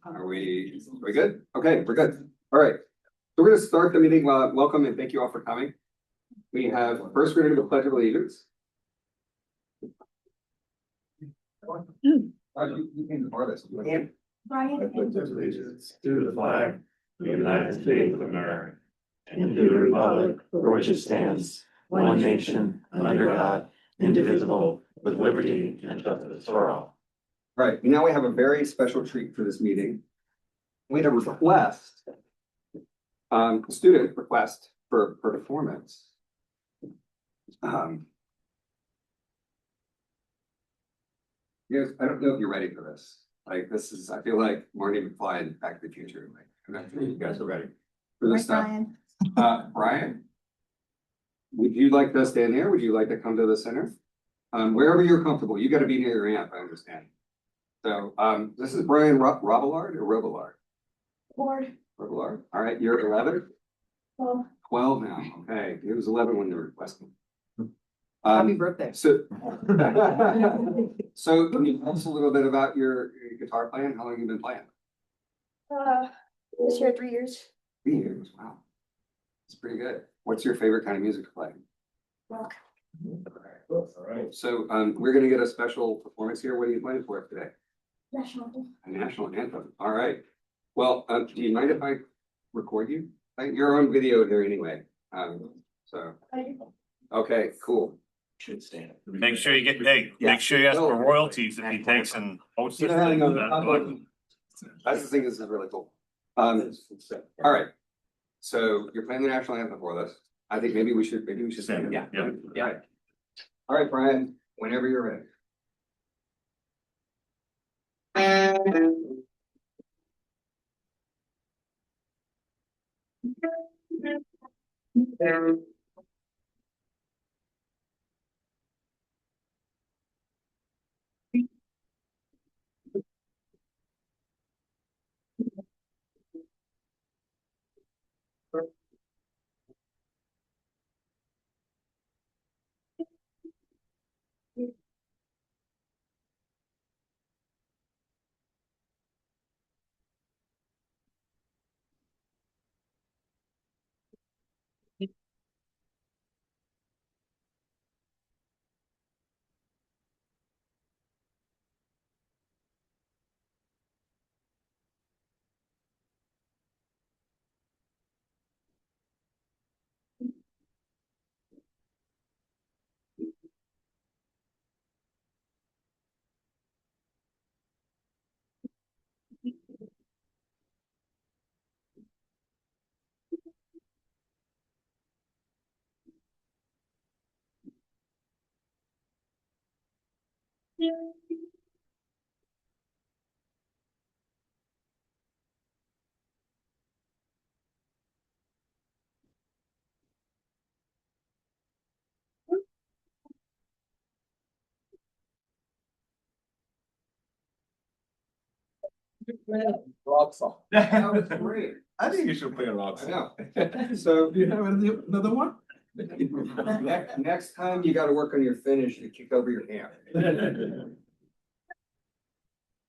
Are we good? Okay, we're good. All right. So we're gonna start the meeting. Welcome and thank you all for coming. We have, first we're gonna do the pledge of allegiance. You came to part of this. I pledge allegiance to the flag of the United States of America and to the republic for which it stands, one nation, under God, indivisible, with liberty and justice for all. All right, now we have a very special treat for this meeting. We had a request, student request for performance. Yes, I don't know if you're ready for this. Like, this is, I feel like Marty McFly in Back to the Future. Like, I'm not sure you guys are ready for this stuff. Brian, would you like to stand here? Would you like to come to the center? Wherever you're comfortable, you gotta be near your amp, I understand. So, this is Brian Robillard or Robillard? Robillard. All right, you're 11? 12 now, okay. He was 11 when they were requesting. Happy birthday. So, can you tell us a little bit about your guitar playing? How long have you been playing? This year, 3 years. 3 years, wow. It's pretty good. What's your favorite kind of music to play? Rock. All right. So, we're gonna get a special performance here. What are you playing for today? National. A national anthem. All right. Well, do you mind if I record you? You're on video here anyway. So, okay, cool. Should stand. Make sure you get, hey, Yeah. make sure you ask for royalties if he takes and posts it. That's the thing, this is really cool. All right. So you're playing the national anthem for us. I think maybe we should stand. Yeah. Yeah. All right, Brian, whenever you're ready. Rock song. That was great. I think you should play a rock I song. know. So Do you have another one? next time you gotta work on your finish to kick over your hand.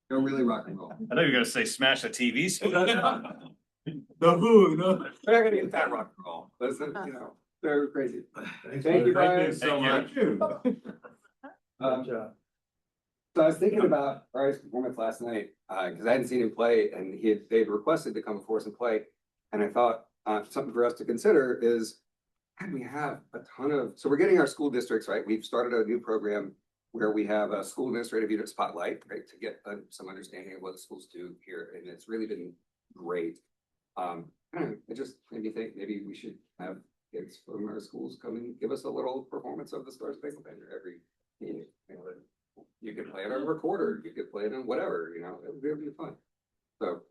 Go really rock and roll. I know you're gonna say smash the TV screen. The Who, no? They're gonna get that rock and roll. Listen, they're crazy. Thank you, Brian. so Thank much. So I was thinking about Brian's performance last night, because I hadn't seen him play and they'd requested to come before us and play. And I thought, something for us to consider is, God, we have a ton of, so we're getting our school districts, right? We've started a new program where we have a school administrative unit spotlight, right? To get some understanding of what the schools do here. And it's really been great. It just made me think maybe we should have kids from our schools come and give us a little performance of the Star Spangled Banner every meeting. You could play it on a recorder, you could play it on whatever, it would be fun. So,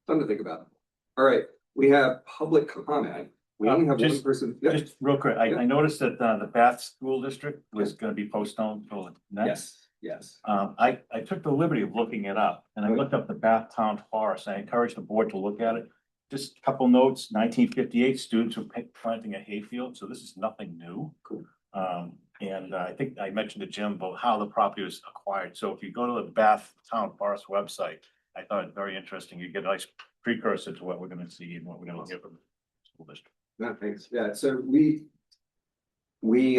something to think about. All right, we have public comment. We only have one Just- person. Yeah. Just real quick, I noticed that the Bath School District was gonna be postponed till the next. Yes. I took the liberty of looking it up and I looked up the Bath Town Forest. I encourage the board to look at it. Just a couple notes, 1958 students were planting a hayfield, so this is nothing new. Cool. And I think I mentioned to Jim about how the property was acquired. So if you go to the Bath Town Forest website, I thought it very interesting. You get a nice precursor to what we're gonna see and what we're gonna hear from the school district. No, thanks. Yeah, so we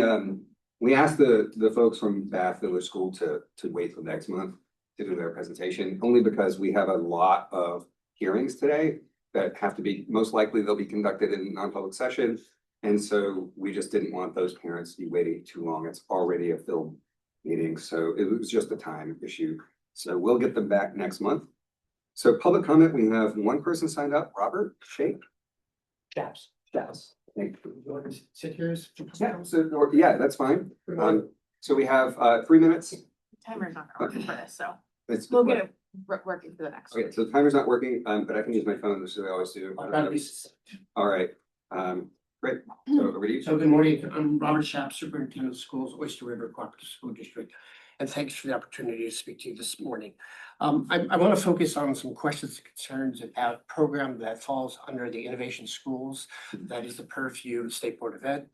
asked the folks from Bath Village School to wait till next month to do their presentation, only because we have a lot of hearings today that have to be, most likely they'll be conducted in non-public session. And so we just didn't want those parents to be waiting too long. It's already a filled meeting, so it was just a time issue. So we'll get them back next month. So public comment, we have one person signed up, Robert Shake. Chaps. Yes. Thank you. You want to sit here? Yeah, so, or, yeah, that's fine. So we have 3 minutes. Timer's not gonna work for this, so It's- we'll get it working for the next. Okay, so the timer's not working, but I can use my phone, which I always do. All right, great. So over to you. So good morning, I'm Robert Schapp, Superintendent of Schools, Oyster River Cooperative School District. And thanks for the opportunity to speak to you this morning. I want to focus on some questions and concerns about a program that falls under the Innovation Schools. That is the purview of the State Board of Ed.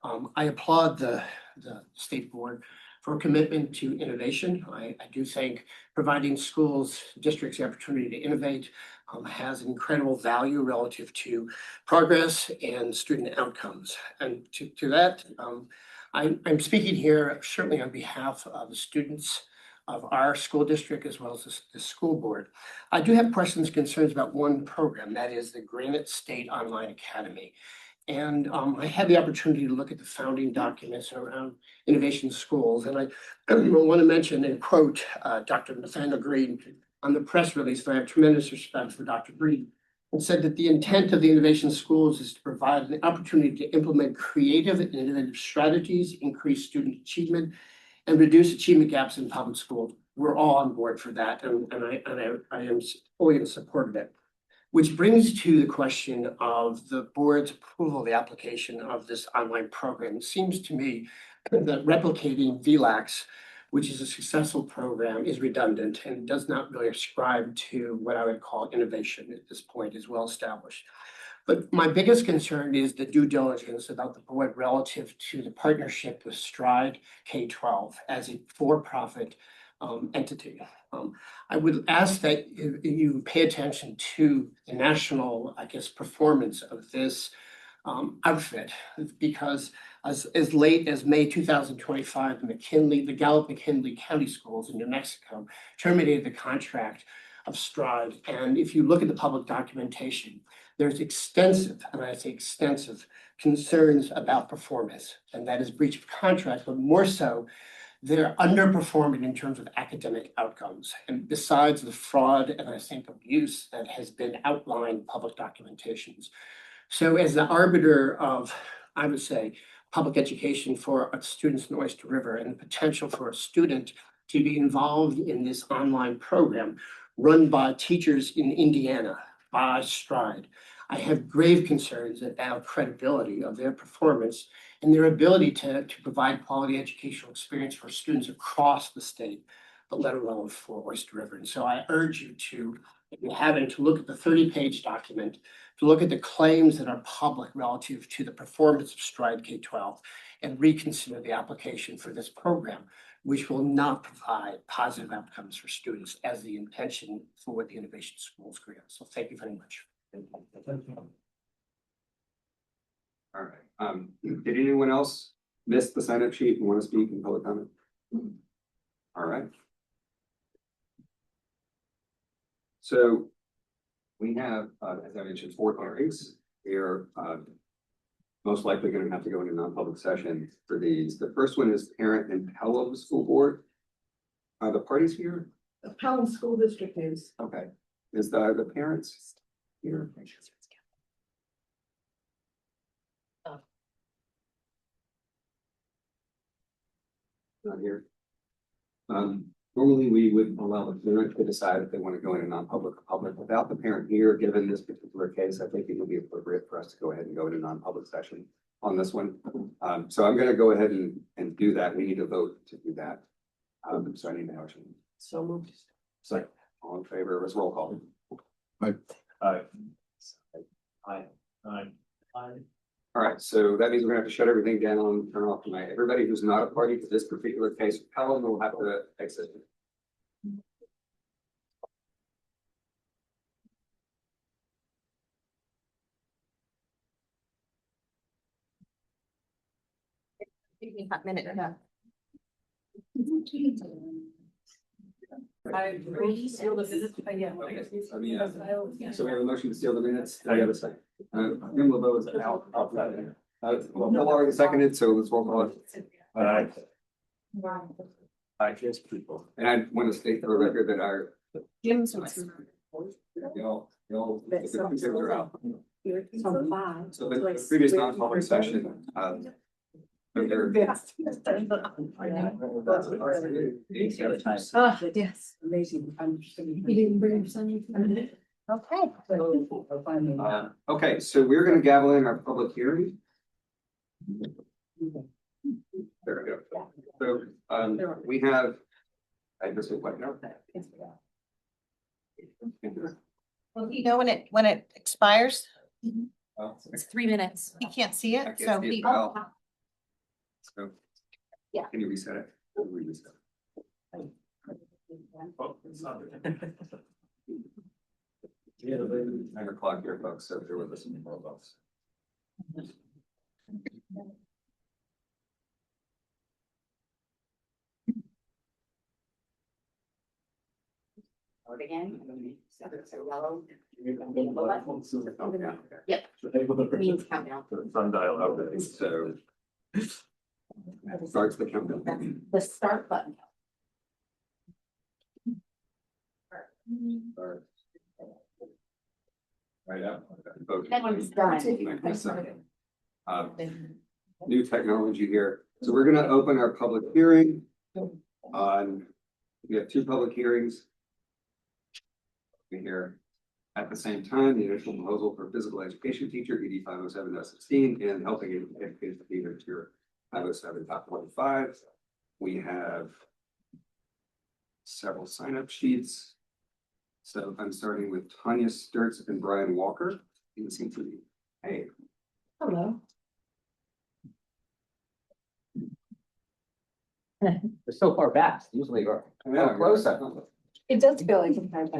I applaud the State Board for commitment to innovation. I do think providing schools, districts the opportunity to innovate has incredible value relative to progress and student outcomes. And to that, I'm speaking here certainly on behalf of the students of our school district as well as the school board. I do have questions, concerns about one program, that is the Granite State Online Academy. And I had the opportunity to look at the founding documents around innovation schools. And I want to mention and quote Dr. Nathaniel Green on the press release. I have tremendous respect for Dr. Green, and said that the intent of the innovation schools is to provide an opportunity to implement creative and innovative strategies, increase student achievement, and reduce achievement gaps in public schools. We're all on board for that, and I am fully in support of it. Which brings to the question of the board's approval of the application of this online program. It seems to me that replicating VLAX, which is a successful program, is redundant and does not really ascribe to what I would call innovation at this point, is well established. But my biggest concern is the due diligence about the board relative to the partnership with Stride K-12 as a for-profit entity. I would ask that you pay attention to the national, I guess, performance of this outfit, because as late as May 2025, the Gallup McKinley County Schools in New Mexico terminated the contract of Stride. And if you look at the public documentation, there's extensive, and I say extensive, concerns about performance, and that is breach of contract, but more so, they're underperforming in terms of academic outcomes. And besides the fraud and I think abuse that has been outlined in public documentations. So as the arbiter of, I would say, public education for students in Oyster River and the potential for a student to be involved in this online program run by teachers in Indiana by Stride, I have grave concerns about credibility of their performance and their ability to provide quality educational experience for students across the state, but let alone for Oyster River. And so I urge you to, if you haven't, to look at the 30-page document, to look at the claims that are public relative to the performance of Stride K-12 and reconsider the application for this program, which will not provide positive outcomes for students as the intention for what the Innovation Schools grant. So thank you very much. All right, did anyone else miss the sign up sheet and want to speak in public comment? All right. So we have, as I mentioned, 4 hearings. We are most likely going to have to go into non-public session for these. The first one is parent and Pelham School Board. Are the parties here? The Pelham School District is. Okay, is the parents here? Not here. Normally we would allow the parent to decide if they want to go into non-public or public. Without the parent here, given this particular case, I think it would be appropriate for us to go ahead and go into non-public session on this one. So I'm going to go ahead and do that. We need to vote to do that. So I need a motion. So moved. So all in favor, let's roll call. Aye. Aye. All right, so that means we're gonna have to shut everything down, turn off tonight. Everybody who's not a party to this particular case, Pelham will have to exit. Minute, yeah. Seal the minutes, yeah. So we have a motion to seal the minutes. Do I have a second? Jim LeBeau is out. Well, Bill already seconded, so let's roll call. I just people. And I want to state for the record that our, Jim's. y'all, the computers are out. So five. So the previous non-public session, there- Oh, yes, amazing. You didn't bring your son? Okay. Okay, so we're gonna gavel in our public hearing. There we go. So, we have. I just look like now. Well, you know, when it expires, Oh, it's 3 minutes. He can't see I it, can't so see it he. well. So. Yeah. Can you reset it? Can we reset it? 9 o'clock here, folks, so there were listening more of us. Again. Oh, yeah, okay. Yep. Means countdown. Sundial, Okay, so. Starts the countdown. The start button. Start. Right up. Vote. That one's done. New technology here. So we're gonna open our public hearing on, we have 2 public hearings. Here at the same time, the initial proposal for physical education teacher, ED 507-16, and helping education teacher tier 507.15. We have several sign-up sheets. So I'm starting with Tanya Sturts and Brian Walker. You seem to be, hey. Hello. They're so far back, usually we're Yeah, close. It does feel like sometimes.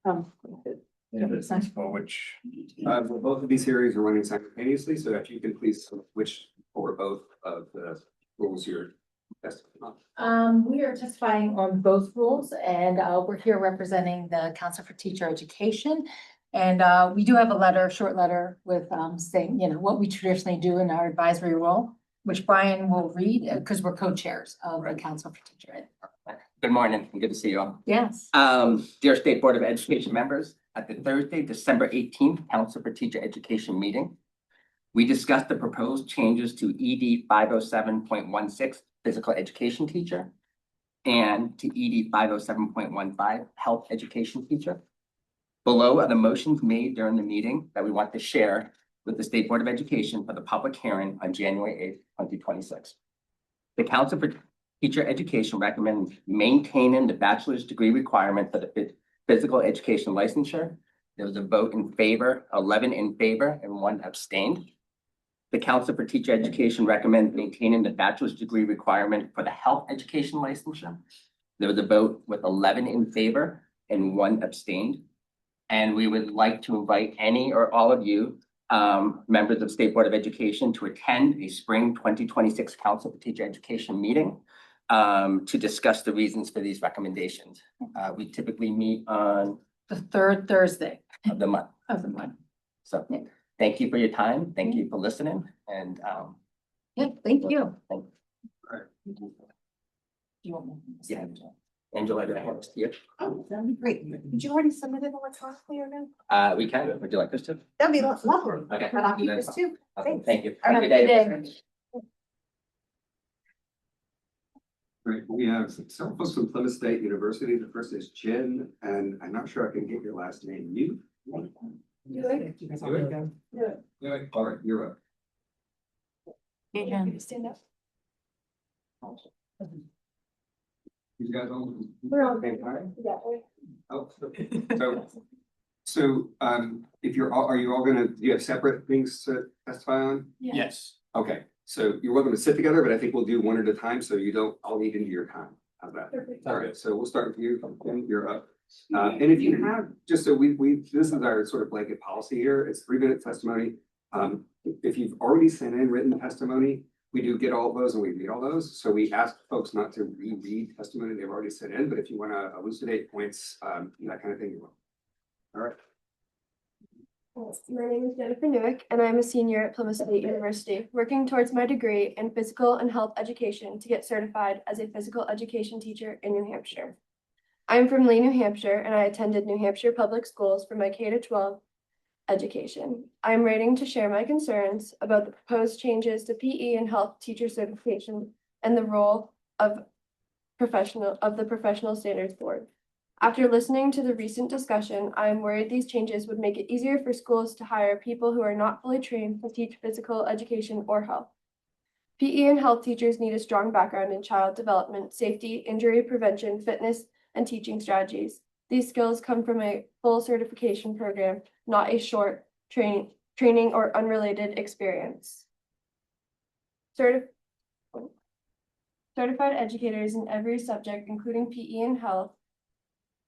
For which, Both of these hearings are running simultaneously, so if you can please switch or both of the rules you're testifying on. We are testifying on both rules and we're here representing the Council for Teacher Education. And we do have a letter, short letter with saying, you know, what we traditionally do in our advisory role, which Brian will read because we're co-chairs of the Council for Teacher Ed. Good morning, and good to see you all. Yes. Dear State Board of Education members, at the Thursday, December 18th, Council for Teacher Education meeting, we discussed the proposed changes to ED 507.16, physical education teacher, and to ED 507.15, health education teacher. Below are the motions made during the meeting that we want to share with the State Board of Education for the public hearing on January 8th, 2026. The Council for Teacher Education recommends maintaining the bachelor's degree requirement for the physical education licensure. There was a vote in favor, 11 in favor, and 1 abstained. The Council for Teacher Education recommends maintaining the bachelor's degree requirement for the health education licensure. There was a vote with 11 in favor and 1 abstained. And we would like to invite any or all of you members of State Board of Education to attend a spring 2026 Council for Teacher Education meeting to discuss the reasons for these recommendations. We typically meet on The third Thursday of the month. of the month. So thank you for your time. Thank you for listening. And Yeah, thank you. thank You want me to Yeah. send it? Angela, do I have this to you? Oh, that'd be great. Did you already submit it electronically or no? We can. Would you like this to? That'd be lovely. Okay. But I'll keep this too. Awesome. Thanks. Thank you. Have a good day. Right, we have several folks from Plymouth State University. The first is Jen, and I'm not sure I can get your last name. You? You like? Yeah. All right, you're up. Stand up. You guys all? We're all Okay, all right. Yeah. Oh, so, if you're all, are you all gonna, do you have separate things to testify on? yes, Okay, so you're welcome to sit together, but I think we'll do one at a time, so you don't all eat into your time. How's that? All right, so we'll start with you, Kim, you're up. And if you have, just so this is our sort of blanket policy here, it's 3-minute testimony. If you've already sent in written testimony, we do get all of those and we read all those, so we ask folks not to reread testimony they've already sent in, but if you wanna elucidate points, that kind of thing, you will. All right. Yes, my name is Jennifer Newick, and I'm a senior at Plymouth State University, working towards my degree in physical and health education to get certified as a physical education teacher in New Hampshire. I'm from Lee, New Hampshire, and I attended New Hampshire Public Schools for my K-12 education. I'm writing to share my concerns about the proposed changes to PE and health teacher certification and the role of the Professional Standards Board. After listening to the recent discussion, I am worried these changes would make it easier for schools to hire people who are not fully trained to teach physical education or health. PE and health teachers need a strong background in child development, safety, injury prevention, fitness, and teaching strategies. These skills come from a full certification program, not a short training or unrelated experience. Certified educators in every subject, including PE and health,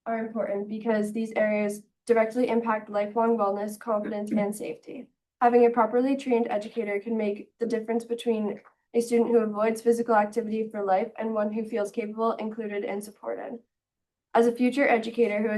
are important because these areas directly impact lifelong wellness, confidence, and safety. Having a properly trained educator can make the difference between a student who avoids physical activity for life and one who feels capable, included, and supported. As a future educator who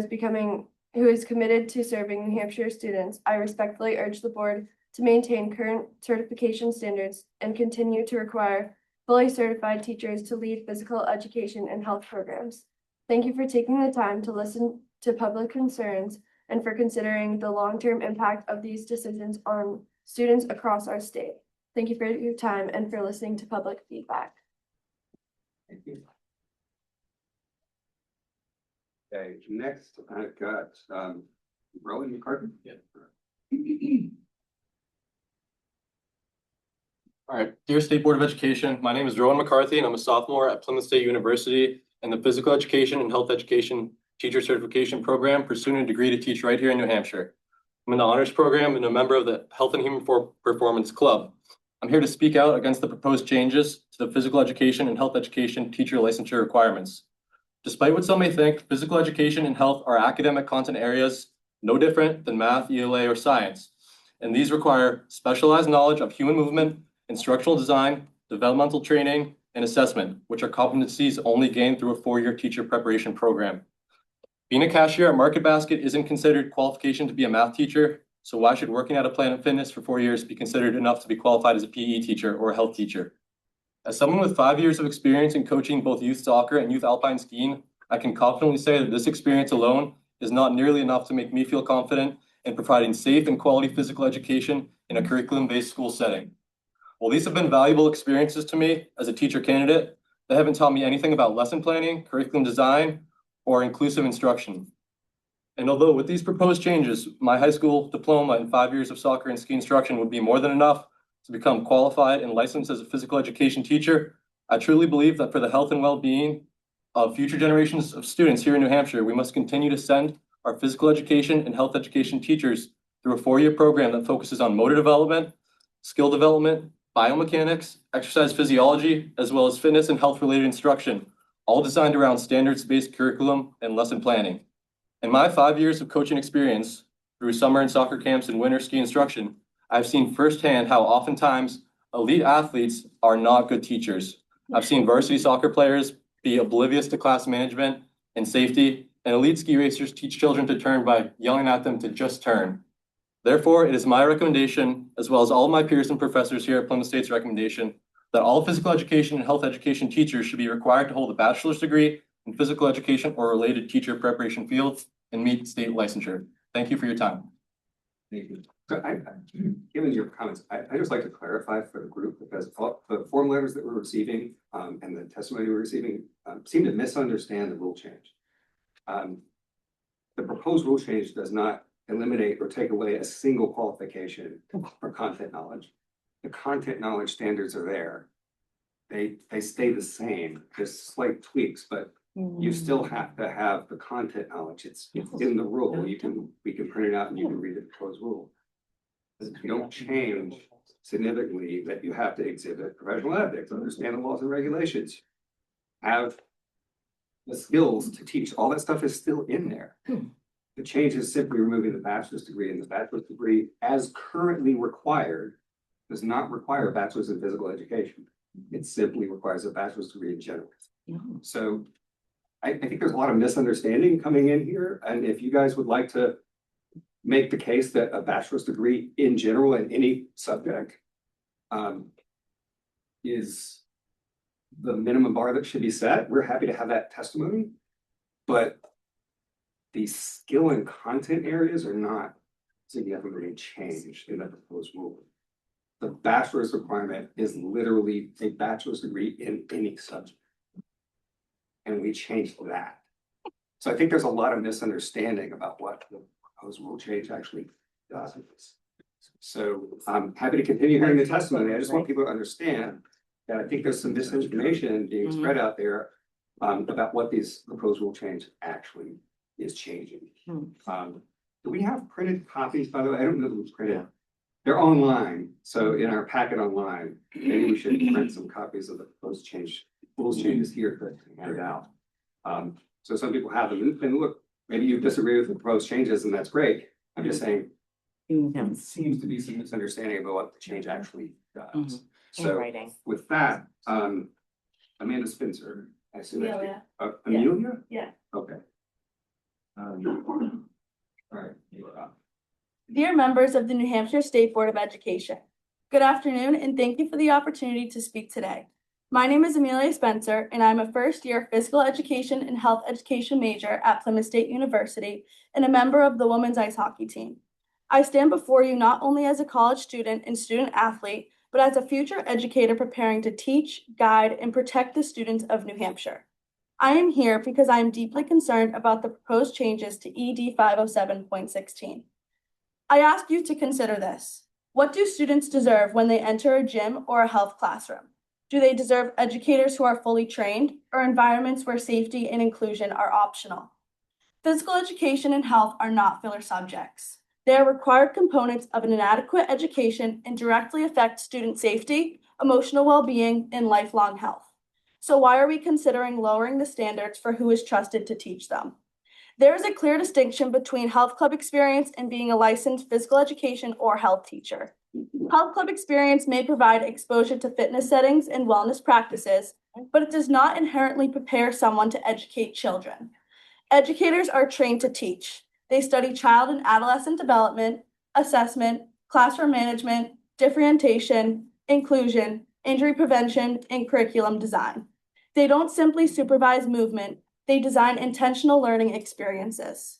is committed to serving New Hampshire students, I respectfully urge the board to maintain current certification standards and continue to require fully certified teachers to lead physical education and health programs. Thank you for taking the time to listen to public concerns and for considering the long-term impact of these decisions on students across our state. Thank you for your time and for listening to public feedback. Thank you. Okay, next I've got Rowan McCarthy. All right, dear State Board of Education, my name is Rowan McCarthy and I'm a sophomore at Plymouth State University in the Physical Education and Health Education Teacher Certification Program, pursuing a degree to teach right here in New Hampshire. I'm in the honors program and a member of the Health and Human Performance Club. I'm here to speak out against the proposed changes to the physical education and health education teacher licensure requirements. Despite what some may think, physical education and health are academic content areas no different than math, ELA, or science. And these require specialized knowledge of human movement, instructional design, developmental training, and assessment, which are competencies only gained through a 4-year teacher preparation program. Being a cashier at Market Basket isn't considered qualification to be a math teacher, so why should working at a Planet Fitness for 4 years be considered enough to be qualified as a PE teacher or a health teacher? As someone with 5 years of experience in coaching both youth soccer and youth alpine skiing, I can confidently say that this experience alone is not nearly enough to make me feel confident in providing safe and quality physical education in a curriculum-based school setting. While these have been valuable experiences to me as a teacher candidate, they haven't taught me anything about lesson planning, curriculum design, or inclusive instruction. And although with these proposed changes, my high school diploma and 5 years of soccer and ski instruction would be more than enough to become qualified and licensed as a physical education teacher, I truly believe that for the health and well-being of future generations of students here in New Hampshire, we must continue to send our physical education and health education teachers through a 4-year program that focuses on motor development, skill development, biomechanics, exercise physiology, as well as fitness and health-related instruction, all designed around standards-based curriculum and lesson planning. In my 5 years of coaching experience through summer and soccer camps and winter ski instruction, I've seen firsthand how oftentimes elite athletes are not good teachers. I've seen varsity soccer players be oblivious to class management and safety, and elite ski racers teach children to turn by yelling at them to just turn. Therefore, it is my recommendation, as well as all of my peers and professors here at Plymouth State's recommendation, that all physical education and health education teachers should be required to hold a bachelor's degree in physical education or related teacher preparation fields and meet state licensure. Thank you for your time. Thank you. So given your comments, I just like to clarify for the group, because the form letters that we're receiving and the testimony we're receiving seem to misunderstand the rule change. The proposed rule change does not eliminate or take away a single qualification for content knowledge. The content knowledge standards are there. They stay the same, just slight tweaks, but you still have to have the content knowledge. It's in the rule. We can print it out and you can read the proposed rule. You don't change significantly that you have to exhibit professional ethics, understand the laws and regulations, have the skills to teach. All that stuff is still in there. The change is simply removing the bachelor's degree, and the bachelor's degree, as currently required, does not require a bachelor's in physical education. It simply requires a bachelor's degree in general. So I think there's a lot of misunderstanding coming in here, and if you guys would like to make the case that a bachelor's degree in general in any subject is the minimum bar that should be set, we're happy to have that testimony. But the skill and content areas are not significantly changed in the proposed rule. The bachelor's requirement is literally a bachelor's degree in any subject. And we changed that. So I think there's a lot of misunderstanding about what the proposed rule change actually does. So I'm happy to continue hearing the testimony. I just want people to understand that I think there's some misinformation being spread out there about what these proposed rule change actually is changing. Do we have printed copies, by the way? I don't know if it's printed. They're online, so in our packet online, maybe we should print some copies of the proposed rules changes here to hand it out. So some people have them, and look, maybe you disagree with the proposed changes, and that's great. I'm just saying, it seems to be some misunderstanding about what the change actually does. So with that, Amanda Spencer, I assume that's Amelia. Amelia? Yeah. Okay. All right, you are up. Dear members of the New Hampshire State Board of Education, good afternoon and thank you for the opportunity to speak today. My name is Amelia Spencer and I'm a first-year physical education and health education major at Plymouth State University and a member of the women's ice hockey team. I stand before you not only as a college student and student athlete, but as a future educator preparing to teach, guide, and protect the students of New Hampshire. I am here because I am deeply concerned about the proposed changes to ED 507.16. I ask you to consider this. What do students deserve when they enter a gym or a health classroom? Do they deserve educators who are fully trained or environments where safety and inclusion are optional? Physical education and health are not filler subjects. They are required components of an inadequate education and directly affect student safety, emotional well-being, and lifelong health. So why are we considering lowering the standards for who is trusted to teach them? There is a clear distinction between health club experience and being a licensed physical education or health teacher. Health club experience may provide exposure to fitness settings and wellness practices, but it does not inherently prepare someone to educate children. Educators are trained to teach. They study child and adolescent development, assessment, classroom management, differentiation, inclusion, injury prevention, and curriculum design. They don't simply supervise movement, they design intentional learning experiences.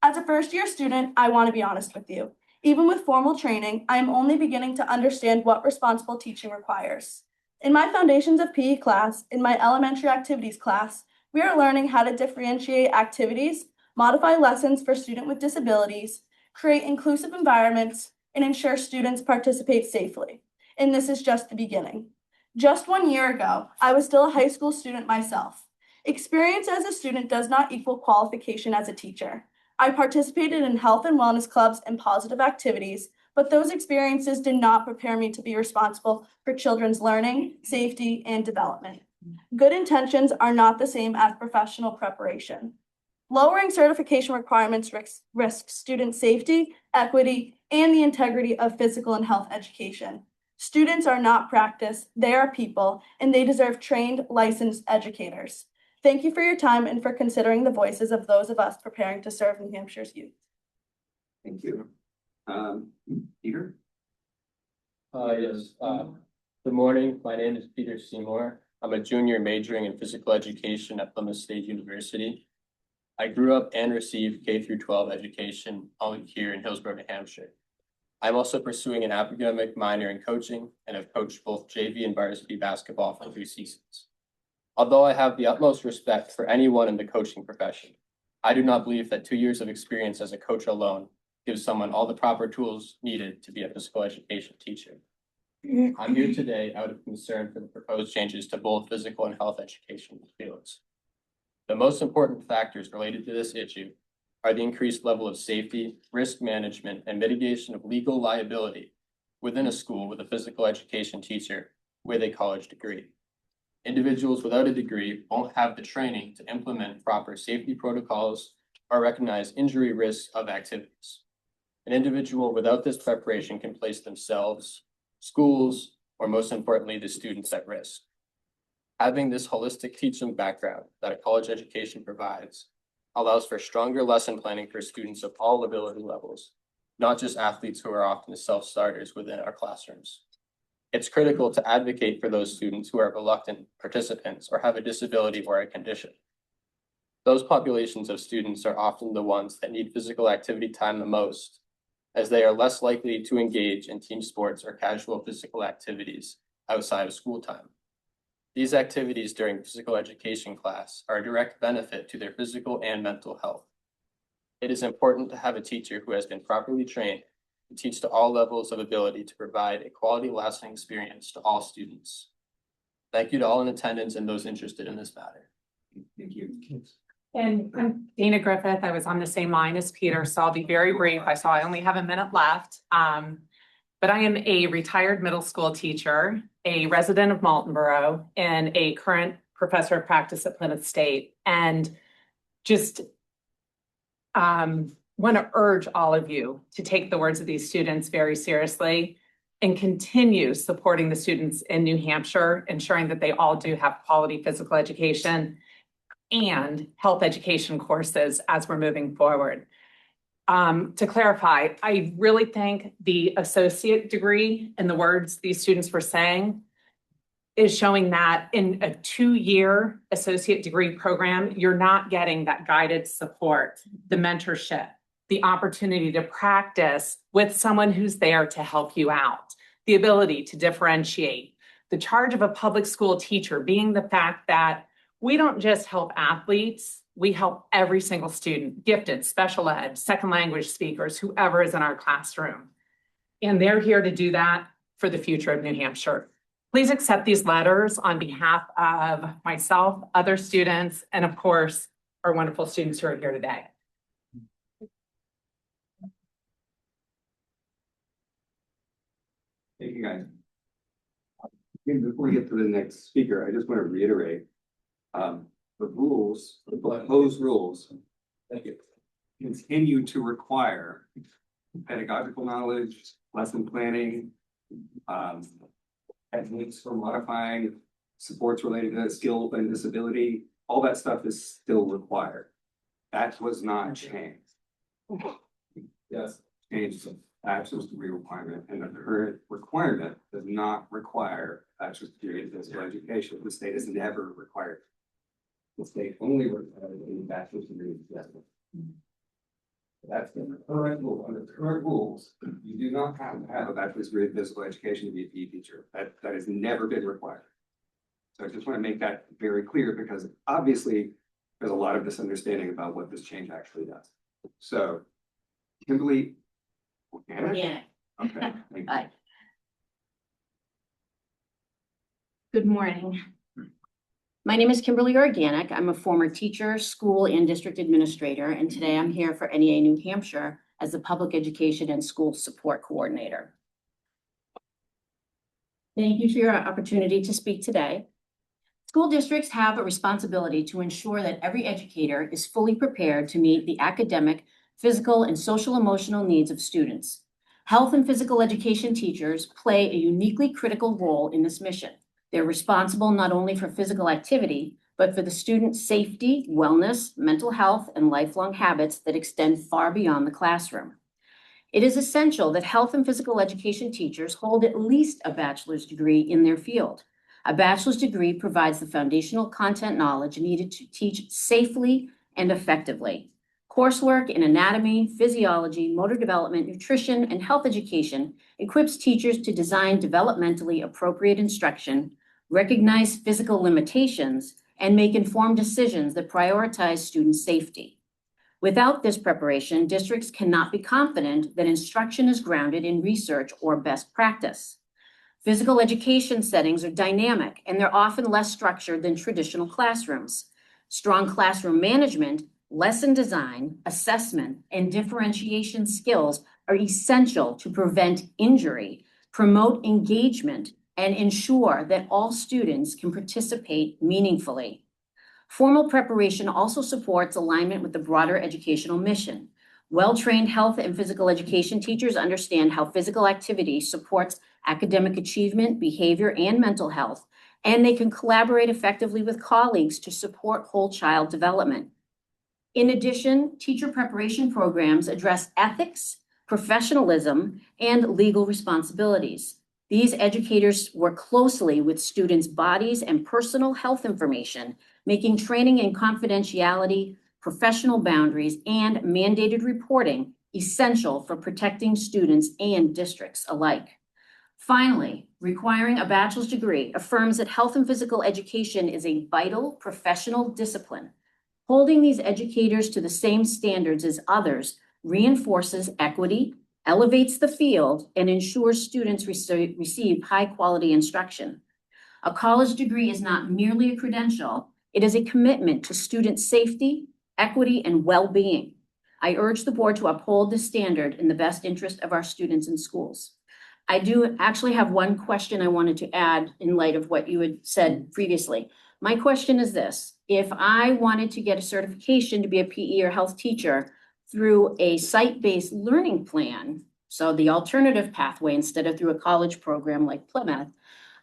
As a first-year student, I want to be honest with you. Even with formal training, I am only beginning to understand what responsible teaching requires. In my Foundations of PE class, in my elementary activities class, we are learning how to differentiate activities, modify lessons for students with disabilities, create inclusive environments, and ensure students participate safely. And this is just the beginning. Just 1 year ago, I was still a high school student myself. Experience as a student does not equal qualification as a teacher. I participated in health and wellness clubs and positive activities, but those experiences did not prepare me to be responsible for children's learning, safety, and development. Good intentions are not the same as professional preparation. Lowering certification requirements risks student safety, equity, and the integrity of physical and health education. Students are not practice, they are people, and they deserve trained, licensed educators. Thank you for your time and for considering the voices of those of us preparing to serve New Hampshire's youth. Thank you. Peter? Yes, good morning. My name is Peter Seymour. I'm a junior majoring in physical education at Plymouth State University. I grew up and received K through 12 education all here in Hillsborough, New Hampshire. I'm also pursuing an academic minor in coaching and have coached both JV and varsity basketball for 3 seasons. Although I have the utmost respect for anyone in the coaching profession, I do not believe that 2 years of experience as a coach alone gives someone all the proper tools needed to be a physical education teacher. I'm here today out of concern for the proposed changes to both physical and health education fields. The most important factors related to this issue are the increased level of safety, risk management, and mitigation of legal liability within a school with a physical education teacher with a college degree. Individuals without a degree won't have the training to implement proper safety protocols or recognize injury risks of activities. An individual without this preparation can place themselves, schools, or most importantly, the students at risk. Having this holistic teaching background that a college education provides allows for stronger lesson planning for students of all ability levels, not just athletes who are often the self-starters within our classrooms. It's critical to advocate for those students who are reluctant participants or have a disability or a condition. Those populations of students are often the ones that need physical activity time the most, as they are less likely to engage in team sports or casual physical activities outside of school time. These activities during physical education class are a direct benefit to their physical and mental health. It is important to have a teacher who has been properly trained to teach to all levels of ability to provide a quality, lasting experience to all students. Thank you to all in attendance and those interested in this matter. Thank you. And I'm Dana Griffith. I was on the same line as Peter, so I'll be very brief. I saw I only have a minute left. But I am a retired middle school teacher, a resident of Maltonborough, and a current professor of practice at Plymouth State. And just want to urge all of you to take the words of these students very seriously and continue supporting the students in New Hampshire, ensuring that they all do have quality physical education and health education courses as we're moving forward. To clarify, I really think the associate degree and the words these students were saying is showing that in a 2-year associate degree program, you're not getting that guided support, the mentorship, the opportunity to practice with someone who's there to help you out, the ability to differentiate. The charge of a public school teacher being the fact that we don't just help athletes, we help every single student, gifted, special ed, second language speakers, whoever is in our classroom. And they're here to do that for the future of New Hampshire. Please accept these letters on behalf of myself, other students, and of course, our wonderful students who are here today. Thank you, guys. Before we get to the next speaker, I just want to reiterate the rules, the proposed rules, continue to require pedagogical knowledge, lesson planning, techniques for modifying supports related to skill and disability. All that stuff is still required. That was not changed. Yes, changed the bachelor's degree requirement, and the current requirement does not require bachelor's degree in physical education. The state has never required. The state only requires a bachelor's degree in physical. That's the current rule. Under current rules, you do not have to have a bachelor's degree in physical education to be a PE teacher. That has never been required. So I just want to make that very clear because obviously there's a lot of misunderstanding about what this change actually does. So, Kimberly. Yeah. Okay. Thank you. Hi. Good morning. My name is Kimberly Organic. I'm a former teacher, school, and district administrator, and today I'm here for NEA New Hampshire as the Public Education and School Support Coordinator. Thank you for your opportunity to speak today. School districts have a responsibility to ensure that every educator is fully prepared to meet the academic, physical, and social-emotional needs of students. Health and physical education teachers play a uniquely critical role in this mission. They're responsible not only for physical activity, but for the student's safety, wellness, mental health, and lifelong habits that extend far beyond the classroom. It is essential that health and physical education teachers hold at least a bachelor's degree in their field. A bachelor's degree provides the foundational content knowledge needed to teach safely and effectively. Coursework in anatomy, physiology, motor development, nutrition, and health education equips teachers to design developmentally appropriate instruction, recognize physical limitations, and make informed decisions that prioritize student safety. Without this preparation, districts cannot be confident that instruction is grounded in research or best practice. Physical education settings are dynamic, and they're often less structured than traditional classrooms. Strong classroom management, lesson design, assessment, and differentiation skills are essential to prevent injury, promote engagement, and ensure that all students can participate meaningfully. Formal preparation also supports alignment with the broader educational mission. Well-trained health and physical education teachers understand how physical activity supports academic achievement, behavior, and mental health, and they can collaborate effectively with colleagues to support whole child development. In addition, teacher preparation programs address ethics, professionalism, and legal responsibilities. These educators work closely with students' bodies and personal health information, making training in confidentiality, professional boundaries, and mandated reporting essential for protecting students and districts alike. Finally, requiring a bachelor's degree affirms that health and physical education is a vital professional discipline. Holding these educators to the same standards as others reinforces equity, elevates the field, and ensures students receive high-quality instruction. A college degree is not merely a credential, it is a commitment to student safety, equity, and well-being. I urge the board to uphold this standard in the best interest of our students and schools. I do actually have one question I wanted to add in light of what you had said previously. My question is this: if I wanted to get a certification to be a PE or health teacher through a site-based learning plan, so the alternative pathway instead of through a college program like Plymouth,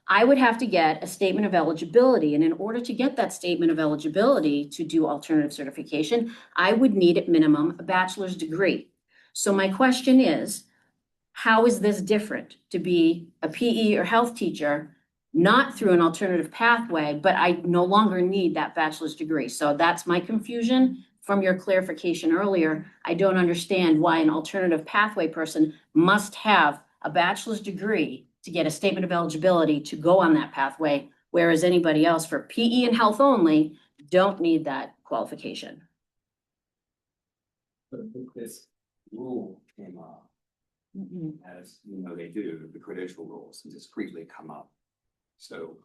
I would have to get a statement of eligibility. And in order to get that statement of eligibility to do alternative certification, I would need at minimum a bachelor's degree. So my question is, how is this different to be a PE or health teacher, not through an alternative pathway, but I no longer need that bachelor's degree? So that's my confusion. From your clarification earlier, I don't understand why an alternative pathway person must have a bachelor's degree to get a statement of eligibility to go on that pathway, whereas anybody else for PE and health only don't need that qualification. But I think this rule came up, as you know, they do, the credential rules discreetly come up. So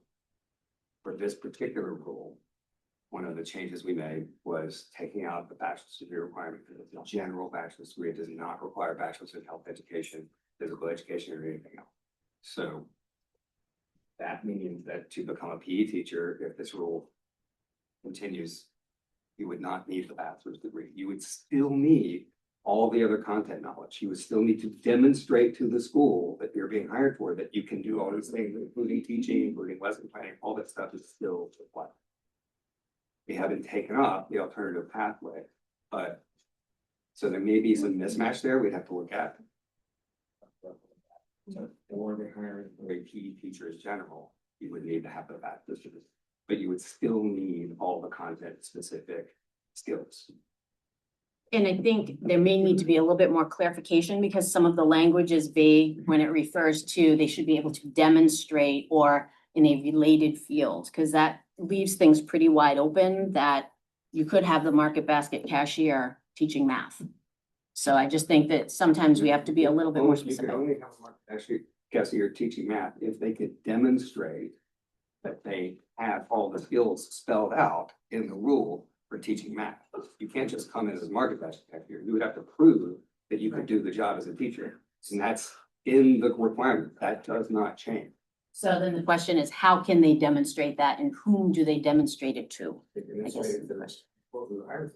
for this particular rule, one of the changes we made was taking out the bachelor's degree requirement. The general bachelor's degree does not require bachelor's in health education, physical education, or anything else. So that means that to become a PE teacher, if this rule continues, you would not need the bachelor's degree. You would still need all the other content knowledge. You would still need to demonstrate to the school that you're being hired for that you can do all these things, including teaching, including lesson planning, all that stuff is still required. We haven't taken up the alternative pathway, but so there may be some mismatch there we'd have to look at. So or they hire a PE teacher as general, you would need to have the bachelor's degree, but you would still need all the content specific skills. And I think there may need to be a little bit more clarification because some of the language is vague when it refers to they should be able to demonstrate or in a related field, because that leaves things pretty wide open that you could have the market basket cashier teaching math. So I just think that sometimes we have to be a little bit more You could specific. only have a market basket cashier teaching math if they could demonstrate that they have all the skills spelled out in the rule for teaching math. You can't just come in as a market basket cashier. You would have to prove that you could do the job as a teacher. And that's in the requirement. That does not change. So then the question is, how can they demonstrate that and whom do they demonstrate it to? I guess is the question.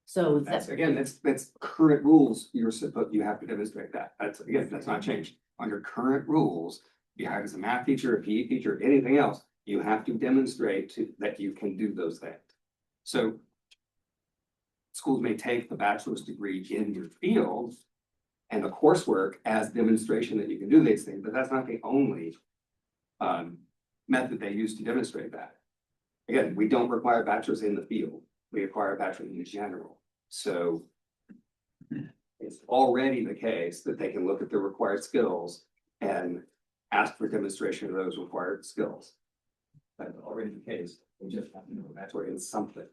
So That's that, again, that's current rules. You have to demonstrate that. That's not changed. Under current rules, you hire as a math teacher, a PE teacher, anything else, you have to demonstrate that you can do those things. So schools may take the bachelor's degree in your field and the coursework as demonstration that you can do these things, but that's not the only method they use to demonstrate that. Again, we don't require bachelor's in the field. We require a bachelor's in general. So it's already the case that they can look at the required skills and ask for demonstration of those required skills. That's already the case. We just have to know that's where it's something.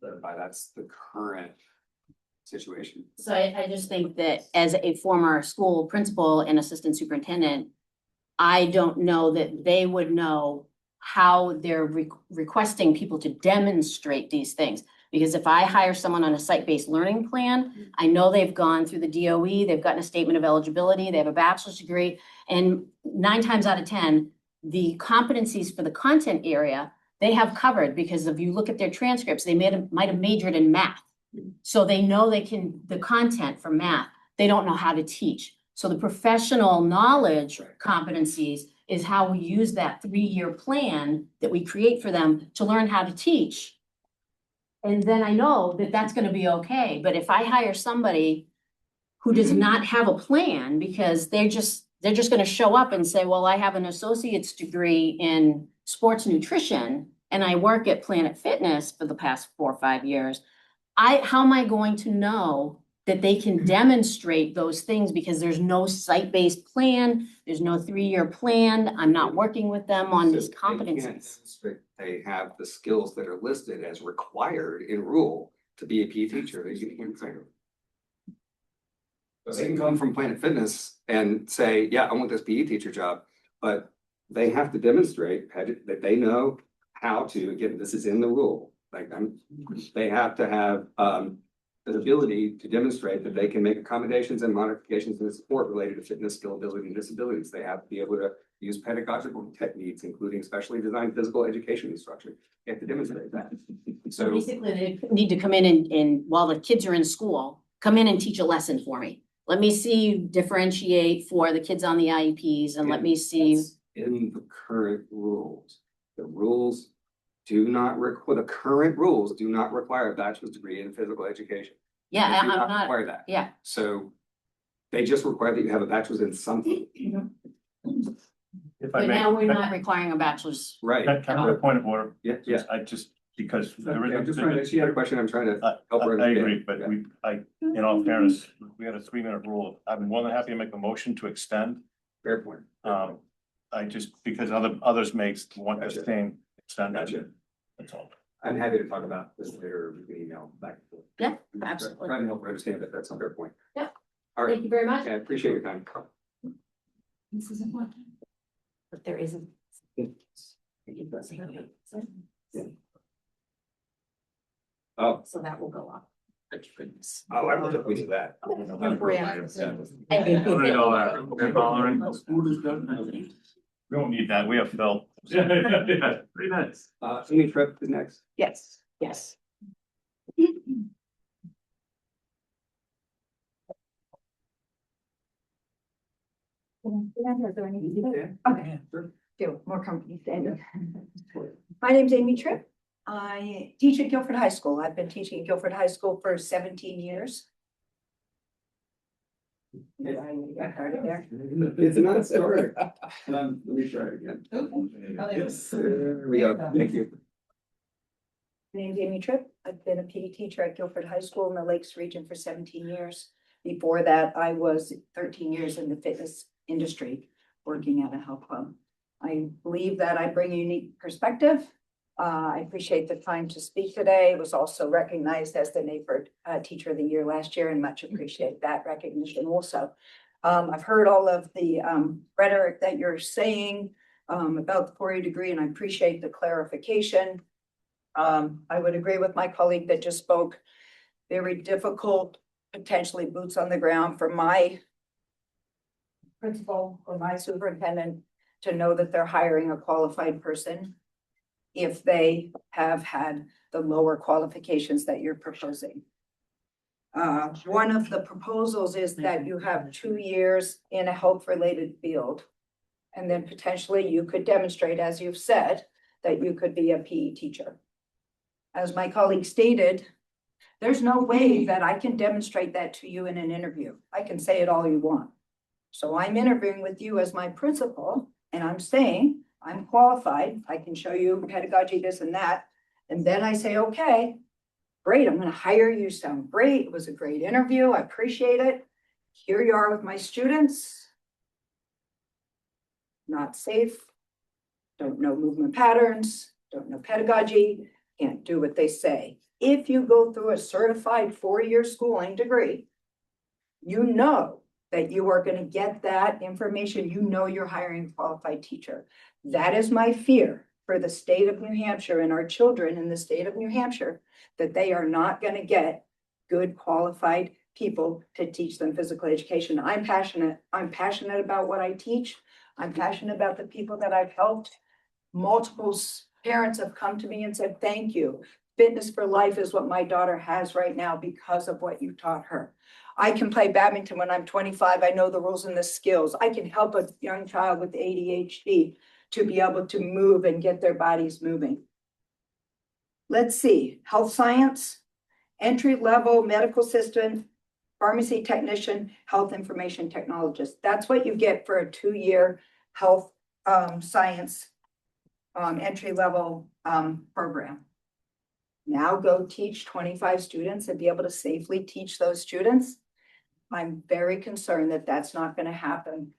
That's the current situation. so I just think that as a former school principal and assistant superintendent, I don't know that they would know how they're requesting people to demonstrate these things. Because if I hire someone on a site-based learning plan, I know they've gone through the DOE, they've gotten a statement of eligibility, they have a bachelor's degree, and 9 times out of 10, the competencies for the content area, they have covered, because if you look at their transcripts, they might have majored in math. So they know the content for math, they don't know how to teach. So the professional knowledge competencies is how we use that 3-year plan that we create for them to learn how to teach. And then I know that that's gonna be okay, but if I hire somebody who does not have a plan, because they're just gonna show up and say, well, I have an associate's degree in sports nutrition and I work at Planet Fitness for the past 4 or 5 years. How am I going to know that they can demonstrate those things, because there's no site-based plan, there's no 3-year plan, I'm not working with them on these So they can't competencies. demonstrate They have the skills that are listed as required in rule to be a PE teacher. They can They can come from Planet Fitness and say, yeah, I want this PE teacher job, but they have to demonstrate that they know how to, again, this is in the rule. They have to have the ability to demonstrate that they can make accommodations and modifications and support related to fitness, skill, ability, and disabilities. They have to be able to use pedagogical techniques, including specially designed physical education instruction. They have to demonstrate that. So So basically, they need to come in and while the kids are in school, come in and teach a lesson for me. Let me see you differentiate for the kids on the IEPs and let me see. that's in the current rules. The rules do not the current rules do not require a bachelor's degree in physical education. Yeah, They do I'm not not, require that. yeah. So they just require that you have a bachelor's in something. If I But may, now we're not requiring a bachelor's. Right. can I have a point of order? Yeah. Because there I'm is. just trying to, she had a question, I'm trying to help her I understand. agree, but in all fairness, we had a 3-minute rule. I'm more than happy to make a motion to extend. Fair point. Because others may want the Gotcha. same extended. Gotcha. That's all. I'm happy to talk about this later, we can email back and forth. Yeah, absolutely. Trying to help her understand that that's a fair point. Yeah. All right, Thank you very much. I appreciate your time. This isn't one. But there isn't. Oh, So that will go up. Thank you, goodness. oh, I love that we do that. We don't need that. We have Phil. 3 minutes. Amy Tripp is next. Yes, yes. Okay, feel more comfortable standing. My name's Amy Tripp. I teach at Guilford High School. I've been teaching at Guilford High School for 17 years. Did I get started there? It's not started. Let me try it again. There we go, thank you. My name's Amy Tripp. I've been a PE teacher at Guilford High School in the Lakes region for 17 years. Before that, I was 13 years in the fitness industry, working at a health club. I believe that I bring a unique perspective. I appreciate the time to speak today. Was also recognized as the NAPERD Teacher of the Year last year, and much appreciate that recognition also. I've heard all of the rhetoric that you're saying about the 4-year degree, and I appreciate the clarification. I would agree with my colleague that just spoke. Very difficult, potentially boots on the ground for my principal or my superintendent to know that they're hiring a qualified person if they have had the lower qualifications that you're proposing. One of the proposals is that you have 2 years in a health-related field. And then potentially you could demonstrate, as you've said, that you could be a PE teacher. As my colleague stated, there's no way that I can demonstrate that to you in an interview. I can say it all you want. So I'm interviewing with you as my principal, and I'm saying I'm qualified. I can show you pedagogy, this and that. And then I say, okay, great, I'm gonna hire you. Sound great. It was a great interview. I appreciate it. Here you are with my students. Not safe. Don't know movement patterns, don't know pedagogy, can't do what they say. If you go through a certified 4-year schooling degree, you know that you are going to get that information. You know you're hiring a qualified teacher. That is my fear for the state of New Hampshire and our children in the state of New Hampshire, that they are not going to get good qualified people to teach them physical education. I'm passionate. I'm passionate about what I teach. I'm passionate about the people that I've helped. Multiple parents have come to me and said, thank you. Fitness for life is what my daughter has right now because of what you taught her. I can play badminton when I'm 25. I know the rules and the skills. I can help a young child with ADHD to be able to move and get their bodies moving. Let's see, health science, entry-level medical assistant, pharmacy technician, health information technologist. That's what you get for a 2-year health science entry-level program. Now go teach 25 students and be able to safely teach those students. I'm very concerned that that's not going to happen.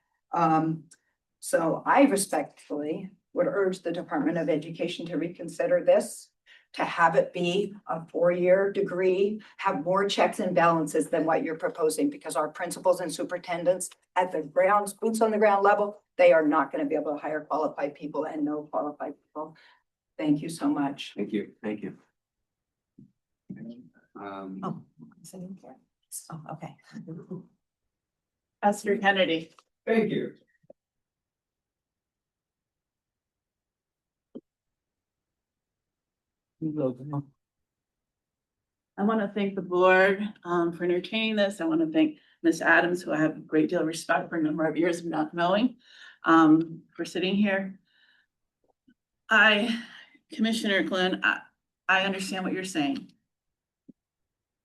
So I respectfully would urge the Department of Education to reconsider this, to have it be a 4-year degree, have more checks and balances than what you're proposing, because our principals and superintendents at the ground, boots on the ground level, they are not going to be able to hire qualified people and no qualified people. Thank you so much. Thank you. Thank you. Okay. Esther Kennedy. Thank you. I want to thank the board for entertaining this. I want to thank Ms. Adams, who I have a great deal of respect for a number of years of not knowing, for sitting here. Commissioner Glenn, I understand what you're saying.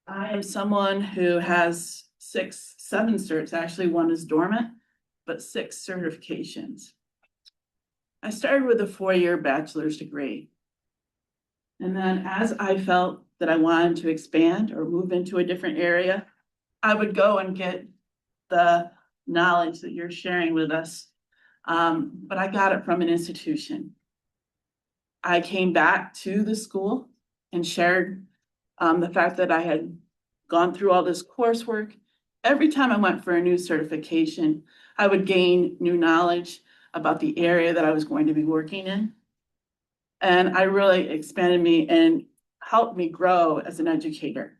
I am someone who has 6, 7 certs. Actually, one is dormant, but 6 certifications. I started with a 4-year bachelor's degree. And then as I felt that I wanted to expand or move into a different area, I would go and get the knowledge that you're sharing with us. But I got it from an institution. I came back to the school and shared the fact that I had gone through all this coursework. Every time I went for a new certification, I would gain new knowledge about the area that I was going to be working in. And I really expanded me and helped me grow as an educator.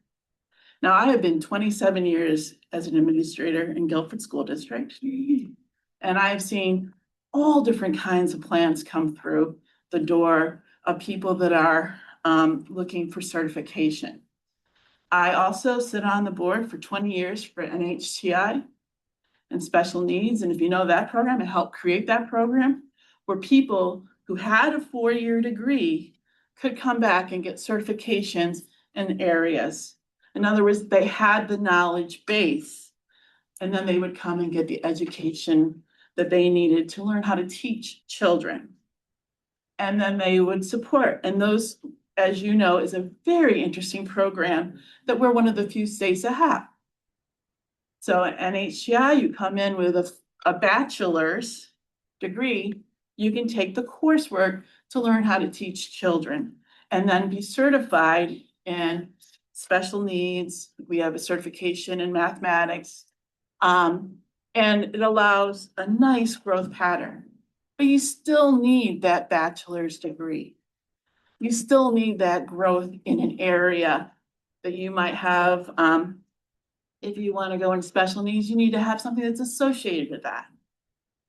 Now, I have been 27 years as an administrator in Guilford School District, and I have seen all different kinds of plans come through the door of people that are looking for certification. I also sit on the board for 20 years for NHTI and special needs. And if you know that program, I helped create that program where people who had a 4-year degree could come back and get certifications in areas. In other words, they had the knowledge base, and then they would come and get the education that they needed to learn how to teach children. And then they would support. And those, as you know, is a very interesting program that we're one of the few states that have. So at NHTI, you come in with a bachelor's degree, you can take the coursework to learn how to teach children and then be certified in special needs. We have a certification in mathematics. And it allows a nice growth pattern, but you still need that bachelor's degree. You still need that growth in an area that you might have. If you want to go in special needs, you need to have something that's associated with that.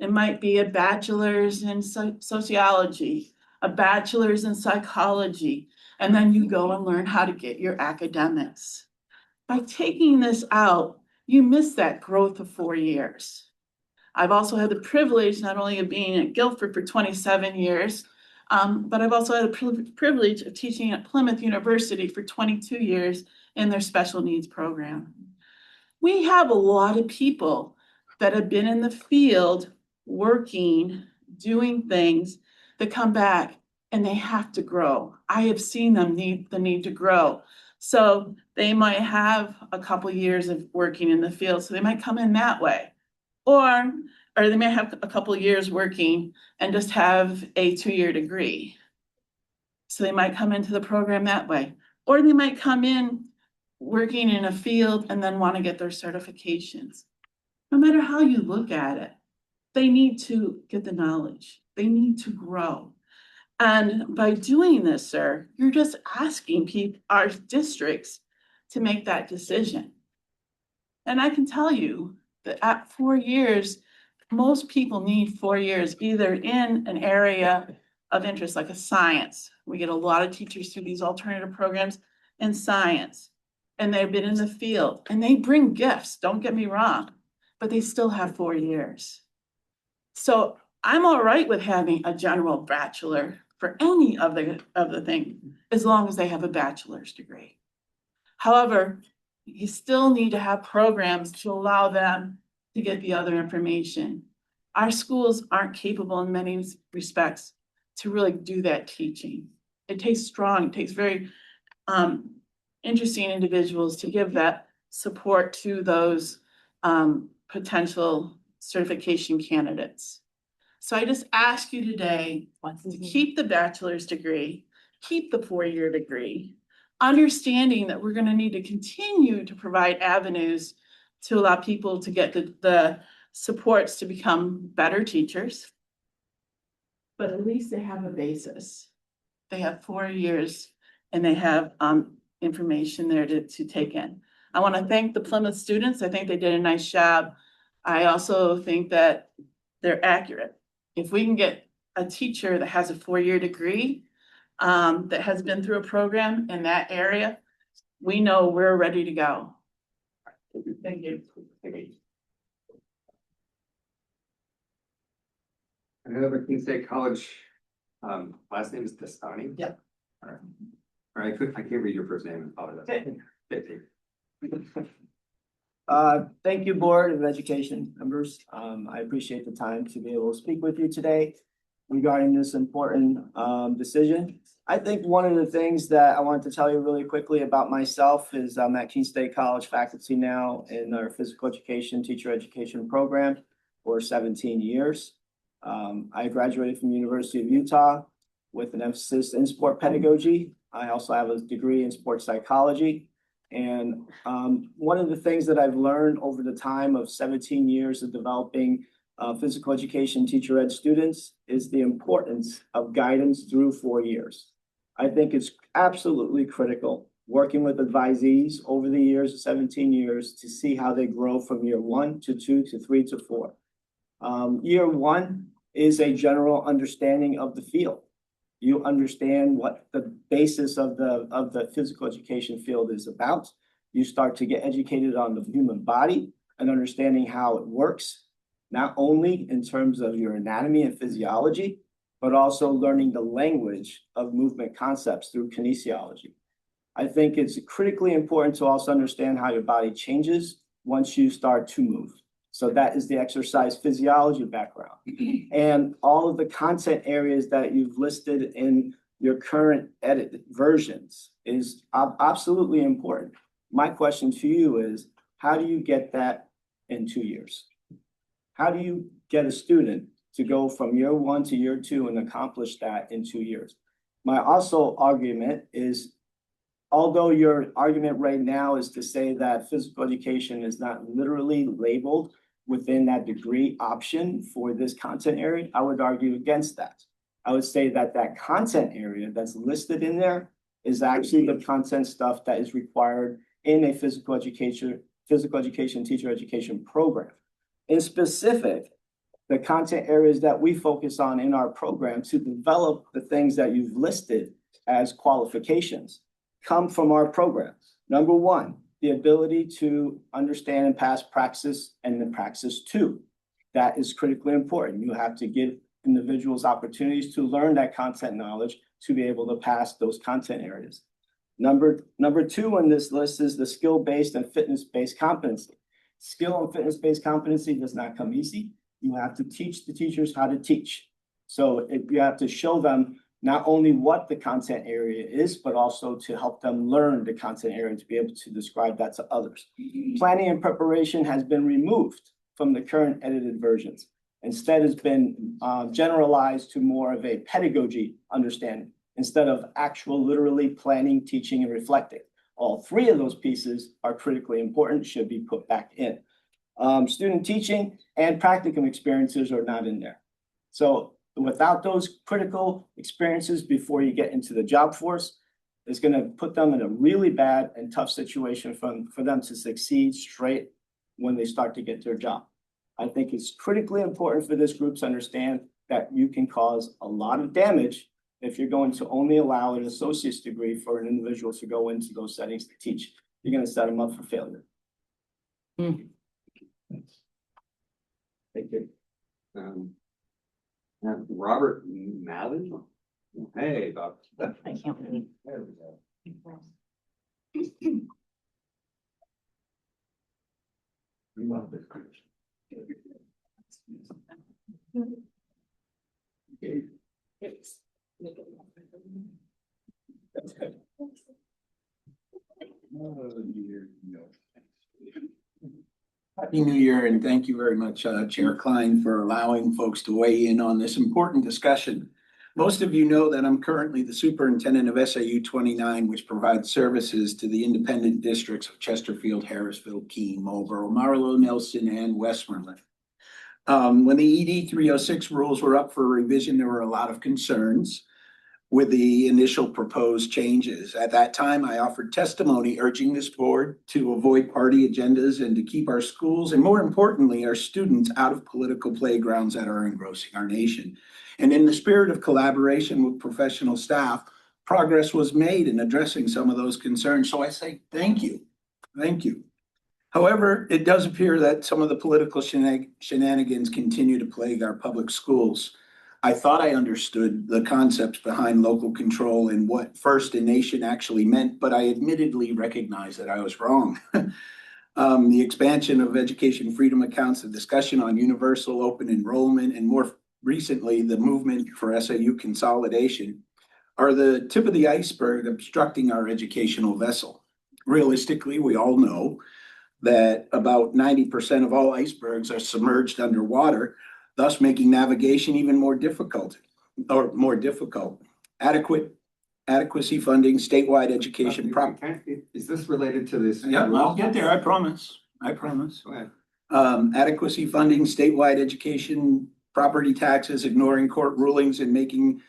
It might be a bachelor's in sociology, a bachelor's in psychology, and then you go and learn how to get your academics. By taking this out, you miss that growth of 4 years. I've also had the privilege not only of being at Guilford for 27 years, but I've also had the privilege of teaching at Plymouth University for 22 years in their special needs program. We have a lot of people that have been in the field working, doing things that come back and they have to grow. I have seen them need to grow. So they might have a couple years of working in the field, so they might come in that way. Or they may have a couple years working and just have a 2-year degree. So they might come into the program that way. Or they might come in working in a field and then want to get their certifications. No matter how you look at it, they need to get the knowledge. They need to grow. And by doing this, sir, you're just asking our districts to make that decision. And I can tell you that at 4 years, most people need 4 years either in an area of interest, like a science. We get a lot of teachers through these alternative programs in science. And they've been in the field and they bring gifts, don't get me wrong, but they still have 4 years. So I'm all right with having a general bachelor for any of the thing, as long as they have a bachelor's degree. However, you still need to have programs to allow them to get the other information. Our schools aren't capable in many respects to really do that teaching. It takes very interesting individuals to give that support to those potential certification candidates. So I just ask you today to keep the bachelor's degree, keep the 4-year degree, understanding that we're going to need to continue to provide avenues to allow people to get the supports to become better teachers. But at least they have a basis. They have 4 years and they have information there to take in. I want to thank the Plymouth students. I think they did a nice job. I also think that they're accurate. If we can get a teacher that has a 4-year degree, that has been through a program in that area, we know we're ready to go. Thank you. Another Keene State College, last name is Destani? Yep. All right, I can't read your first name, I apologize. Thank you, Board of Education members. I appreciate the time to be able to speak with you today regarding this important decision. I think one of the things that I wanted to tell you really quickly about myself is I'm at Keene State College faculty now in our physical education, teacher education program for 17 years. I graduated from University of Utah with an emphasis in sport pedagogy. I also have a degree in sports psychology. And one of the things that I've learned over the time of 17 years of developing physical education teacher ed students is the importance of guidance through 4 years. I think it's absolutely critical working with advisees over the years, 17 years, to see how they grow from year 1 to 2 to 3 to 4. Year 1 is a general understanding of the field. You understand what the basis of the physical education field is about. You start to get educated on the human body and understanding how it works, not only in terms of your anatomy and physiology, but also learning the language of movement concepts through kinesiology. I think it's critically important to also understand how your body changes once you start to move. So that is the exercise physiology background. And all of the content areas that you've listed in your current edit versions is absolutely important. My question to you is, how do you get that in 2 years? How do you get a student to go from year 1 to year 2 and accomplish that in 2 years? My also argument is, although your argument right now is to say that physical education is not literally labeled within that degree option for this content area, I would argue against that. I would say that that content area that's listed in there is actually the content stuff that is required in a physical education teacher education program. In specific, the content areas that we focus on in our program to develop the things that you've listed as qualifications come from our program. Number 1, the ability to understand and pass praxis and then praxis 2. That is critically important. You have to give individuals opportunities to learn that content knowledge to be able to pass those content areas. Number 2 on this list is the skill-based and fitness-based competency. Skill and fitness-based competency does not come easy. You have to teach the teachers how to teach. So you have to show them not only what the content area is, but also to help them learn the content area and to be able to describe that to others. Planning and preparation has been removed from the current edited versions. Instead, it's been generalized to more of a pedagogy understanding instead of actual literally planning, teaching, and reflecting. All 3 of those pieces are critically important, should be put back in. Student teaching and practicum experiences are not in there. So without those critical experiences before you get into the job force, it's going to put them in a really bad and tough situation for them to succeed straight when they start to get their job. I think it's critically important for this group to understand that you can cause a lot of damage if you're going to only allow an associate's degree for an individual to go into those settings to teach. You're gonna set them up for failure. Thank you. Robert Malley? Hey, Bob. I can't believe. There we go. That's good. Happy New Year, and thank you very much, Chair Klein, for allowing folks to weigh in on this important discussion. Most of you know that I'm currently the superintendent of SAU 29, which provides services to the independent districts of Chesterfield, Harrisville, Keene, Marlboro, Marlow, Nelson, and Westmoreland. When the ED 306 rules were up for revision, there were a lot of concerns with the initial proposed changes. At that time, I offered testimony urging this board to avoid party agendas and to keep our schools, and more importantly, our students, out of political playgrounds that are engrossing our nation. And in the spirit of collaboration with professional staff, progress was made in addressing some of those concerns. So I say thank you. Thank you. However, it does appear that some of the political shenanigans continue to plague our public schools. I thought I understood the concepts behind local control and what first in nation actually meant, but I admittedly recognize that I was wrong. The expansion of education freedom accounts, the discussion on universal open enrollment, and more recently, the movement for SAU consolidation are the tip of the iceberg obstructing our educational vessel. Realistically, we all know that about 90% of all icebergs are submerged underwater, thus making navigation even more difficult. Adequacy funding, statewide education. Is this related to this? Yeah, I'll get there, I promise. I promise. Go ahead. Adequacy funding, statewide education, property taxes, ignoring court rulings, and making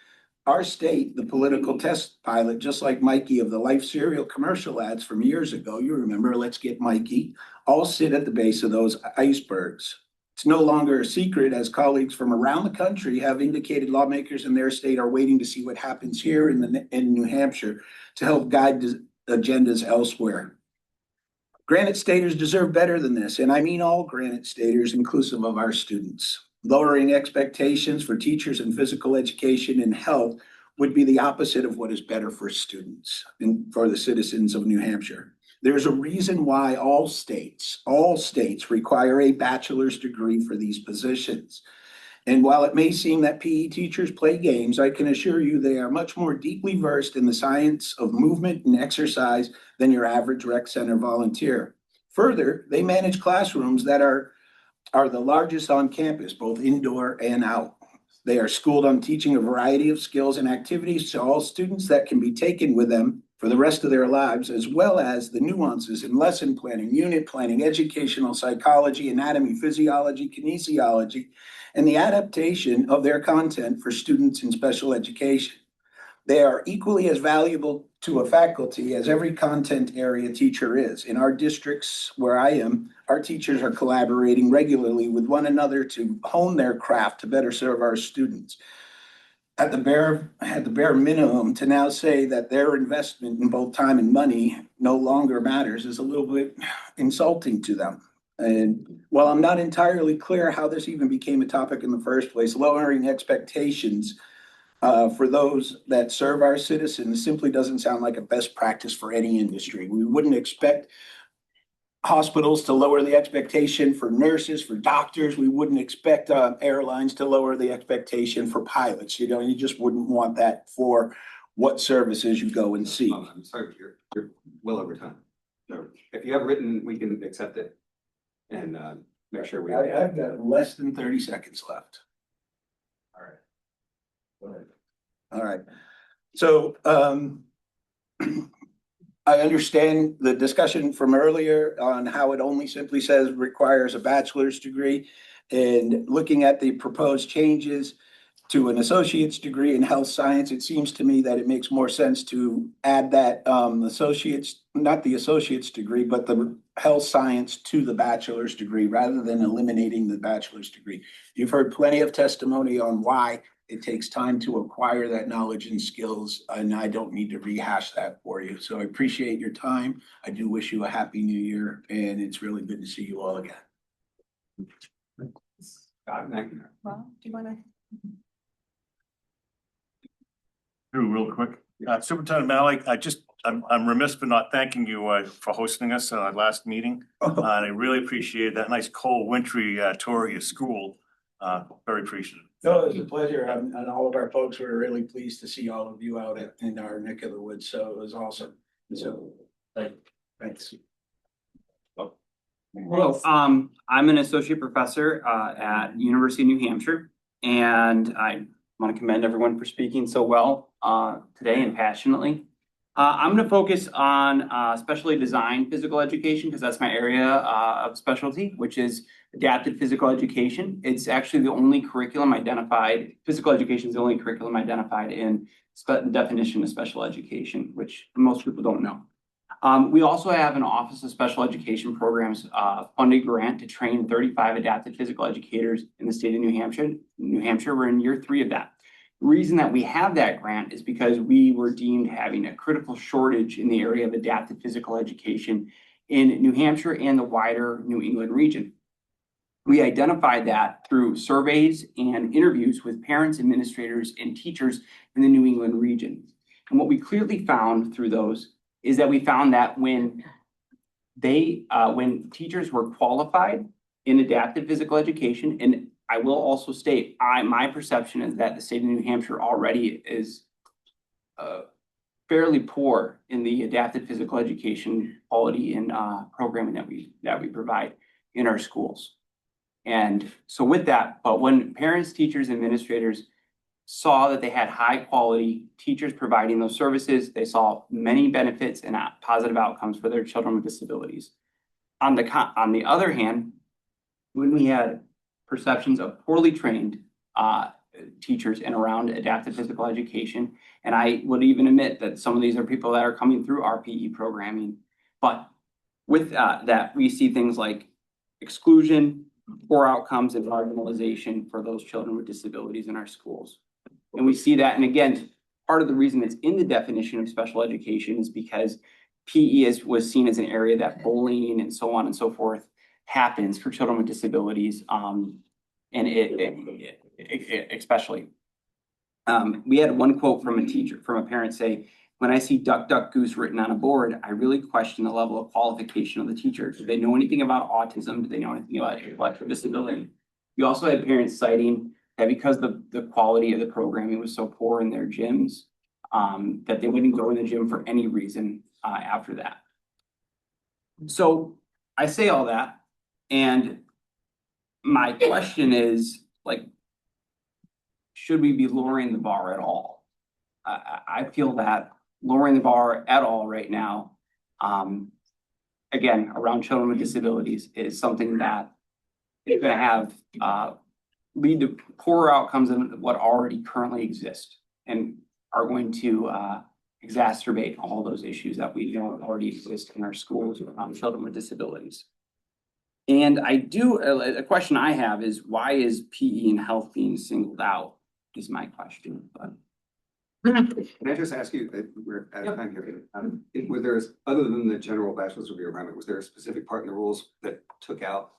our state the political test pilot, just like Mikey of the Life cereal commercial ads from years ago. You remember, let's get Mikey, all sit at the base of those icebergs. It's no longer a secret, as colleagues from around the country have indicated lawmakers in their state are waiting to see what happens here in New Hampshire to help guide agendas elsewhere. Granite Staters deserve better than this, and I mean all Granite Staters, inclusive of our students. Lowering expectations for teachers in physical education and health would be the opposite of what is better for students and for the citizens of New Hampshire. There's a reason why all states require a bachelor's degree for these positions. And while it may seem that PE teachers play games, I can assure you they are much more deeply versed in the science of movement and exercise than your average rec center volunteer. Further, they manage classrooms that are the largest on campus, both indoor and out. They are schooled on teaching a variety of skills and activities to all students that can be taken with them for the rest of their lives, as well as the nuances in lesson planning, unit planning, educational psychology, anatomy, physiology, kinesiology, and the adaptation of their content for students in special education. They are equally as valuable to a faculty as every content area teacher is. In our districts where I am, our teachers are collaborating regularly with one another to hone their craft to better serve our students. At the bare minimum, to now say that their investment in both time and money no longer matters is a little bit insulting to them. And while I'm not entirely clear how this even became a topic in the first place, lowering expectations for those that serve our citizens simply doesn't sound like a best practice for any industry. We wouldn't expect hospitals to lower the expectation for nurses, for doctors. We wouldn't expect airlines to lower the expectation for pilots. You know, you just wouldn't want that for what services you go and see. I'm sorry, but you're well over time. So if you have written, we can accept it and make sure we. I've got less than 30 seconds left. All right. Go ahead. All right. So I understand the discussion from earlier on how it only simply says requires a bachelor's degree, and looking at the proposed changes to an associate's degree in health science, it seems to me that it makes more sense to add that not the associate's degree, but the health science to the bachelor's degree rather than eliminating the bachelor's degree. You've heard plenty of testimony on why it takes time to acquire that knowledge and skills, and I don't need to rehash that for you. So I appreciate your time. I do wish you a happy new year, and it's really good to see you all again. Well, do you wanna? Drew, real quick. Superintendent Malik, I'm remiss for not thanking you for hosting us on our last meeting. And I really appreciate that nice cold wintry tour of your school. Very appreciative. No, it was a pleasure, and all of our folks were really pleased to see all of you out in our neck of the woods, so it was awesome. So, thanks. Hello, I'm an associate professor at University of New Hampshire, and I want to commend everyone for speaking so well today and passionately. I'm going to focus on specially designed physical education because that's my area of specialty, which is adapted physical education. It's actually the only curriculum identified, physical education is the only curriculum identified in the definition of special education, which most people don't know. We also have an Office of Special Education Programs funded grant to train 35 adapted physical educators in the state of New Hampshire. We're in year 3 of that. The reason that we have that grant is because we were deemed having a critical shortage in the area of adapted physical education in New Hampshire and the wider New England region. We identified that through surveys and interviews with parents, administrators, and teachers in the New England region. And what we clearly found through those is that we found that when teachers were qualified in adapted physical education, and I will also state, my perception is that the state of New Hampshire already is fairly poor in the adapted physical education quality and programming that we provide in our schools. And so with that, but when parents, teachers, administrators saw that they had high quality teachers providing those services, they saw many benefits and positive outcomes for their children with disabilities. On the other hand, when we had perceptions of poorly trained teachers and around adaptive physical education, and I would even admit that some of these are people that are coming through our PE programming, but with that, we see things like exclusion, poor outcomes, and marginalization for those children with disabilities in our schools. And we see that, and again, part of the reason it's in the definition of special education is because PE was seen as an area that bullying and so on and so forth happens for children with disabilities, and it especially. We had one quote from a parent say, "When I see duck, duck, goose written on a board, I really question the level of qualification of the teacher. Do they know anything about autism? Do they know anything about intellectual disability?" We also had parents citing that because the quality of the programming was so poor in their gyms, that they wouldn't go in the gym for any reason after that. So I say all that, and my question is, like, should we be lowering the bar at all? I feel that lowering the bar at all right now, again, around children with disabilities is something that is going to have lead to poorer outcomes than what already currently exist and are going to exacerbate all those issues that we know already exist in our schools around children with disabilities. And a question I have is, why is PE and health being singled out is my question. But can I just ask you, we're out of time here, was there, other than the general bachelor's degree requirement, was there a specific part in the rules that took out?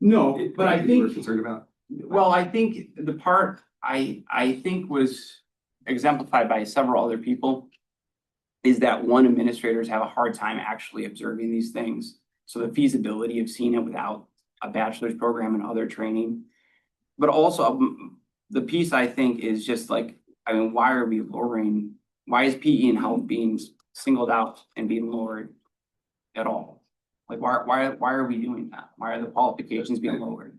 No, but I you were think, concerned about? well, I think the part I think was exemplified by several other people is that one, administrators have a hard time actually observing these things. So the feasibility of seeing it without a bachelor's program and other training. But also the piece I think is just like, I mean, why is PE and health being singled out and being lowered at all? Like, why are we doing that? Why are the qualifications being lowered?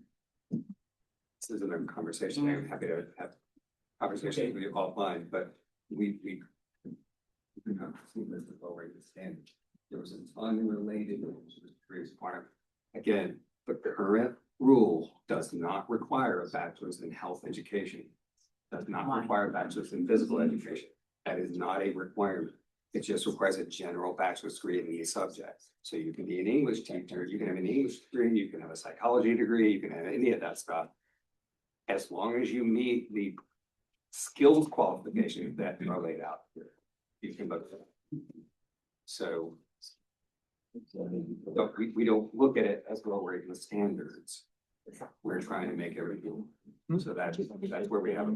This isn't a conversation. I'm happy to have conversations with you offline, but we have seen this as lowering the standard. There was an unrelated previous point. Again, the current rule does not require a bachelor's in health education. Does not require a bachelor's in physical education. That is not a requirement. It just requires a general bachelor's degree in these subjects. So you can be an English teacher, you can have an English degree, you can have a psychology degree, you can have any of that stuff. As long as you meet the skills qualifications that are laid out here, you can look at that. So we don't look at it as lowering the standards. We're trying to make everything, so that's where we have it.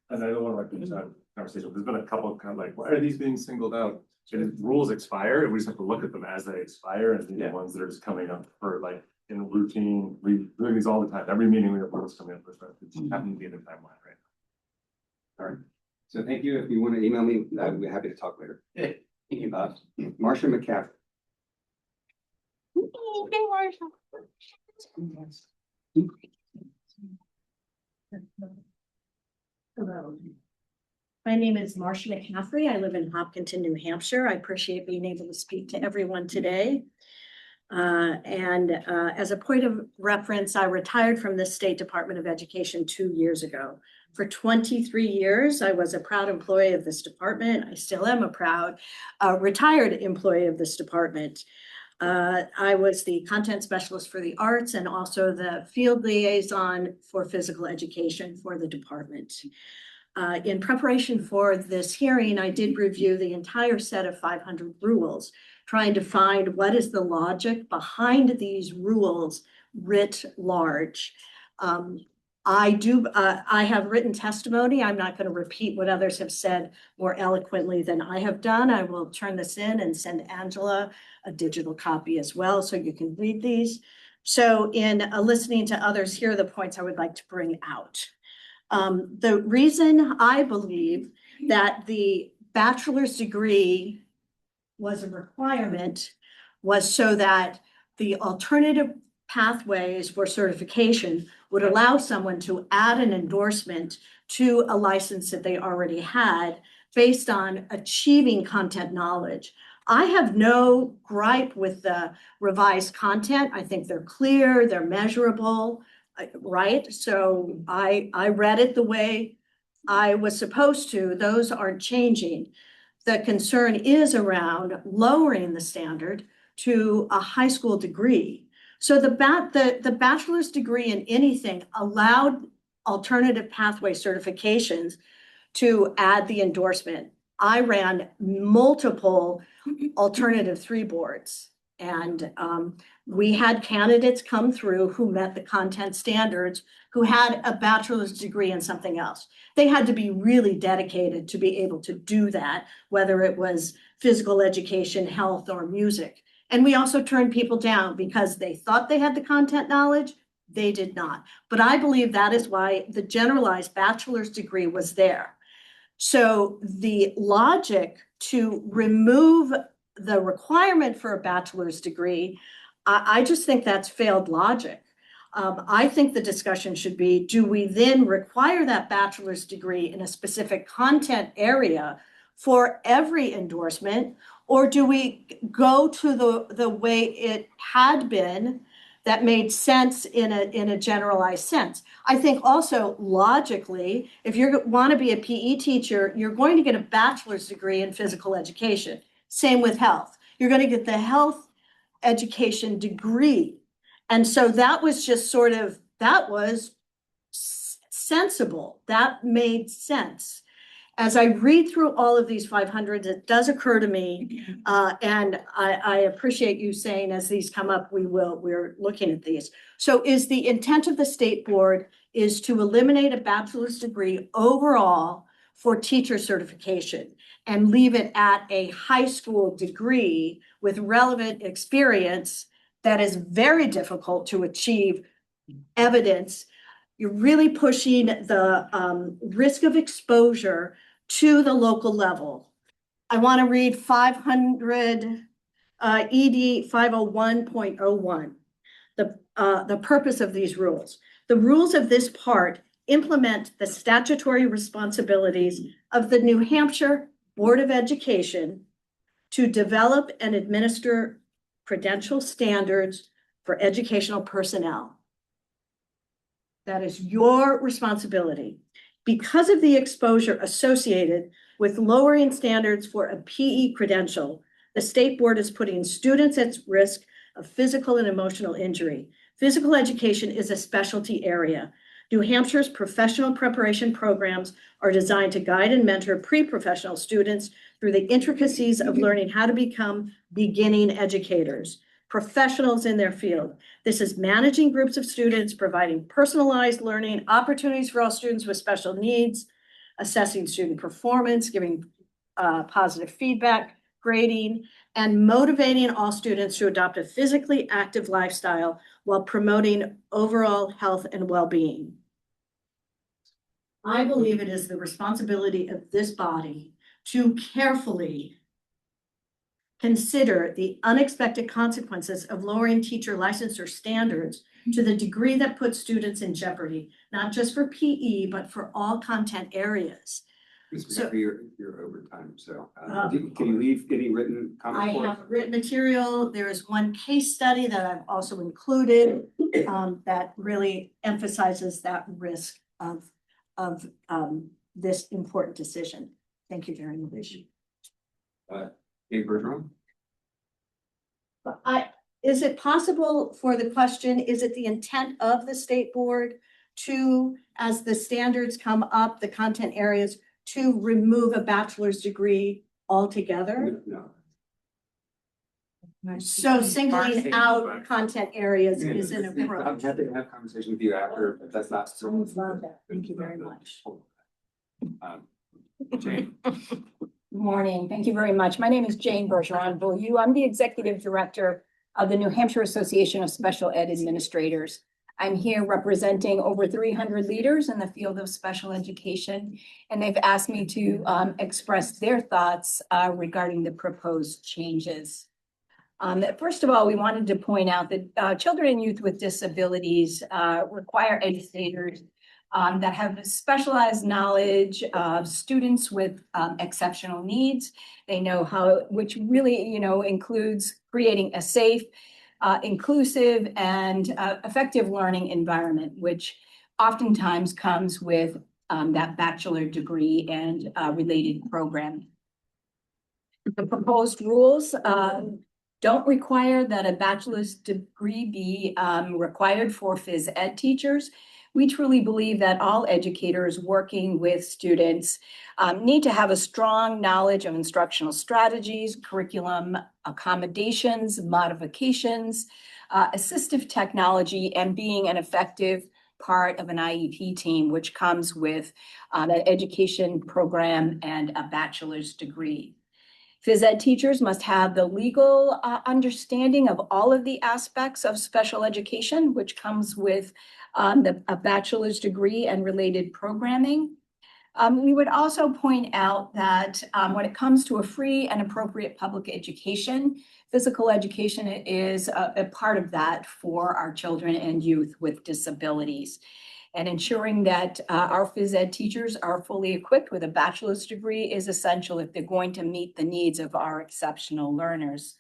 And I don't want to like lose that conversation. There's been a couple of kind of like, why are these being singled out? And rules expire, and we just have to look at them as they expire, and the ones that are just coming up for like in routine, we doing these all the time. Every meeting we have rules coming up, it's happening to be in the timeline right now. All right, so thank you. If you want to email me, I'd be happy to talk later. Marcia McCaffrey. Hello. My name is Marcia McCaffrey. I live in Hopkinton, New Hampshire. I appreciate being able to speak to everyone today. As a point of reference, I retired from the State Department of Education 2 years ago. For 23 years, I was a proud employee of this department. I still am a proud retired employee of this department. I was the content specialist for the arts and also the field liaison for physical education for the department. In preparation for this hearing, I did review the entire set of 500 rules, trying to find what is the logic behind these rules writ large. I have written testimony. I'm not going to repeat what others have said more eloquently than I have done. I will turn this in and send Angela a digital copy as well, so you can read these. So in listening to others, here are the points I would like to bring out. The reason I believe that the bachelor's degree was a requirement was so that the alternative pathways for certification would allow someone to add an endorsement to a license that they already had based on achieving content knowledge. I have no gripe with the revised content. I think they're clear, they're measurable, right? So I read it the way I was supposed to. Those aren't changing. The concern is around lowering the standard to a high school degree. So the bachelor's degree in anything allowed alternative pathway certifications to add the endorsement. I ran multiple alternative 3 boards, and we had candidates come through who met the content standards, who had a bachelor's degree in something else. They had to be really dedicated to be able to do that, whether it was physical education, health, or music. And we also turned people down because they thought they had the content knowledge. They did not. But I believe that is why the generalized bachelor's degree was there. So the logic to remove the requirement for a bachelor's degree, I just think that's failed logic. I think the discussion should be, do we then require that bachelor's degree in a specific content area for every endorsement? Or do we go to the way it had been that made sense in a generalized sense? I think also logically, if you want to be a PE teacher, you're going to get a bachelor's degree in physical education. Same with health. You're going to get the health education degree. And so that was just sort of, that was sensible. That made sense. As I read through all of these 500s, it does occur to me, and I appreciate you saying as these come up, we're looking at these. So is the intent of the state board is to eliminate a bachelor's degree overall for teacher certification and leave it at a high school degree with relevant experience that is very difficult to achieve evidence. You're really pushing the risk of exposure to the local level. I want to read 500 ED 501.01, the purpose of these rules. The rules of this part implement the statutory responsibilities of the New Hampshire Board of Education to develop and administer credential standards for educational personnel. That is your responsibility. Because of the exposure associated with lowering standards for a PE credential, the state board is putting students at risk of physical and emotional injury. Physical education is a specialty area. New Hampshire's professional preparation programs are designed to guide and mentor pre-professional students through the intricacies of learning how to become beginning educators, professionals in their field. This is managing groups of students, providing personalized learning opportunities for all students with special needs, assessing student performance, giving positive feedback, grading, and motivating all students to adopt a physically active lifestyle while promoting overall health and well-being. I believe it is the responsibility of this body to carefully consider the unexpected consequences of lowering teacher licensure standards to the degree that puts students in jeopardy, not just for PE, but for all content areas. So your overtime, so can you leave any written I comments? have written material. There is one case study that I've also included that really emphasizes that risk of this important decision. Thank you very much. Dave Bergeron? Is it possible for the question, is it the intent of the state board to, as the standards come up, the content areas, to remove a bachelor's degree altogether? No. So singling out content areas is an I'm approach. happy to have conversation with you after, if that's not. I would love that. Thank you very much. Jane? Good morning. Thank you very much. My name is Jane Bergeron-Beaulieu. I'm the Executive Director of the New Hampshire Association of Special Ed Administrators. I'm here representing over 300 leaders in the field of special education, and they've asked me to express their thoughts regarding the proposed changes. First of all, we wanted to point out that children and youth with disabilities require educators that have specialized knowledge of students with exceptional needs. They know how, which really, includes creating a safe, inclusive, and effective learning environment, which oftentimes comes with that bachelor degree and related program. The proposed rules don't require that a bachelor's degree be required for phys ed teachers. We truly believe that all educators working with students need to have a strong knowledge of instructional strategies, curriculum accommodations, modifications, assistive technology, and being an effective part of an IEP team, which comes with an education program and a bachelor's degree. Phys ed teachers must have the legal understanding of all of the aspects of special education, which comes with a bachelor's degree and related programming. We would also point out that when it comes to a free and appropriate public education, physical education is a part of that for our children and youth with disabilities. And ensuring that our phys ed teachers are fully equipped with a bachelor's degree is essential if they're going to meet the needs of our exceptional learners.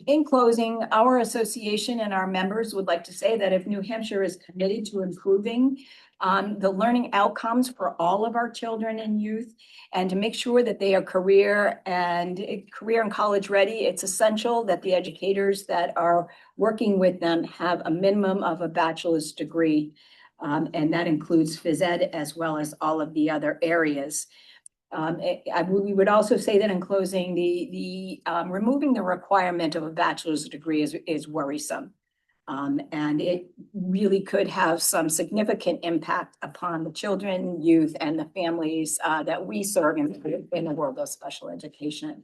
In closing, our association and our members would like to say that if New Hampshire is committed to improving the learning outcomes for all of our children and youth, and to make sure that they are career and college ready, it's essential that the educators that are working with them have a minimum of a bachelor's degree. And that includes phys ed as well as all of the other areas. We would also say that in closing, the removing the requirement of a bachelor's degree is worrisome. And it really could have some significant impact upon the children, youth, and the families that we serve in the world of special education.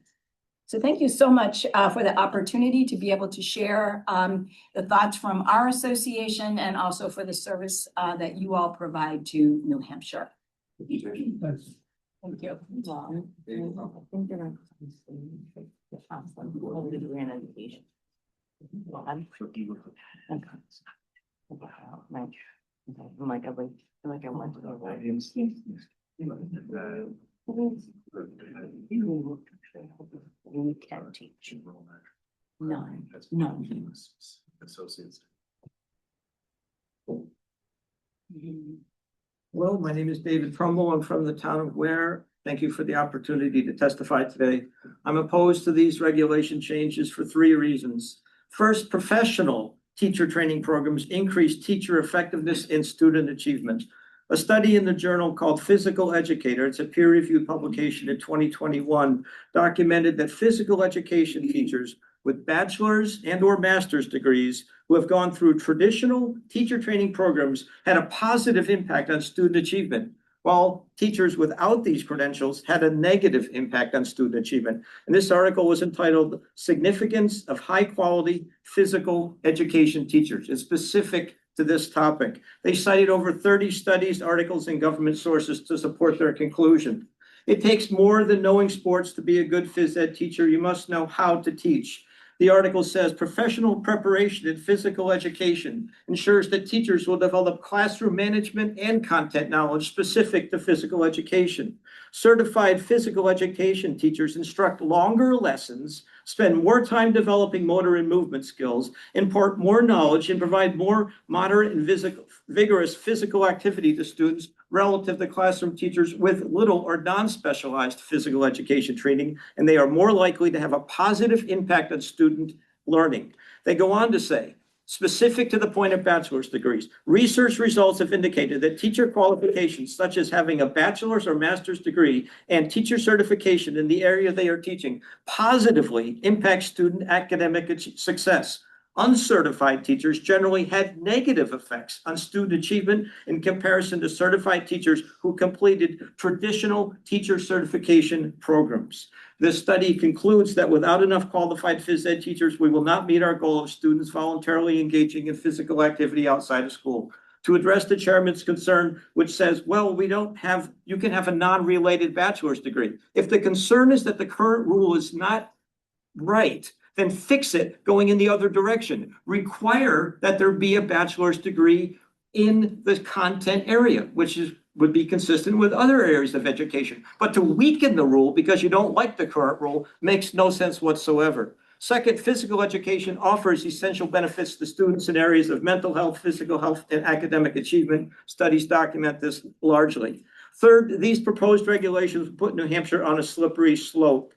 So thank you so much for the opportunity to be able to share the thoughts from our association and also for the service that you all provide to New Hampshire. Thank you. We can teach. None. Associates. Hello, my name is David Trumbull. I'm from the town of Ware. Thank you for the opportunity to testify today. I'm opposed to these regulation changes for 3 reasons. First, professional teacher training programs increase teacher effectiveness and student achievement. A study in the journal called Physical Educator, it's a peer-reviewed publication in 2021, documented that physical education teachers with bachelor's and or master's degrees who have gone through traditional teacher training programs had a positive impact on student achievement, while teachers without these credentials had a negative impact on student achievement. And this article was entitled Significance of High Quality Physical Education Teachers. It's specific to this topic. They cited over 30 studies, articles, and government sources to support their conclusion. It takes more than knowing sports to be a good phys ed teacher. You must know how to teach. The article says professional preparation in physical education ensures that teachers will develop classroom management and content knowledge specific to physical education. Certified physical education teachers instruct longer lessons, spend more time developing motor and movement skills, impart more knowledge, and provide more moderate and vigorous physical activity to students relative to classroom teachers with little or non-specialized physical education training, and they are more likely to have a positive impact on student learning. They go on to say, specific to the point of bachelor's degrees, research results have indicated that teacher qualifications such as having a bachelor's or master's degree and teacher certification in the area they are teaching positively impact student academic success. Uncertified teachers generally had negative effects on student achievement in comparison to certified teachers who completed traditional teacher certification programs. This study concludes that without enough qualified phys ed teachers, we will not meet our goal of students voluntarily engaging in physical activity outside of school. To address the chairman's concern, which says, well, you can have a non-related bachelor's degree. If the concern is that the current rule is not right, then fix it going in the other direction. Require that there be a bachelor's degree in the content area, which would be consistent with other areas of education. But to weaken the rule because you don't like the current rule makes no sense whatsoever. Second, physical education offers essential benefits to students in areas of mental health, physical health, and academic achievement. Studies document this largely. Third, these proposed regulations put New Hampshire on a slippery slope.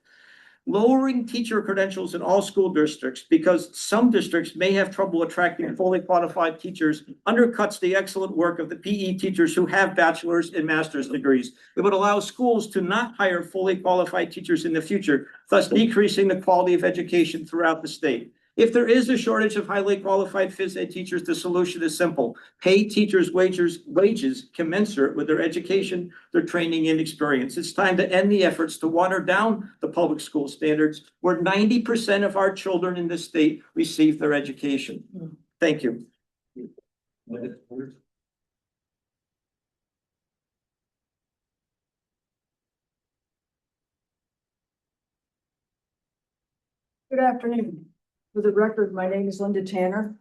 Lowering teacher credentials in all school districts because some districts may have trouble attracting fully qualified teachers undercuts the excellent work of the PE teachers who have bachelor's and master's degrees. It would allow schools to not hire fully qualified teachers in the future, thus decreasing the quality of education throughout the state. If there is a shortage of highly qualified phys ed teachers, the solution is simple. Pay teachers wages commensurate with their education, their training, and experience. It's time to end the efforts to water down the public school standards where 90% of our children in this state receive their education. Thank you. Good afternoon. For the record, my name is Linda Tanner.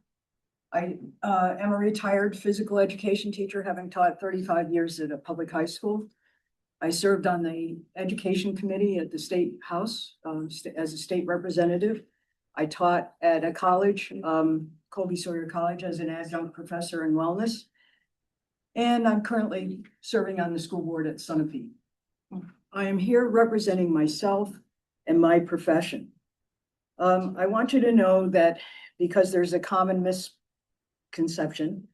I am a retired physical education teacher, having taught 35 years at a public high school. I served on the education committee at the State House as a state representative. I taught at a college, Colby Sawyer College, as an adjunct professor in wellness. And I'm currently serving on the school board at Sunapee. I am here representing myself and my profession. I want you to know that because there's a common misconception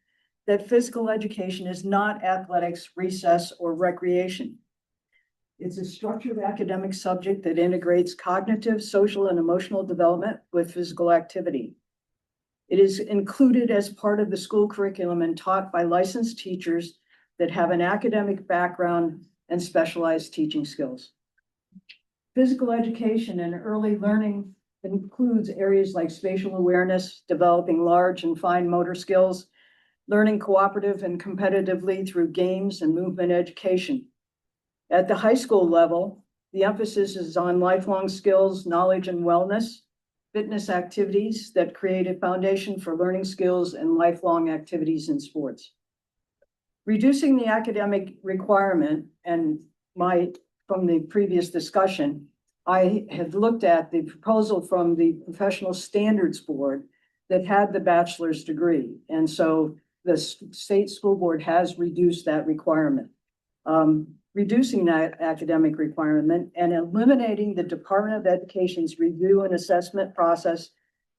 that physical education is not athletics, recess, or recreation. It's a structured academic subject that integrates cognitive, social, and emotional development with physical activity. It is included as part of the school curriculum and taught by licensed teachers that have an academic background and specialized teaching skills. Physical education and early learning includes areas like spatial awareness, developing large and fine motor skills, learning cooperative and competitively through games and movement education. At the high school level, the emphasis is on lifelong skills, knowledge, and wellness, fitness activities that create a foundation for learning skills and lifelong activities in sports. Reducing the academic requirement, and from the previous discussion, I have looked at the proposal from the Professional Standards Board that had the bachelor's degree. And so state school board has reduced that requirement. Reducing that academic requirement and eliminating the Department of Education's review and assessment process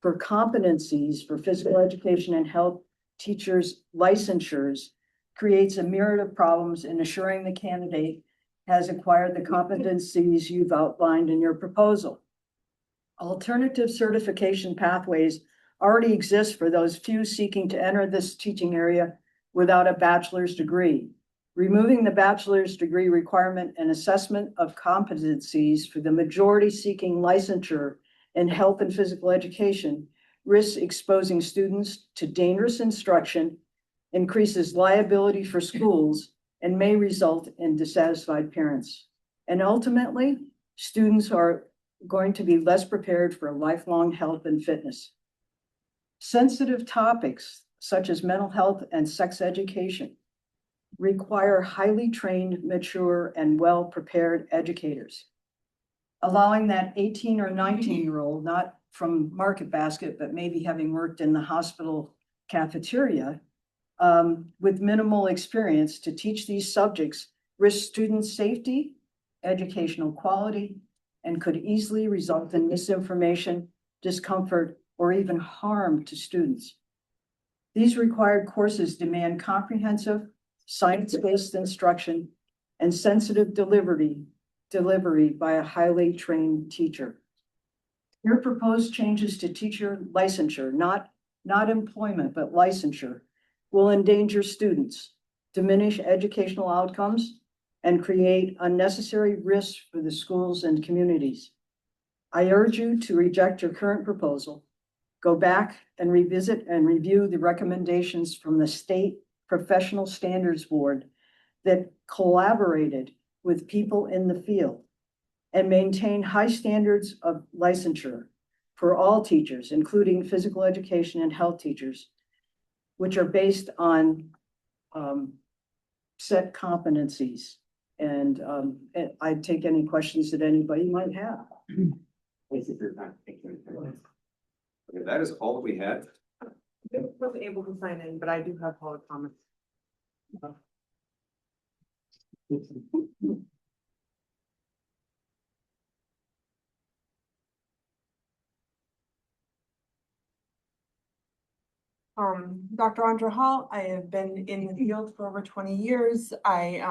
for competencies for physical education and health teachers' licensures creates a myriad of problems in assuring the candidate has acquired the competencies you've outlined in your proposal. Alternative certification pathways already exist for those few seeking to enter this teaching area without a bachelor's degree. Removing the bachelor's degree requirement and assessment of competencies for the majority seeking licensure in health and physical education risks exposing students to dangerous instruction, increases liability for schools, and may result in dissatisfied parents. And ultimately, students are going to be less prepared for lifelong health and fitness. Sensitive topics such as mental health and sex education require highly trained, mature, and well-prepared educators. Allowing that 18 or 19-year-old, not from Market Basket, but maybe having worked in the hospital cafeteria, with minimal experience to teach these subjects risks student safety, educational quality, and could easily result in misinformation, discomfort, or even harm to students. These required courses demand comprehensive, science-based instruction and sensitive delivery by a highly trained teacher. Your proposed changes to teacher licensure, not employment, but licensure, will endanger students, diminish educational outcomes, and create unnecessary risks for the schools and communities. I urge you to reject your current proposal, go back and revisit and review the recommendations from the State Professional Standards Board that collaborated with people in the field and maintain high standards of licensure for all teachers, including physical education and health teachers, which are based on set competencies. And I'd take any questions that anybody might have. Thank you for your time. Okay, that is all that we had. I wasn't able to sign in, but I do have public comments. Dr. Andra Hall, I have been in the field for over 20 years. I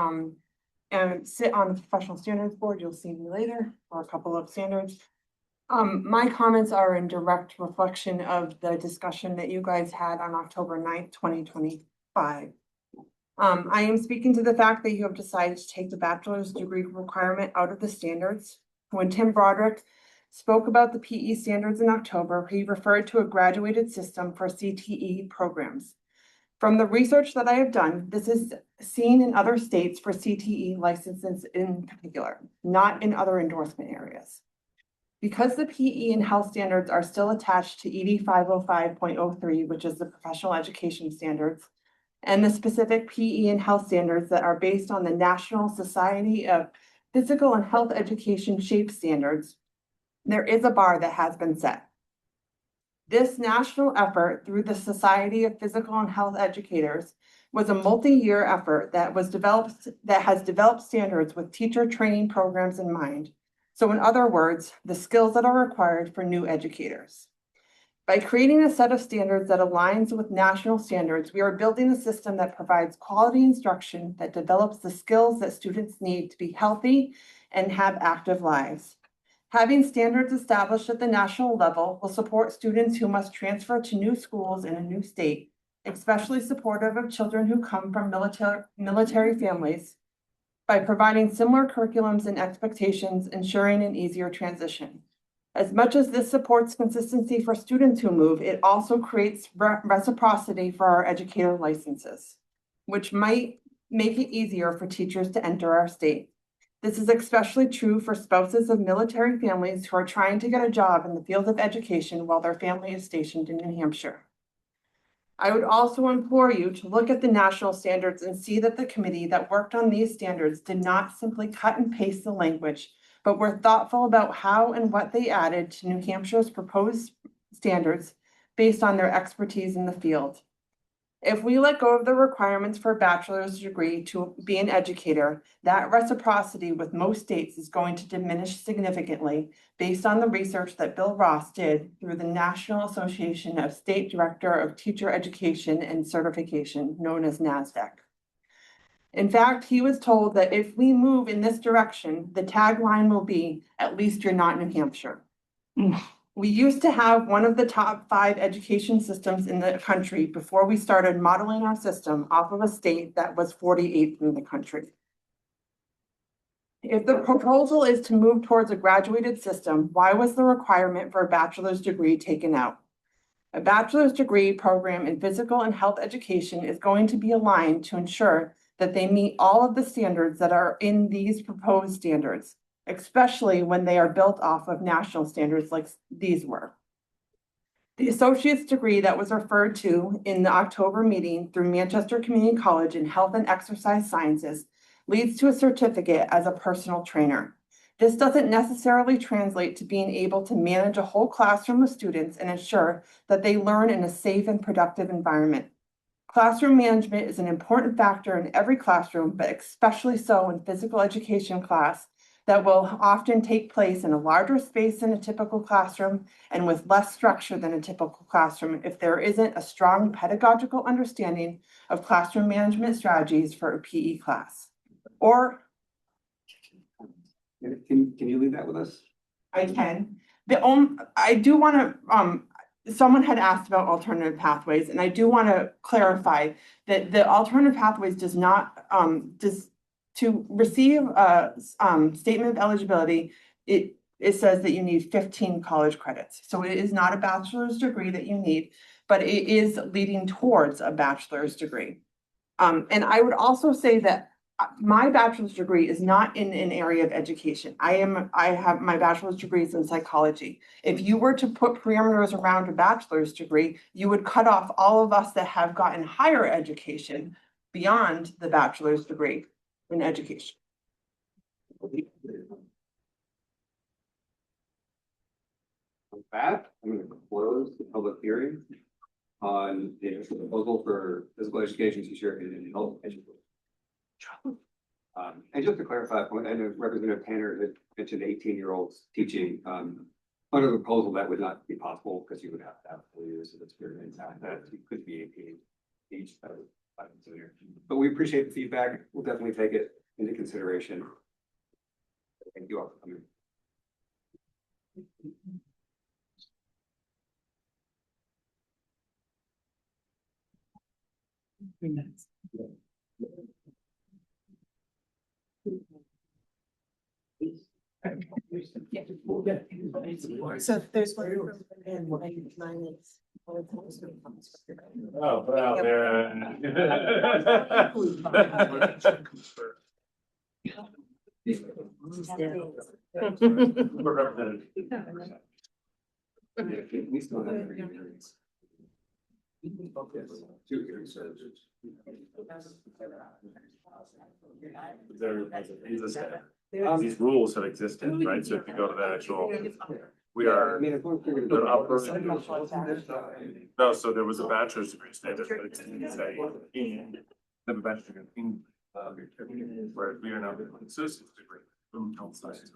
sit on the professional standards board. You'll see me later for a couple of standards. My comments are in direct reflection of the discussion that you guys had on October 9th, 2025. I am speaking to the fact that you have decided to take the bachelor's degree requirement out of the standards. When Tim Broderick spoke about the PE standards in October, he referred to a graduated system for CTE programs. From the research that I have done, this is seen in other states for CTE licenses in particular, not in other endorsement areas. Because the PE and health standards are still attached to ED 505.03, which is the professional education standards, and the specific PE and health standards that are based on the National Society of Physical and Health Education SHAPE standards, there is a bar that has been set. This national effort through the Society of Physical and Health Educators was a multi-year effort that has developed standards with teacher training programs in mind. So in other words, the skills that are required for new educators. By creating a set of standards that aligns with national standards, we are building a system that provides quality instruction that develops the skills that students need to be healthy and have active lives. Having standards established at the national level will support students who must transfer to new schools in a new state, especially supportive of children who come from military families, by providing similar curriculums and expectations, ensuring an easier transition. As much as this supports consistency for students who move, it also creates reciprocity for our educator licenses, which might make it easier for teachers to enter our state. This is especially true for spouses of military families who are trying to get a job in the field of education while their family is stationed in New Hampshire. I would also implore you to look at the national standards and see that the committee that worked on these standards did not simply cut and paste the language, but were thoughtful about how and what they added to New Hampshire's proposed standards based on their expertise in the field. If we let go of the requirements for a bachelor's degree to be an educator, that reciprocity with most states is going to diminish significantly based on the research that Bill Ross did through the National Association of State Director of Teacher Education and Certification, known as NASDAQ. In fact, he was told that if we move in this direction, the tagline will be, "At least you're not New Hampshire." We used to have one of the top 5 education systems in the country before we started modeling our system off of a state that was 48th in the country. If the proposal is to move towards a graduated system, why was the requirement for a bachelor's degree taken out? A bachelor's degree program in physical and health education is going to be aligned to ensure that they meet all of the standards that are in these proposed standards, especially when they are built off of national standards like these were. The associate's degree that was referred to in the October meeting through Manchester Community College in Health and Exercise Sciences leads to a certificate as a personal trainer. This doesn't necessarily translate to being able to manage a whole classroom of students and ensure that they learn in a safe and productive environment. Classroom management is an important factor in every classroom, but especially so in physical education class that will often take place in a larger space than a typical classroom and with less structure than a typical classroom if there isn't a strong pedagogical understanding of classroom management strategies for a PE class. Or Can you leave that with us? I can. I do want to, someone had asked about alternative pathways, and I do want to clarify that the alternative pathways does not, to receive a statement of eligibility, it says that you need 15 college credits. So it is not a bachelor's degree that you need, but it is leading towards a bachelor's degree. And I would also say that my bachelor's degree is not in an area of education. I have my bachelor's degrees in psychology. If you were to put parameters around a bachelor's degree, you would cut off all of us that have gotten higher education beyond the bachelor's degree in education. With that, I'm going to close the public hearing on the proposal for physical education teacher and health education. And just to clarify, I know Representative Tanner had mentioned 18-year-olds teaching. Under the proposal, that would not be possible because you would have to have 4 years of experience. That you could be 18 each. But we appreciate the feedback. We'll definitely take it into consideration. Thank you all for coming. So there's one and mine is. Oh, well, We still have 3 hearings. Focus. 2 hearings. These rules have existed, right? So if you go to the actual, we are. No, so there was a bachelor's degree standard, but it didn't say in the bachelor's degree in, where we are now an associate's degree from health sciences.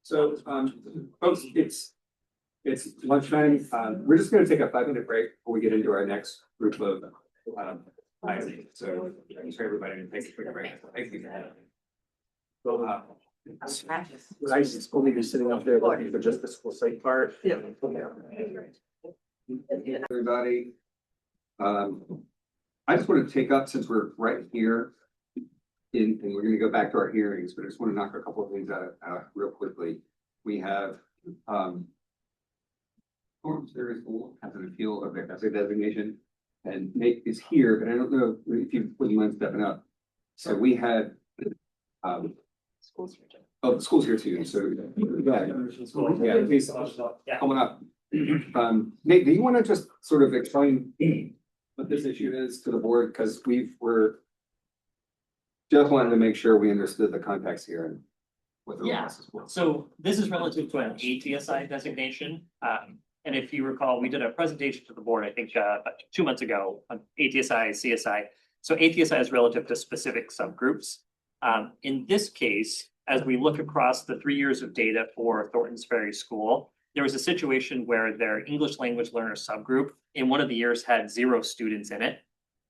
So, folks, it's lunchtime. We're just going to take a 5-minute break before we get into our next group of items. So, thanks for everybody and thank you for your break. Thank you. Nice, it's only be sitting up there looking for just the school site part. Yeah. Everybody. I just want to take up, since we're right here, and we're going to go back to our hearings, but I just want to knock a couple of things out real quickly. We have Forum Series has an appeal of a designation, and Nate is here, but I don't know if you wouldn't mind stepping up. So we had schools here too. Oh, the school's here too. So yeah, please coming up. Nate, do you want to just sort of explain what this issue is to the board? Because we're just wanted to make sure we understood the context here and what the Yeah, request was. so this is relative to an ATSI designation. And if you recall, we did a presentation to the board, I think, about 2 months ago on ATSI, CSI. So ATSI is relative to specific subgroups. In this case, as we look across the 3 years of data for Thornton's Ferry School, there was a situation where their English language learner subgroup in one of the years had 0 students in it.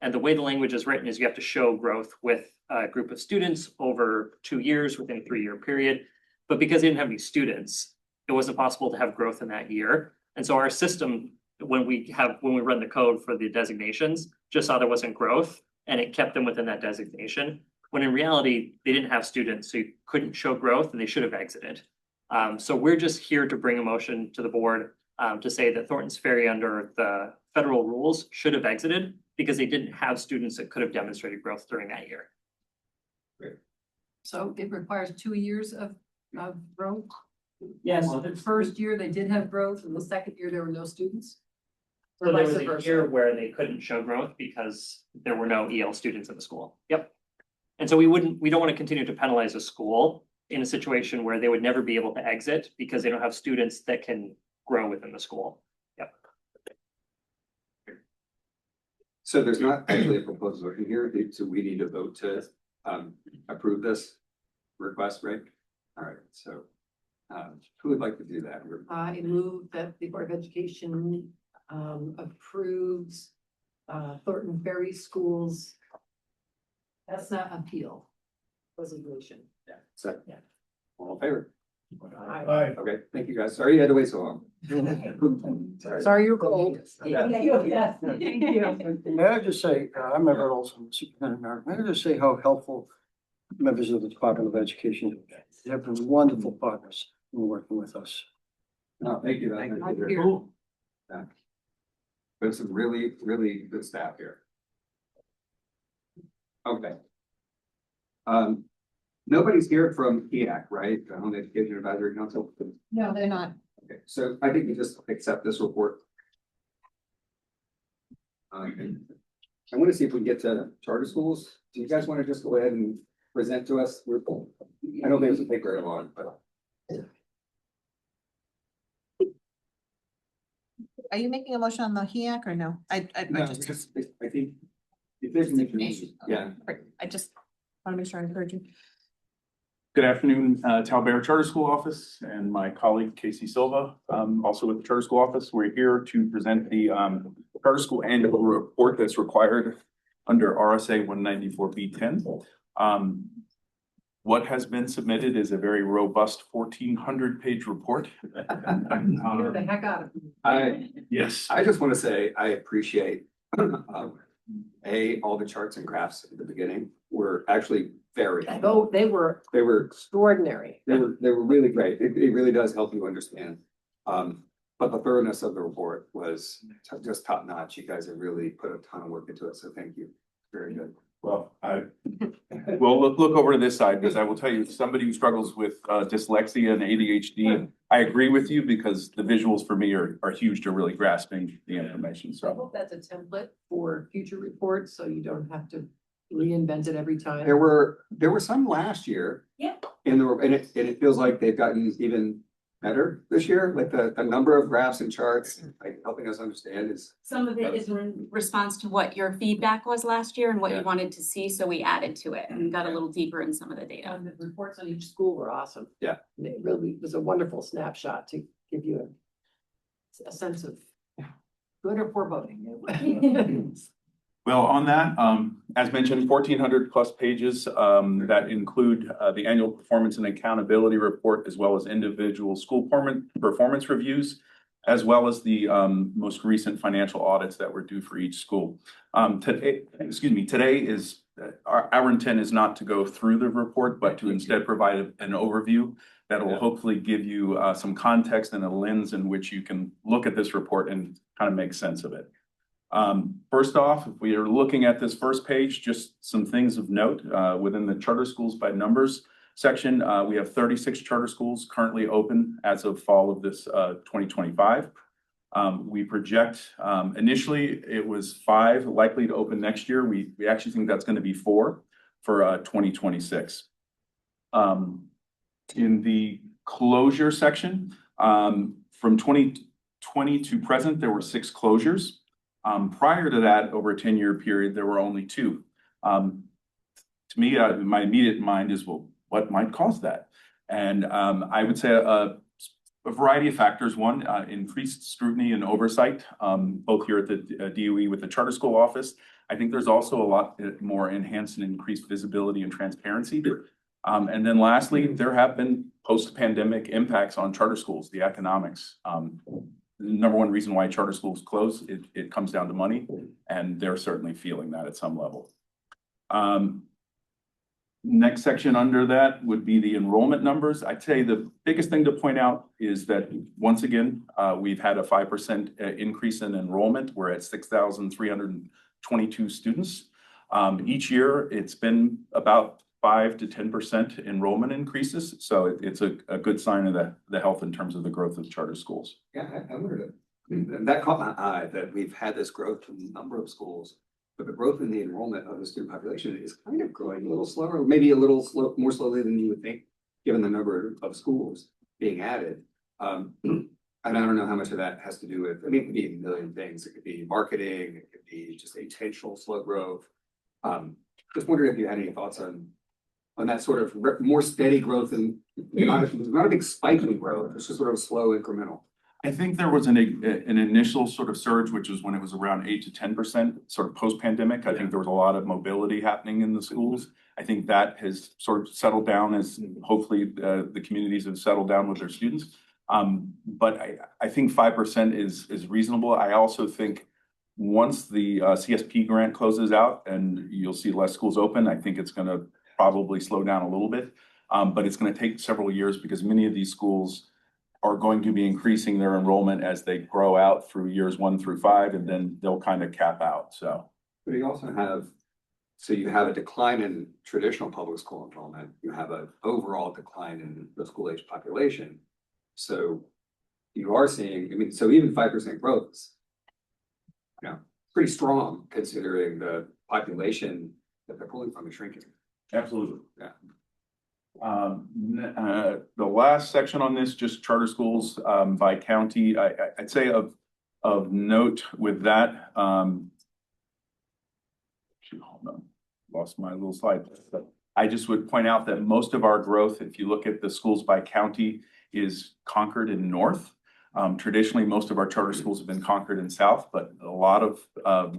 And the way the language is written is you have to show growth with a group of students over 2 years within a 3-year period. But because they didn't have any students, it wasn't possible to have growth in that year. And so our system, when we run the code for the designations, just saw there wasn't growth and it kept them within that designation. When in reality, they didn't have students, so you couldn't show growth and they should have exited. So we're just here to bring a motion to the board to say that Thornton's Ferry under the federal rules should have exited because they didn't have students that could have demonstrated growth during that year. So it requires 2 years of growth? Yes. So the first year they did have growth, and the second year there were no students? So Or there vice was a versa? year where they couldn't show growth because there were no EL students in the school. Yep. And so we don't want to continue to penalize a school in a situation where they would never be able to exit because they don't have students that can grow within the school. Yep. So there's not actually a proposal in here, so we need to vote to approve this request, right? All right, so who would like to do that? I move that the Board of Education approves Thornton Ferry Schools. That's not appeal. Resignation. Yeah. Second. Yeah. All in favor? Aye. Okay, thank you guys. Sorry you had to wait so long. Sorry you're cold. Thank you. May I just say, I'm Everett Olson, Superintendent Merrick. May I just say how helpful members of the Department of Education have been. They have been wonderful partners in working with us. No, thank you. I'm here. Yeah. There's some really, really good staff here. Okay. Nobody's here from EAC, right? The Home Education Advisory Council. No, they're not. Okay, so I think we just accept this report. And I want to see if we can get to charter schools. Do you guys want to just go ahead and present to us? I don't think it's a take very long, but. Are you making a motion on the HEAC or no? No, because I think. If there's an information, yeah. I just want to make sure I heard you. Good afternoon, Talbert Charter School Office and my colleague Casey Silva, also with the Charter School Office. We're here to present the Charter School Annual Report that's required under RSA 194B10. What has been submitted is a very robust 1,400-page report. Get the heck out of me. Yes. I just want to say, I appreciate all the charts and graphs at the beginning were actually very. Though they were extraordinary. They were really great. It really does help you understand. But the thoroughness of the report was just top notch. You guys have really put a ton of work into it. So thank you. Very good. Well, well, look over to this side, because I will tell you, somebody who struggles with dyslexia and ADHD, I agree with you because the visuals for me are huge to really grasping the information. I So hope that's a template for future reports, so you don't have to reinvent it every time. There were some last year. Yeah. And it feels like they've gotten even better this year, like the number of graphs and charts, like helping us understand is. Some of it is in response to what your feedback was last year and what you wanted to see, so we added to it and got a little deeper in some of the data. And the reports on each school were awesome. Yeah. And it really was a wonderful snapshot to give you a sense of good or foreboding. Well, on that, as mentioned, 1,400 plus pages that include the annual performance and accountability report, as well as individual school performance reviews, as well as the most recent financial audits that were due for each school. Today is our intent is not to go through the report, but to instead provide an overview that will hopefully give you some context and a lens in which you can look at this report and kind of make sense of it. First off, if we are looking at this first page, just some things of note within the charter schools by numbers section. We have 36 charter schools currently open as of fall of this 2025. We project initially it was 5 likely to open next year. We actually think that's going to be 4. for 2026. In the closure section, from 2020 to present, there were 6 closures. Prior to that, over a 10-year period, there were only 2. To me, my immediate mind is, well, what might cause that? And I would say a variety of factors. One, increased scrutiny and oversight, both here at the DOE with the charter school office. I think there's also a lot more enhanced and increased visibility and transparency. And then lastly, there have been post-pandemic impacts on charter schools, the economics. The number one reason why charter schools close, it comes down to money, and they're certainly feeling that at some level. Next section under that would be the enrollment numbers. I'd say the biggest thing to point out is that, once again, we've had a 5% increase in enrollment. We're at 6,322 students. Each year, it's been about 5 to 10% enrollment increases. So it's a good sign of the health in terms of the growth of charter schools. Yeah, I wondered, that caught my eye, that we've had this growth in the number of schools, but the growth in the enrollment of the student population is kind of growing a little slower, maybe a little more slowly than you would think, given the number of schools being added. And I don't know how much of that has to do with, I mean, it could be a million things. It could be marketing, it could be just intentional slow growth. Just wondering if you had any thoughts on that sort of more steady growth, and not a big spike in growth, it's just sort of slow incremental. I think there was an initial sort of surge, which was when it was around 8 to 10%, sort of post-pandemic. I think there was a lot of mobility happening in the schools. I think that has sort of settled down as hopefully the communities have settled down with their students. But I think 5% is reasonable. I also think once the CSP grant closes out and you'll see less schools open, I think it's going to probably slow down a little bit. But it's going to take several years because many of these schools are going to be increasing their enrollment as they grow out through years 1 through 5, and then they'll kind of cap out. So, but you also have, so you have a decline in traditional public school enrollment. You have an overall decline in the school age population. So you are seeing, I mean, so even 5% growth is, pretty strong considering the population that they're pulling from is shrinking. Absolutely. Yeah. The last section on this, just charter schools by county. I'd say of note with that. Hold on, lost my little slide. I just would point out that most of our growth, if you look at the schools by county, is Concord and North. Traditionally, most of our charter schools have been Concord and South, but a lot of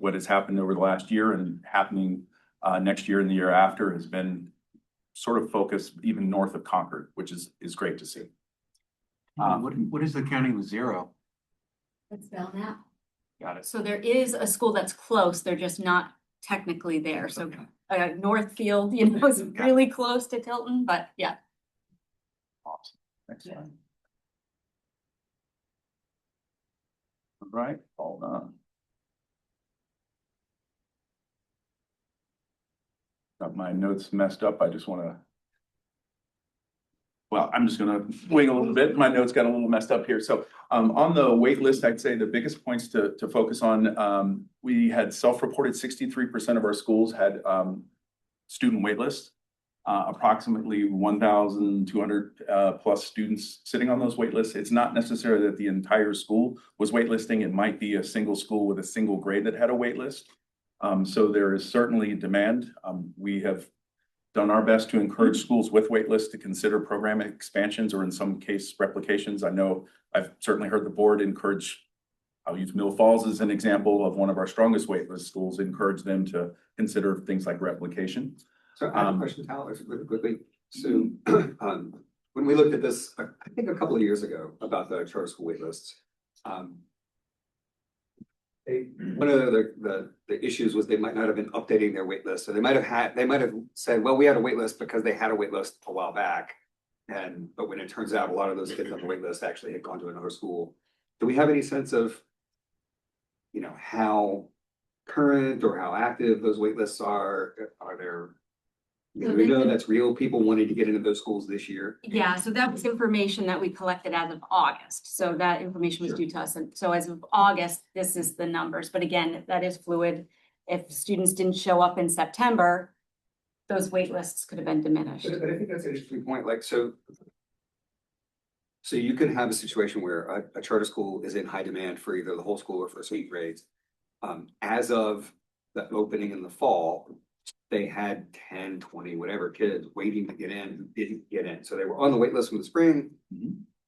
what has happened over the last year and happening next year and the year after has been sort of focused even north of Concord, which is great to see. What is the county with 0? It's Belknap. Got it. So there is a school that's close, they're just not technically there. So Northfield, is really close to Tilton, but yeah. Awesome. Next slide. All right, hold on. Got my notes messed up. I just want to. Well, I'm just going to wing a little bit. My notes got a little messed up here. So on the wait list, I'd say the biggest points to focus on, we had self-reported 63% of our schools had student wait lists, approximately 1,200 plus students sitting on those wait lists. It's not necessarily that the entire school was waitlisting. It might be a single school with a single grade that had a wait list. So there is certainly demand. We have done our best to encourage schools with wait lists to consider program expansions or in some case replications. I know I've certainly heard the board encourage, I'll use Mill Falls as an example of one of our strongest waitlist schools, encourage them to consider things like replication. So I have a question, Tyler, really quickly. So when we looked at this, I think a couple of years ago about the charter school wait lists, one of the issues was they might not have been updating their wait list. So they might have said, well, we had a wait list because they had a wait list a while back. But when it turns out a lot of those kids on the wait list actually had gone to another school. Do we have any sense of, how current or how active those wait lists are? Are there, do we know that's real people wanting to get into those schools this year? Yeah, so that was information that we collected as of August. So that information was due to us. And so as of August, this is the numbers. But again, that is fluid. If students didn't show up in September, those wait lists could have been diminished. But I think that's an interesting point, like, so. So you can have a situation where a charter school is in high demand for either the whole school or for certain grades. As of the opening in the fall, they had 10, 20, whatever kids waiting to get in who didn't get in. So they were on the wait list from the spring.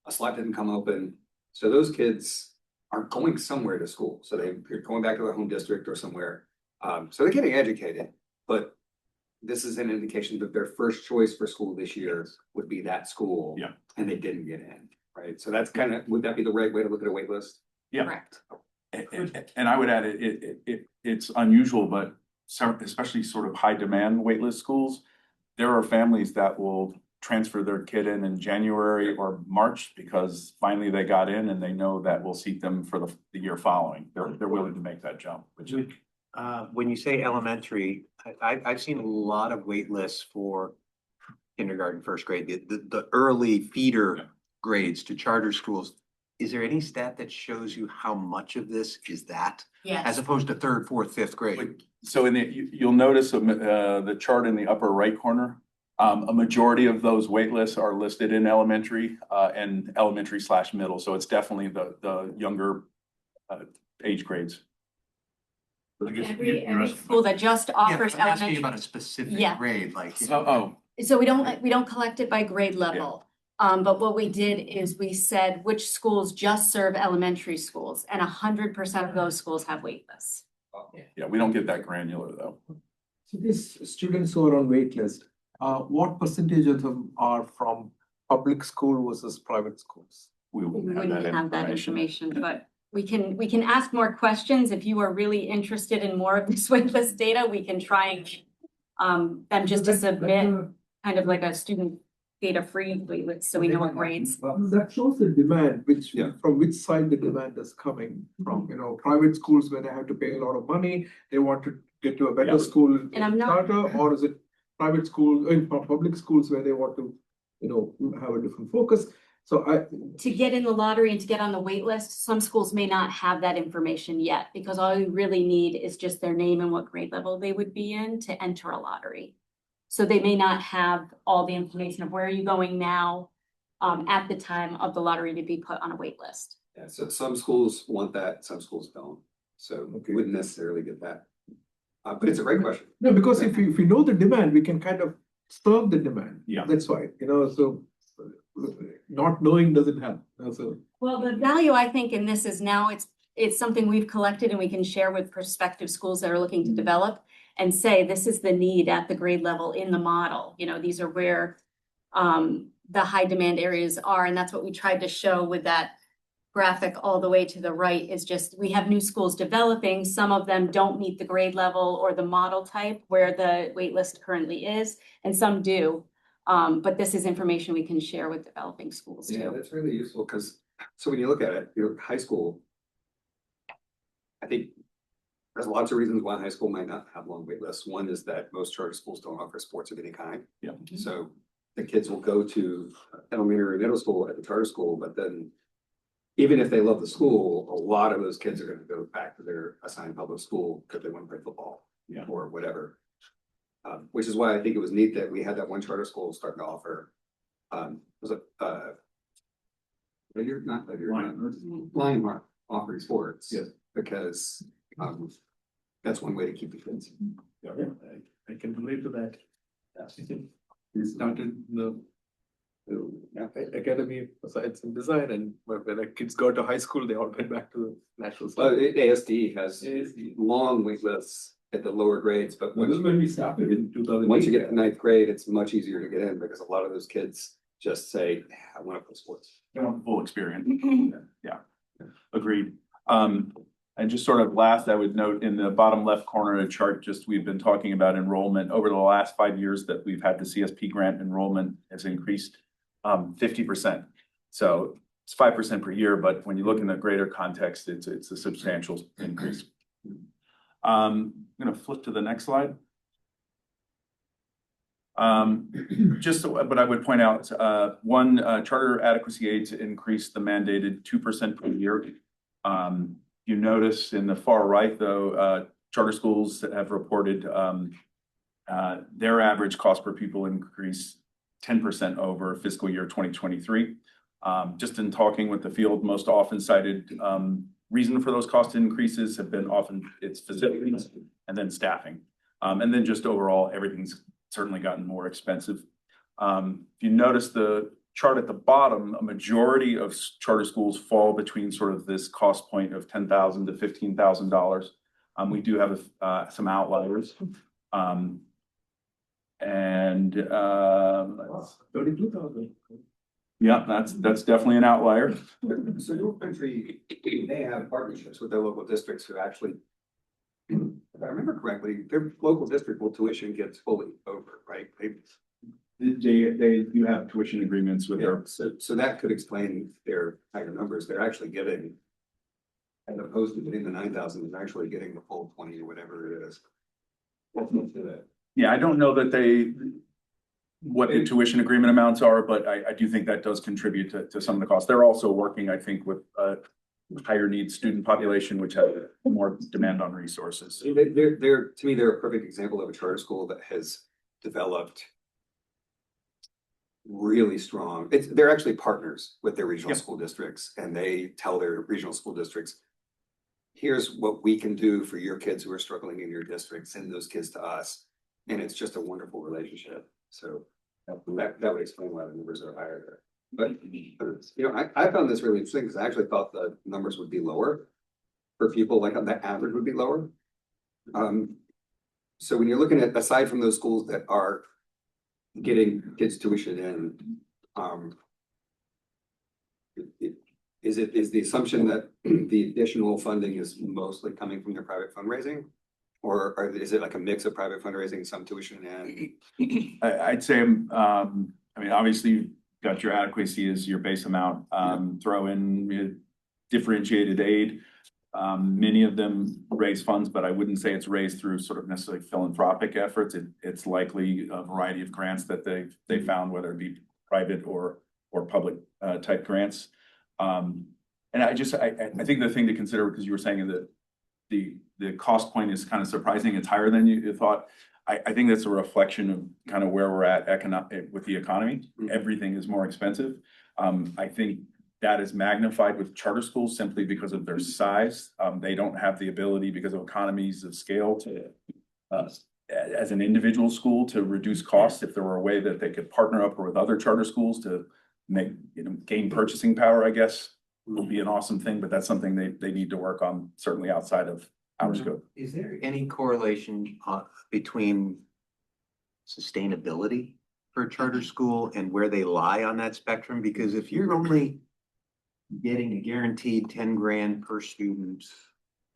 A slot didn't come open. So those kids are going somewhere to school. So they're going back to their home district or somewhere. So they're getting educated, but this is an indication that their first choice for school this year would be that school. Yeah. And they didn't get in, right? So that's kind of, would that be the right way to look at a wait list? Yeah. Correct. And I would add, it's unusual, but especially sort of high demand waitlist schools, there are families that will transfer their kid in January or March because finally they got in and they know that will seat them for the year following. They're willing to make that jump, which is. When you say elementary, I've seen a lot of wait lists for kindergarten, first grade, the early feeder grades to charter schools. Is there any stat that shows you how much of this is that? Yes. As opposed to third, fourth, fifth grade? So you'll notice the chart in the upper right corner. A majority of those wait lists are listed in elementary and elementary/middle. So it's definitely the younger age grades. Every school that just offers I'm asking elementary. about a specific Yeah. grade, like. So we don't collect it by grade level. But what we did is we said which schools just serve elementary schools, and 100% of those schools have wait lists. Yeah, we don't get that granular though. So these students who are on wait list, what percentage of them are from public school versus private schools? We We wouldn't have that information, but we can ask more questions. If you are really interested in more of this wait list data, we can try and them just to submit kind of like a student data free wait list, so we know what grades. That shows the demand, from which side the demand is coming from, private schools where they have to pay a lot of money, they want to get to a better school And I'm not- charter, or is it private school, public schools where they want to, have a different focus? So To get in the lottery and to get on the wait list, some schools may not have that information yet, because all you really need is just their name and what grade level they would be in to enter a lottery. So they may not have all the information of where are you going now at the time of the lottery to be put on a wait list. Yeah, so some schools want that, some schools don't. So we wouldn't necessarily get that. But it's a great question. No, because if we know the demand, we can kind of serve the demand. Yeah. That's why, so not knowing doesn't help. So Well, the value I think in this is now it's something we've collected and we can share with prospective schools that are looking to develop and say, this is the need at the grade level in the model. These are where the high demand areas are. And that's what we tried to show with that graphic all the way to the right, is just we have new schools developing. Some of them don't meet the grade level or the model type where the wait list currently is, and some do. But this is information we can share with developing schools Yeah, too. that's really useful because, so when you look at it, high school, I think there's lots of reasons why high school might not have long wait lists. One is that most charter schools don't offer sports of any kind. Yeah. So the kids will go to elementary or middle school at the charter school, but then even if they love the school, a lot of those kids are going to go back to their assigned public school because they want to play football or whatever. Which is why I think it was neat that we had that one charter school starting to offer, was it, Lionheart offering sports. Yes. Because, that's one way to keep the kids. yeah, I can relate to that. We started the Academy of Science and Design, and when the kids got to high school, they all went back to the national school. ASD has long wait lists at the lower grades, but This is when we started in 2008. once you get to ninth grade, it's much easier to get in because a lot of those kids just say, I want to play sports. They want the full experience. Yeah, agreed. And just sort of last, I would note in the bottom left corner of the chart, just we've been talking about enrollment over the last 5 years that we've had the CSP grant enrollment has increased 50%. So it's 5% per year, but when you look in the greater context, it's a substantial increase. I'm going to flip to the next slide. Just what I would point out, one, charter adequacy aids increased the mandated 2% per year. You notice in the far right, though, charter schools that have reported Their average cost per pupil increased 10% over fiscal year 2023. Just in talking with the field, most often cited reason for those cost increases have been often it's facilities and then staffing. And then just overall, everything's certainly gotten more expensive. If you notice the chart at the bottom, a majority of charter schools fall between sort of this cost point of $10,000 to $15,000. We do have some outliers. $32,000. Yeah, that's definitely an outlier. So North Country, they have partnerships with their local districts who actually, if I remember correctly, their local district will tuition gets fully over, right? They do have tuition agreements with their. So that could explain their higher numbers. They're actually getting, as opposed to getting the 9,000, they're actually getting the full 20 or whatever it is. Yeah, I don't know that what the tuition agreement amounts are, but I do think that does contribute to some of the costs. They're also working, I think, with a higher needs student population, which have more demand on resources. To me, they're a perfect example of a charter school that has developed really strong. They're actually partners with their regional school districts, and they tell their regional school districts, here's what we can do for your kids who are struggling in your district, send those kids to us. And it's just a wonderful relationship. So that would explain why the numbers are higher there. But, you know, I found this really interesting because I actually thought the numbers would be lower for people, like the average would be lower. So when you're looking at, aside from those schools that are getting kids tuition in, is the assumption that the additional funding is mostly coming from their private fundraising? Or is it like a mix of private fundraising, some tuition and? I'd say, I mean, obviously you've got your adequacy as your base amount, throw in differentiated aid. Many of them raise funds, but I wouldn't say it's raised through sort of necessarily philanthropic efforts. It's likely a variety of grants that they found, whether it be private or public type grants. And I think the thing to consider, because you were saying that the cost point is kind of surprising. It's higher than you thought. I think that's a reflection of kind of where we're at with the economy. Everything is more expensive. I think that is magnified with charter schools simply because of their size. They don't have the ability because of economies of scale to, as an individual school, to reduce costs. If there were a way that they could partner up with other charter schools to make, gain purchasing power, I guess, would be an awesome thing, but that's something they need to work on, certainly outside of our scope. Is there any correlation between sustainability for a charter school and where they lie on that spectrum? Because if you're only getting a guaranteed 10 grand per student,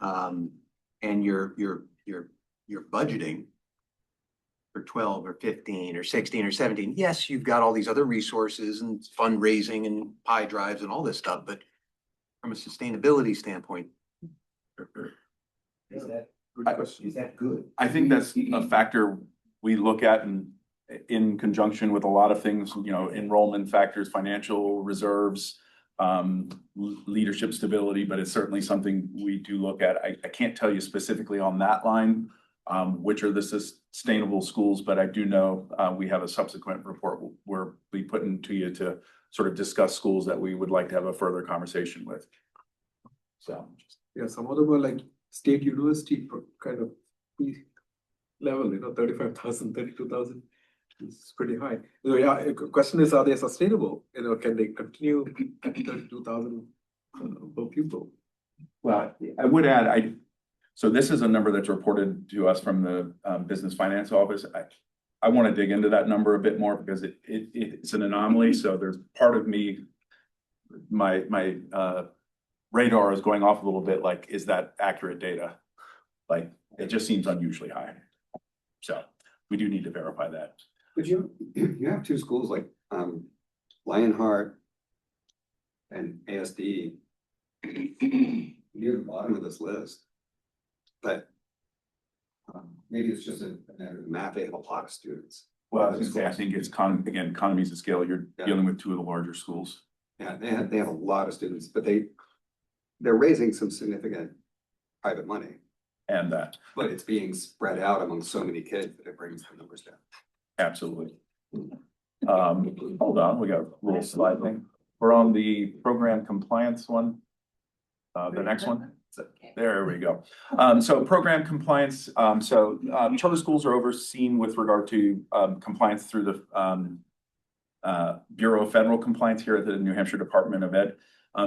and you're budgeting for 12 or 15 or 16 or 17, yes, you've got all these other resources and fundraising and pie drives and all this stuff, but from a sustainability standpoint, Is that good? I think that's a factor we look at in conjunction with a lot of things, enrollment factors, financial reserves, leadership stability, but it's certainly something we do look at. I can't tell you specifically on that line, which are the sustainable schools, but I do know we have a subsequent report where we put into you to sort of discuss schools that we would like to have a further conversation with. So. Yeah, some of them are like state university kind of level, 35,000, 32,000. It's pretty high. So yeah, question is, are they sustainable? Can they continue at 32,000 per pupil? Well, I would add, so this is a number that's reported to us from the business finance office. I want to dig into that number a bit more because it's an anomaly. So there's part of me, my radar is going off a little bit. Like, is that accurate data? Like, it just seems unusually high. So we do need to verify that. But you have two schools like Lionheart and ASD near the bottom of this list. But maybe it's just a math. They have a lot of students. Well, I think it's again, economies of scale. You're dealing with two of the larger schools. Yeah, they have a lot of students, but they're raising some significant private money. And that, But it's being spread out among so many kids that it brings the numbers down. absolutely. Hold on, we got a little slide thing. We're on the program compliance one. The next one. There we go. So program compliance, charter schools are overseen with regard to compliance through the Bureau of Federal Compliance here at the New Hampshire Department of Ed.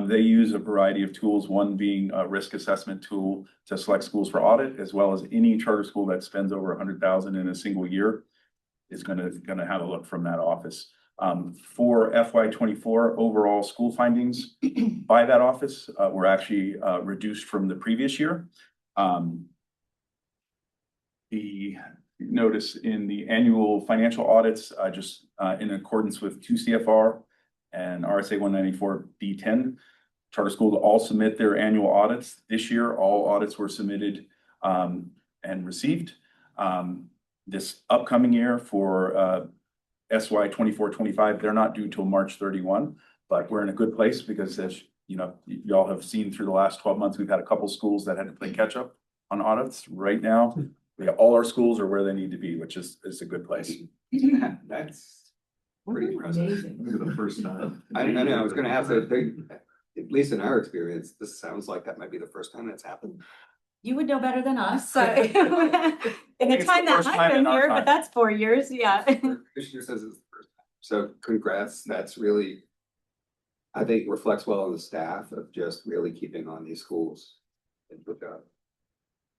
They use a variety of tools, one being a risk assessment tool to select schools for audit, as well as any charter school that spends over $100,000 in a single year is gonna have a look from that office. For FY24 overall school findings by that office were actually reduced from the previous year. The notice in the annual financial audits, just in accordance with 2 CFR and RSA 194 D10, charter schools all submit their annual audits. This year, all audits were submitted and received. This upcoming year for SY 24-25, they're not due till March 31, but we're in a good place because as you know, y'all have seen through the last 12 months, we've had a couple schools that had to play catch up on audits. Right now, all our schools are where they need to be, which is a good place. That's pretty impressive. Amazing. For the first time. I know, I was gonna have to, at least in our experience, this sounds like that might be the first time that's happened. You would know better than us. In the it's the time that first time I've in been our here, time. but that's 4 years, yeah. Commissioner says it's the first time. So congrats, that's really, I think reflects well on the staff of just really keeping on these schools. And good job.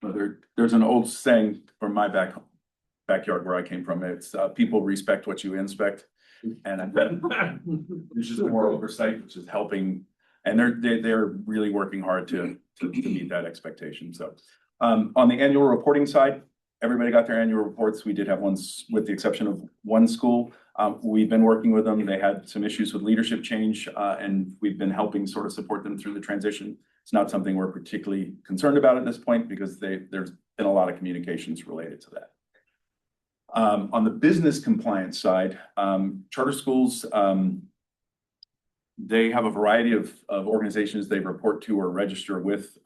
Well, there's an old saying from my backyard where I came from. It's people respect what you inspect. And I bet there's just more oversight, which is helping. And they're really working hard to meet that expectation. So on the annual reporting side, everybody got their annual reports. We did have ones with the exception of one school. We've been working with them. They had some issues with leadership change and we've been helping sort of support them through the transition. It's not something we're particularly concerned about at this point because there's been a lot of communications related to that. On the business compliance side, charter schools, they have a variety of organizations they report to or register with,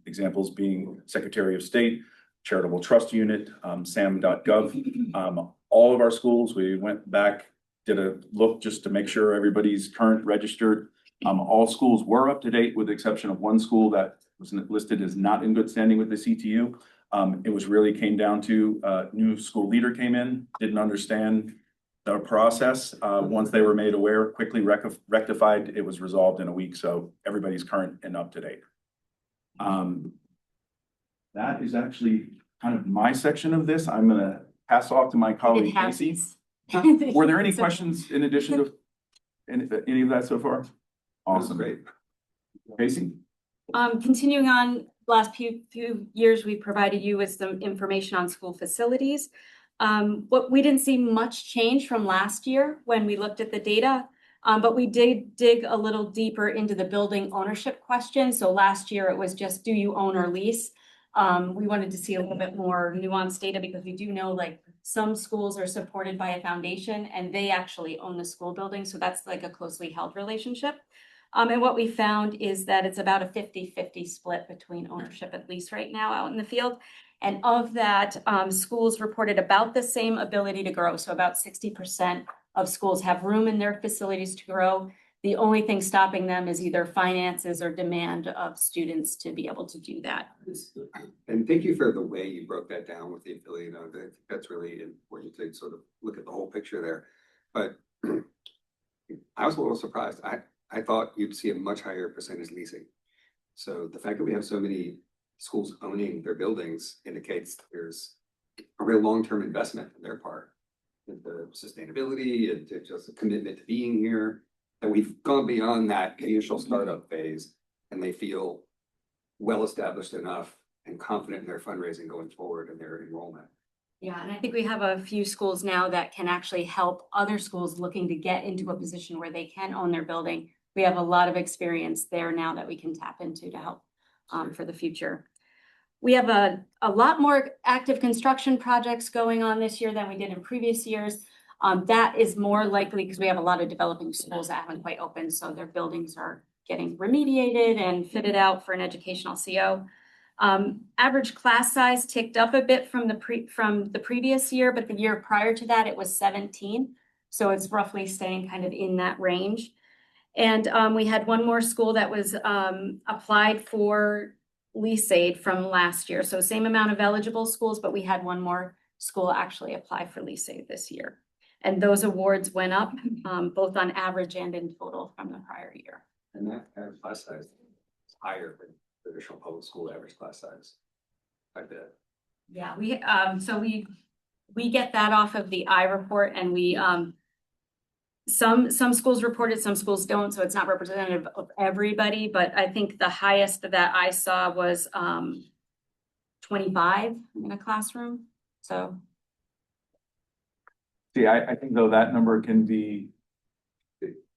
examples being Secretary of State, Charitable Trust Unit, SAM.gov. All of our schools, we went back, did a look just to make sure everybody's current registered. All schools were up to date with the exception of one school that was listed as not in good standing with the CTU. It was really came down to new school leader came in, didn't understand the process. Once they were made aware, quickly rectified, it was resolved in a week. So everybody's current and up to date. That is actually kind of my section of this. I'm gonna pass off to my colleague Casey. Were there any questions in addition to any of that so far? Awesome. Great. Casey? Continuing on, last few years, we provided you with some information on school facilities. What we didn't see much change from last year when we looked at the data, but we did dig a little deeper into the building ownership question. So last year it was just, do you own or lease? We wanted to see a little bit more nuanced data because we do know like some schools are supported by a foundation and they actually own the school building. So that's like a closely held relationship. And what we found is that it's about a 50-50 split between ownership and lease right now out in the field. And of that, schools reported about the same ability to grow. So about 60% of schools have room in their facilities to grow. The only thing stopping them is either finances or demand of students to be able to do that. And thank you for the way you broke that down with the affiliate. I think that's really important to sort of look at the whole picture there. But I was a little surprised. I thought you'd see a much higher percentage leasing. So the fact that we have so many schools owning their buildings indicates there's a real long-term investment on their part in the sustainability and to just a commitment to being here. And we've gone beyond that initial startup phase and they feel well-established enough and confident in their fundraising going forward and their enrollment. Yeah, and I think we have a few schools now that can actually help other schools looking to get into a position where they can own their building. We have a lot of experience there now that we can tap into to help for the future. We have a lot more active construction projects going on this year than we did in previous years. That is more likely because we have a lot of developing schools that haven't quite opened, so their buildings are getting remediated and fitted out for an educational CO. Average class size ticked up a bit from the previous year, but the year prior to that, it was 17. So it's roughly staying kind of in that range. And we had one more school that was applied for lease aid from last year. So same amount of eligible schools, but we had one more school actually apply for lease aid this year. And those awards went up both on average and in total from the prior year. And that average class size is higher than traditional public school average class size. I bet. Yeah, we get that off of the I report, and we some schools report it, some schools don't, so it's not representative of everybody, but I think the highest that I saw was 25 in a classroom. So See, I think though that number can be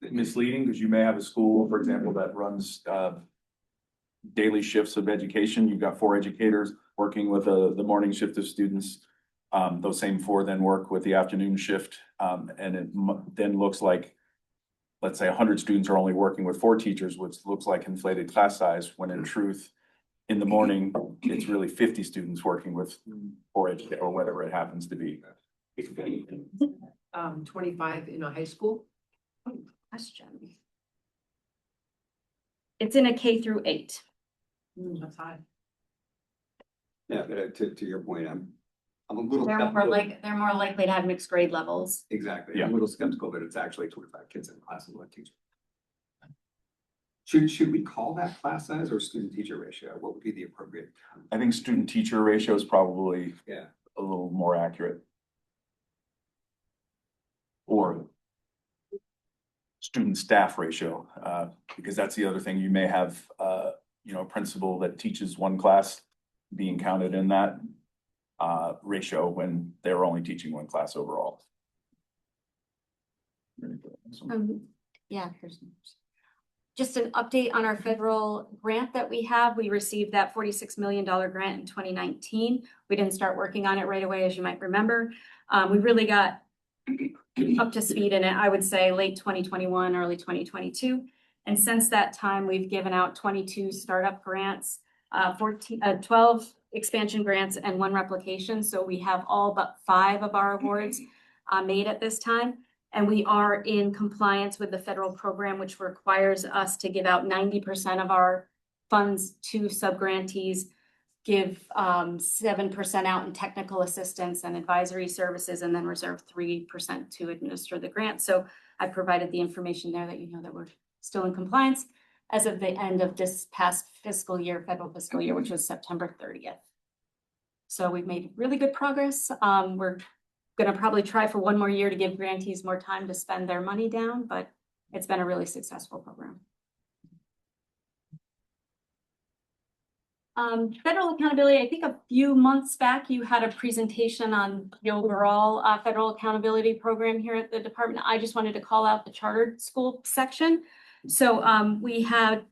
misleading because you may have a school, for example, that runs daily shifts of education. You've got 4 educators working with the morning shift of students. Those same 4 then work with the afternoon shift. And it then looks like, let's say 100 students are only working with 4 teachers, which looks like inflated class size, when in truth, in the morning, it's really 50 students working with 4 educators or whatever it happens to be. 25 in a high school? question. It's in a K through 8. That's high. Yeah, but to your point, I'm a little. They're more likely to have mixed grade levels. Exactly. Yeah. I'm a little skeptical that it's actually 25 kids in a class and one teacher. Should we call that class size or student teacher ratio? What would be the appropriate term? I think student teacher ratio is probably Yeah. a little more accurate. Or student staff ratio, because that's the other thing. You may have, a principal that teaches one class being counted in that ratio when they're only teaching one class overall. Yeah, just an update on our federal grant that we have. We received that $46 million grant in 2019. We didn't start working on it right away, as you might remember. We really got up to speed in it, I would say late 2021, early 2022. And since that time, we've given out 22 startup grants, 12 expansion grants, and 1 replication. So we have all but 5 of our awards made at this time. And we are in compliance with the federal program, which requires us to give out 90% of our funds to subgrantees, give 7% out in technical assistance and advisory services, and then reserve 3% to administer the grant. So I provided the information there that you know that we're still in compliance as of the end of this past fiscal year, federal fiscal year, which was September 30th. So we've made really good progress. We're going to probably try for 1 more year to give grantees more time to spend their money down, but it's been a really successful program. Federal accountability, I think a few months back, you had a presentation on the overall federal accountability program here at the department. I just wanted to call out the chartered school section. So we had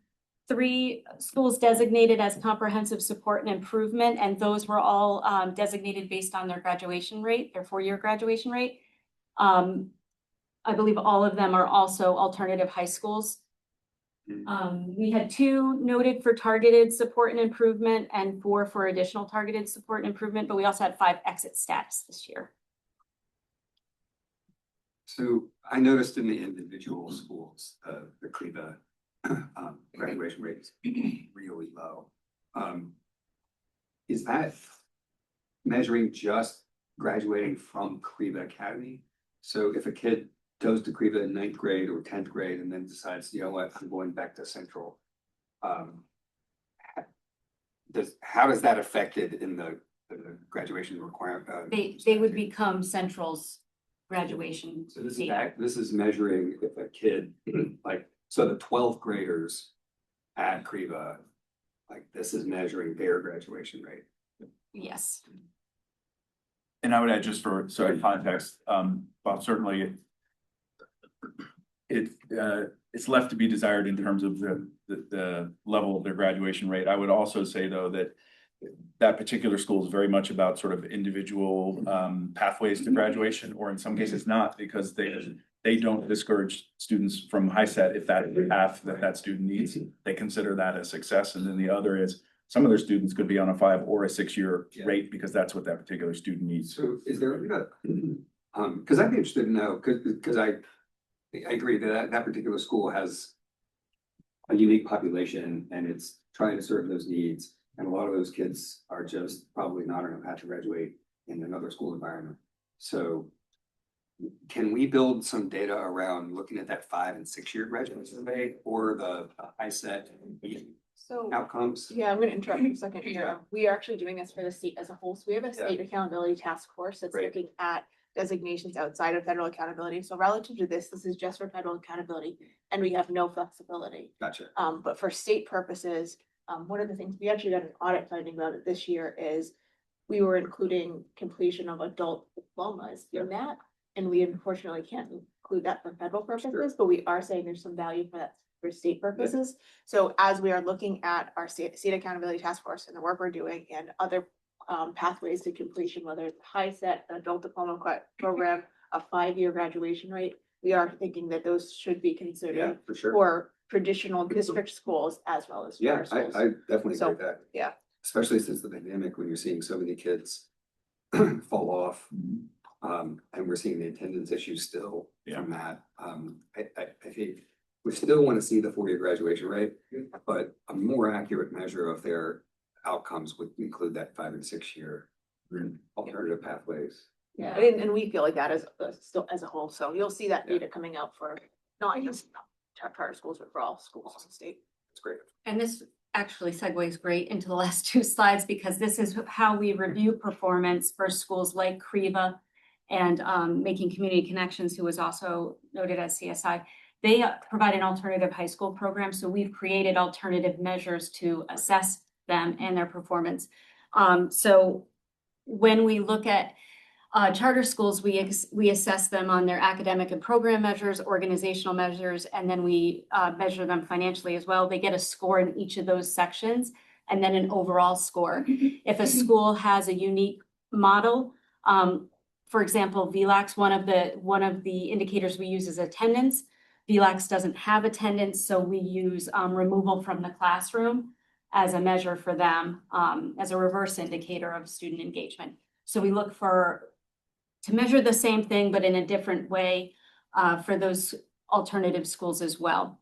3 schools designated as comprehensive support and improvement, and those were all designated based on their graduation rate, their 4-year graduation rate. I believe all of them are also alternative high schools. We had 2 noted for targeted support and improvement and 4 for additional targeted support and improvement, but we also had 5 exit status this year. So I noticed in the individual schools, the CLEVA graduation rate is really low. Is that measuring just graduating from CLEVA Academy? So if a kid goes to CLEVA in 9th grade or 10th grade and then decides, you know what, I'm going back to Central, how does that affected in the graduation requirement? They would become Central's graduation. So this date. this is measuring if a kid, like, so the 12th graders at CLEVA, like this is measuring their graduation rate. Yes. And I would add, just for context, Bob, certainly it's left to be desired in terms of the level of their graduation rate. I would also say, though, that particular school is very much about sort of individual pathways to graduation, or in some cases not, because they don't discourage students from HiSET if that path that student needs. They consider that a success. And then the other is Some of their students could be on a 5 or a 6-year Yeah. rate because that's what that particular student needs. So is there, because I'd be interested to know, because I agree that that particular school has a unique population and it's trying to serve those needs. And a lot of those kids are just probably not on a path to graduate in another school environment. So can we build some data around looking at that 5 and 6-year graduate survey or the ISET So, outcomes? yeah, I'm gonna interrupt for a second here. We are actually doing this for the state as a whole. So we have a state accountability task force that's Great. looking at designations outside of federal accountability. So relative to this is just for federal accountability and we have no flexibility. Gotcha. But for state purposes, one of the things we actually got an audit finding about it this year is we were including completion of adult diplomas in that. And we unfortunately can't include that for federal purposes, but we are saying there's some value for that for state purposes. So as we are looking at our state accountability task force and the work we're doing and other pathways to completion, whether it's high set, adult diploma program, a 5-year graduation rate, we are thinking that those should be Yeah, considered for sure. for traditional district schools as well as Yeah, charter schools. I definitely So, agree with that. yeah. Especially since the pandemic, when you're seeing so many kids fall off. And we're seeing the attendance issues still from that. I think we still want to see the 4-year graduation rate, but a more accurate measure of their outcomes would include that 5 and 6-year alternative pathways. Yeah, and we feel like that as still as a whole. So you'll see that data coming out for not just charter schools, but for all schools in the state. That's great. And this actually segues great into the last 2 slides because this is how we review performance for schools like Creva and Making Community Connections, who was also noted as CSI. They provide an alternative high school program. So we've created alternative measures to assess them and their performance. So when we look at charter schools, we assess them on their academic and program measures, organizational measures, and then we measure them financially as well. They get a score in each of those sections and then an overall score. If a school has a unique model, for example, VLAX, one of the indicators we use is attendance. VLAX doesn't have attendance, so we use removal from the classroom as a measure for them, as a reverse indicator of student engagement. So we look to measure the same thing, but in a different way for those alternative schools as well.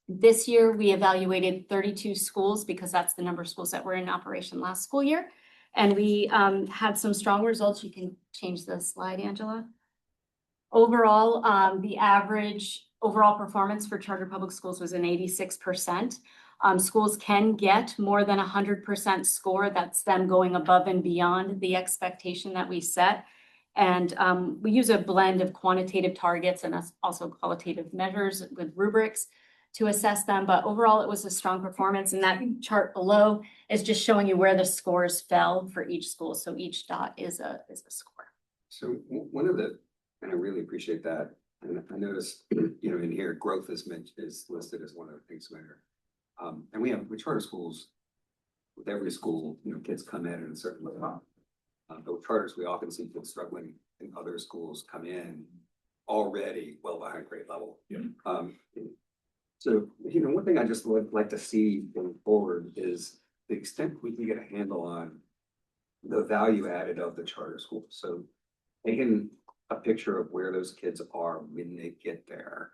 This year, we evaluated 32 schools because that's the number of schools that were in operation last school year. And we had some strong results. You can change the slide, Angela. Overall, the average overall performance for charter public schools was an 86%. Schools can get more than 100% score. That's them going above and beyond the expectation that we set. And we use a blend of quantitative targets and also qualitative measures with rubrics to assess them. But overall, it was a strong performance. And that chart below is just showing you where the scores fell for each school. So each dot is a score. So one of the, and I really appreciate that. And I noticed, in here, growth is listed as one of the things to measure. And with charter schools, with every school, kids come in at a certain level. But with charters, we often see kids struggling and other schools come in already well behind grade level. So, one thing I just would like to see going forward is the extent we can get a handle on the value added of the charter school. So taking a picture of where those kids are when they get there,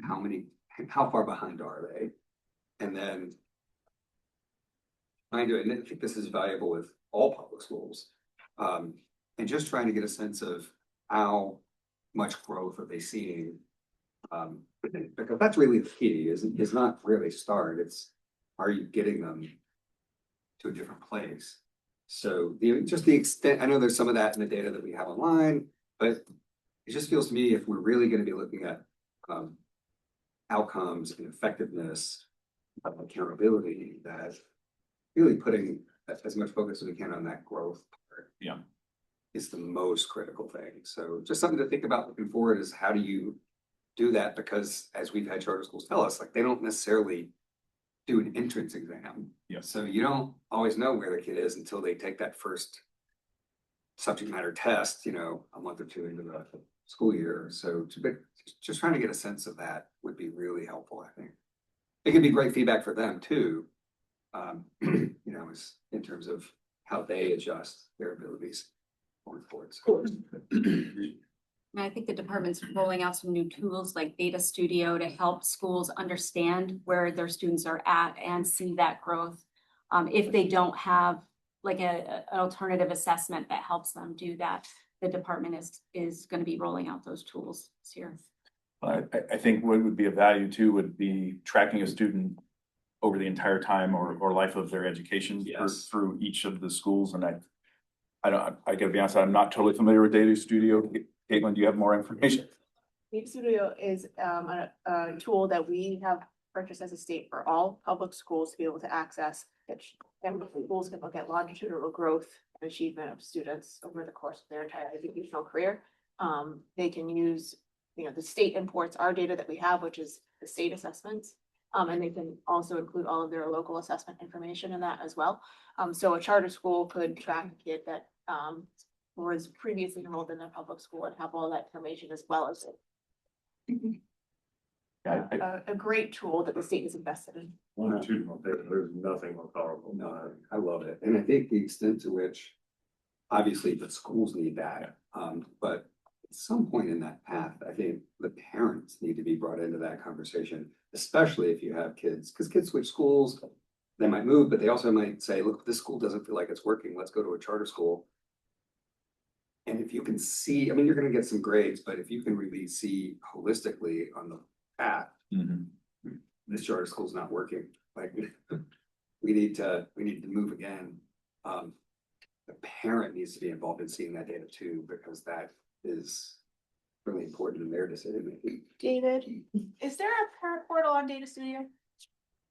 how far behind are they? And then and I think this is valuable with all public schools. And just trying to get a sense of how much growth are they seeing? Because that's really the key, is not where they start, it's are you getting them to a different place? So just the extent, I know there's some of that in the data that we have online, but it just feels to me if we're really going to be looking at outcomes and effectiveness, accountability, that really putting as much focus as we can on that growth part is the most critical thing. So just something to think about looking forward is how do you do that? Because as we've had charter schools tell us, like they don't necessarily do an entrance exam. So you don't always know where the kid is until they take that first subject matter test, a month or 2 into the school year. So just trying to get a sense of that would be really helpful, I think. It could be great feedback for them too, you know, is in terms of how they adjust their abilities going forward. And I think the department's rolling out some new tools like Data Studio to help schools understand where their students are at and see that growth. If they don't have like an alternative assessment that helps them do that, the department is going to be rolling out those tools this year. I think what would be of value too would be tracking a student over the entire time or life of their education through each of the schools. And I gotta be honest, I'm not totally familiar with Data Studio. Caitlin, do you have more information? Data Studio is a tool that we have purchased as a state for all public schools to be able to access. And schools can look at longitudinal growth and achievement of students over the course of their entire educational career. They can use, you know, the state imports our data that we have, which is the state assessments. And they can also include all of their local assessment information in that as well. So a charter school could track a kid that was previously enrolled in a public school and have all that information as well as a great tool that the state has invested in. Longitudinal data, there's nothing more powerful. No, I love it. And I think the extent to which, obviously, the schools need that. But at some point in that path, I think the parents need to be brought into that conversation, especially if you have kids, because kids switch schools, they might move, but they also might say, look, this school doesn't feel like it's working. Let's go to a charter school. And if you can see, I mean, you're going to get some grades, but if you can really see holistically on the path, this charter school is not working. Like we need to move again. The parent needs to be involved in seeing that data too, because that is really important in their decision making. David, is there a parent portal on Data Studio?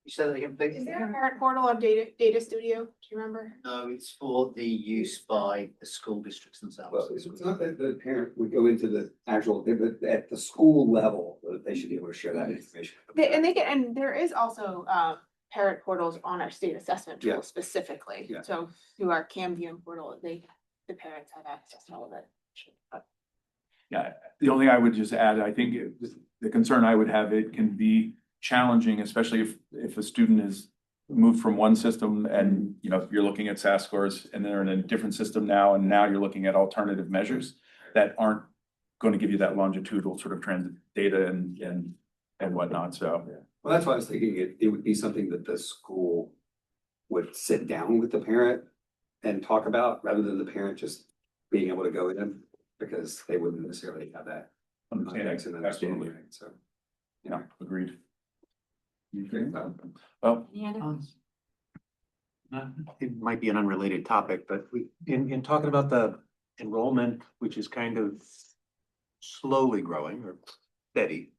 You said that again, please? Is there a parent portal on Data Studio? Do you remember? No, it's for the use by the school districts themselves. Well, it's not that the parent would go into the actual, at the school level, they should be able to share that information. And there is also parent portals on our state assessment tool specifically. Yeah. So through our CamView portal, the parents have access to all of it. Yeah, the only thing I would just add, I think the concern I would have, it can be challenging, especially if a student is moved from one system and, you know, if you're looking at SAS scores and they're in a different system now, and now you're looking at alternative measures that aren't going to give you that longitudinal sort of transit data and whatnot. So, well, that's why I was thinking it would be something that the school would sit down with the parent and talk about, rather than the parent just being able to go in, because they wouldn't necessarily have that context and understanding. So, yeah, agreed. Well, it might be an unrelated topic, but in talking about the enrollment, which is kind of slowly growing or steady,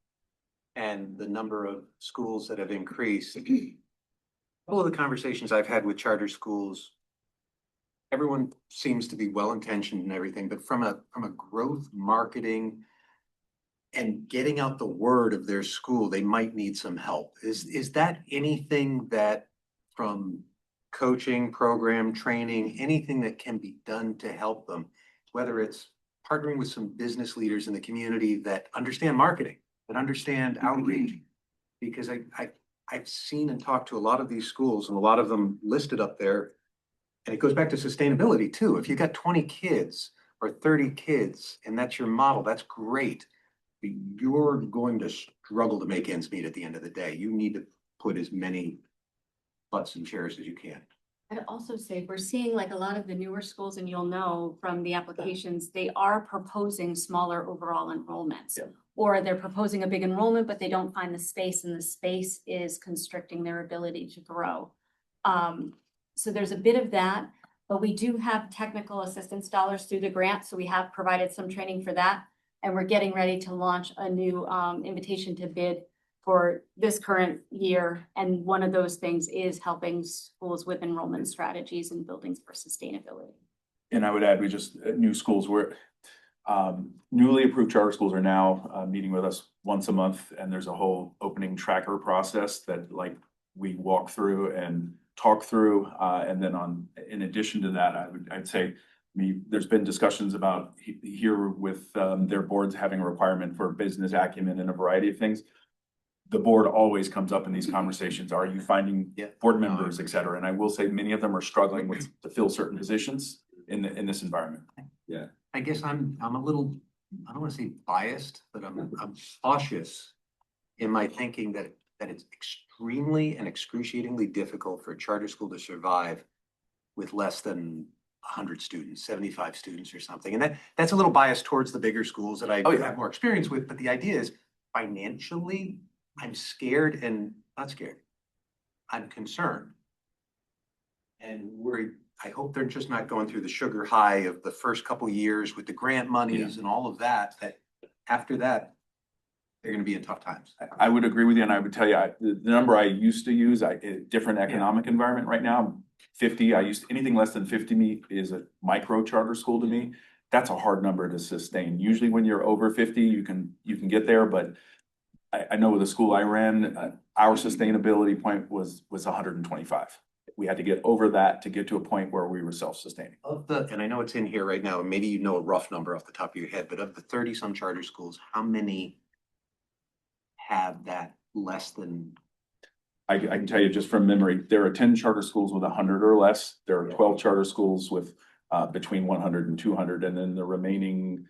and the number of schools that have increased, all of the conversations I've had with charter schools, everyone seems to be well-intentioned and everything, but from a growth marketing and getting out the word of their school, they might need some help. Is that anything that, from coaching, program, training, anything that can be done to help them, whether it's partnering with some business leaders in the community that understand marketing, that understand outreach? Because I've seen and talked to a lot of these schools, and a lot of them listed up there, and it goes back to sustainability too. If you got 20 kids or 30 kids and that's your model, that's great. You're going to struggle to make ends meet at the end of the day. You need to put as many butts in chairs as you can. I'd also say we're seeing like a lot of the newer schools, and you'll know from the applications, they are proposing smaller overall enrollments. Or they're proposing a big enrollment, but they don't find the space, and the space is constricting their ability to grow. So there's a bit of that, but we do have technical assistance dollars through the grant. So we have provided some training for that. And we're getting ready to launch a new invitation to bid for this current year. And one of those things is helping schools with enrollment strategies and buildings for sustainability. and I would add, we just, new schools were, newly approved charter schools are now meeting with us once a month, and there's a whole opening tracker process that we walk through and talk through. And then in addition to that, I'd say, there's been discussions about here with their boards having a requirement for business acumen and a variety of things. the board always comes up in these conversations. Are you finding board members, et cetera? And I will say many of them are struggling to fill certain positions in this environment. Yeah. I guess I'm a little, I don't want to say biased, but I'm cautious in my thinking that it's extremely and excruciatingly difficult for a charter school to survive with less than 100 students, 75 students or something. And that's a little biased towards the bigger schools that I have more experience with. But the idea is financially, I'm scared and not scared. I'm concerned. And worried. I hope they're just not going through the sugar high of the first couple years with the grant monies and all of that, that after that, they're gonna be in tough times. I would agree with you, and I would tell you, the number I used to use, different economic environment right now, 50, anything less than 50 is a micro charter school to me. That's a hard number to sustain. Usually when you're over 50, you can get there, but I know with the school I ran, our sustainability point was 125. We had to get over that to get to a point where we were self-sustaining. And I know it's in here right now, and maybe you know a rough number off the top of your head, but of the 30-some charter schools, how many have that less than? I can tell you just from memory, there are 10 charter schools with 100 or less. There are 12 charter schools with between 100 and 200, and then the remaining,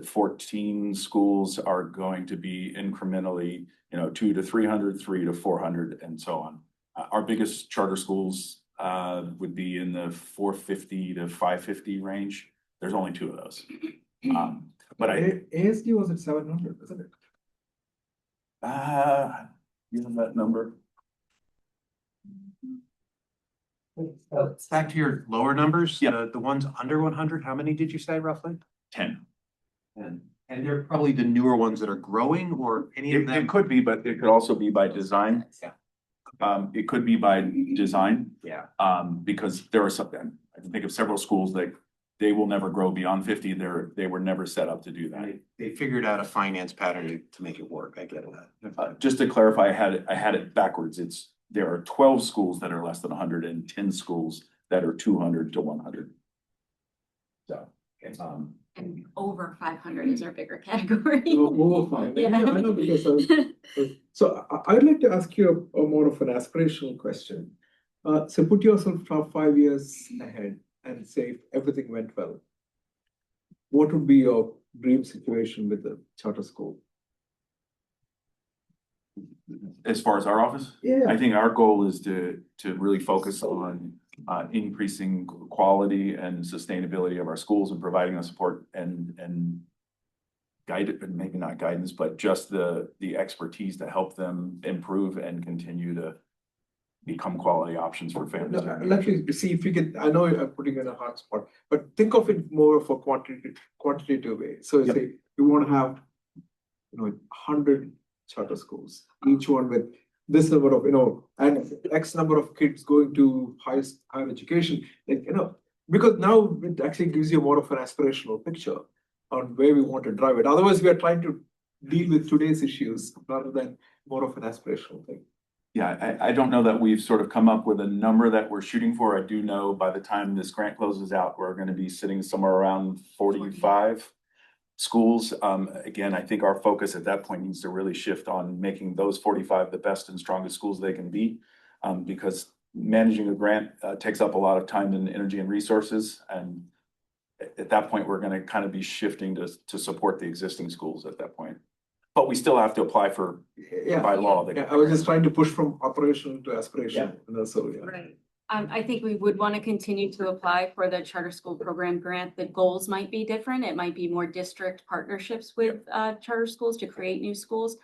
14 schools are going to be incrementally, 2 to 300, 3 to 400, and so on. Our biggest charter schools would be in the 450 to 550 range. There's only 2 of those. But ASD was at 700, isn't it? You know that number? Back to your lower numbers, the ones under 100, how many did you say roughly? 10. And they're probably the newer ones that are growing, or any of them? It could be, but it could also be by design. Yeah. It could be by design. Yeah. Because there are some, I can think of several schools that they will never grow beyond 50. They were never set up to do that. They figured out a finance pattern to make it work. I get that. Just to clarify, I had it backwards. There are 12 schools that are less than 100 and 10 schools that are 200 to 100. So, And over 500 is our bigger category. Over 5. Yeah, I know because so I'd like to ask you a more of an aspirational question. So put yourself 5 years ahead and say if everything went well, what would be your dream situation with the charter school? As far as our office? Yeah. I think our goal is to really focus on increasing quality and sustainability of our schools and providing the support and guide, maybe not guidance, but just the expertise to help them improve and continue to become quality options for families. Let me see if we can, I know I'm putting in a hard spot, but think of it more of a quantitative way. So say you want to have 100 charter schools, each one with this number of, and X number of kids going to higher education, because now it actually gives you more of an aspirational picture on where we want to drive it. Otherwise, we are trying to deal with today's issues rather than more of an aspirational thing. Yeah, I don't know that we've sort of come up with a number that we're shooting for. I do know by the time this grant closes out, we're going to be sitting somewhere around 45 schools. Again, I think our focus at that point needs to really shift on making those 45 the best and strongest schools they can be, because managing a grant takes up a lot of time and energy and resources. And at that point, we're going to kind of be shifting to support the existing schools at that point. But we still have to apply for by law. I was just trying to push from operational to aspirational. Right. I think we would want to continue to apply for the charter school program grant. The goals might be different. It might be more district partnerships with charter schools to create new schools.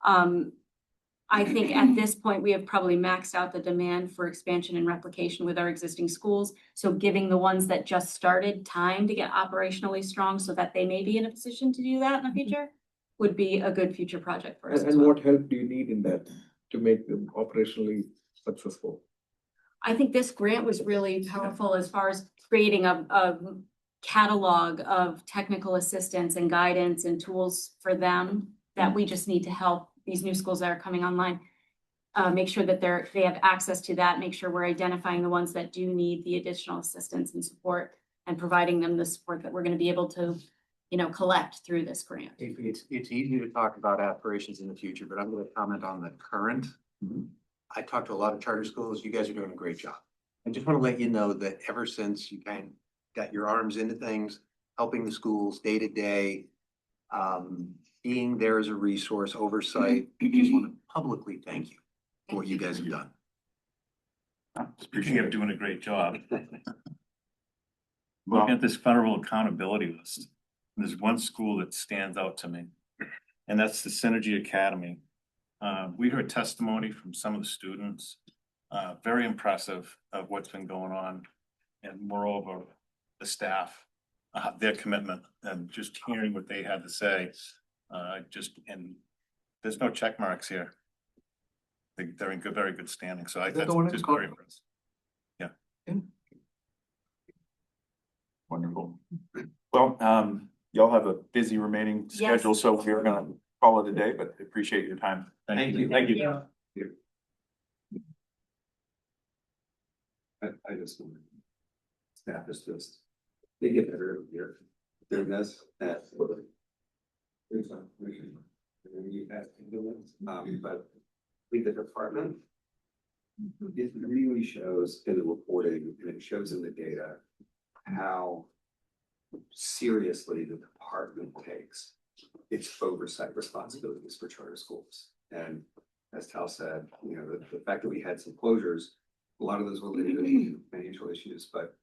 I think at this point, we have probably maxed out the demand for expansion and replication with our existing schools. So giving the ones that just started time to get operationally strong so that they may be in a position to do that in the future would be a good future project for us. And what help do you need in that to make them operationally successful? I think this grant was really powerful as far as creating a catalog of technical assistance and guidance and tools for them that we just need to help these new schools that are coming online. Make sure that they have access to that, make sure we're identifying the ones that do need the additional assistance and support and providing them the support that we're going to be able to collect through this grant. It's easy to talk about aspirations in the future, but I'm gonna comment on the current. I talked to a lot of charter schools. You guys are doing a great job. I just want to let you know that ever since you kind of got your arms into things, helping the schools day to day, being there as a resource, oversight, I just want to publicly thank you for what you guys have done. Speaking of doing a great job. Looking at this federal accountability list, there's one school that stands out to me, and that's the Synergy Academy. We heard testimony from some of the students, very impressive of what's been going on. And moreover, the staff, their commitment, and just hearing what they had to say, and there's no check marks here. They're in very good standing, so Is that that's the one in just Concord? very impressive. Yeah. Wonderful. Well, y'all have a busy remaining Yes. schedule, so we're gonna call it a day, but appreciate your time. Thank you. Thank you. I just, staff is just, they get better every year doing this, but with the department, it really shows in the reporting and it shows in the data how seriously the department takes its oversight responsibilities for charter schools. And as Tal said, the fact that we had some closures, a lot of those were related to financial issues, but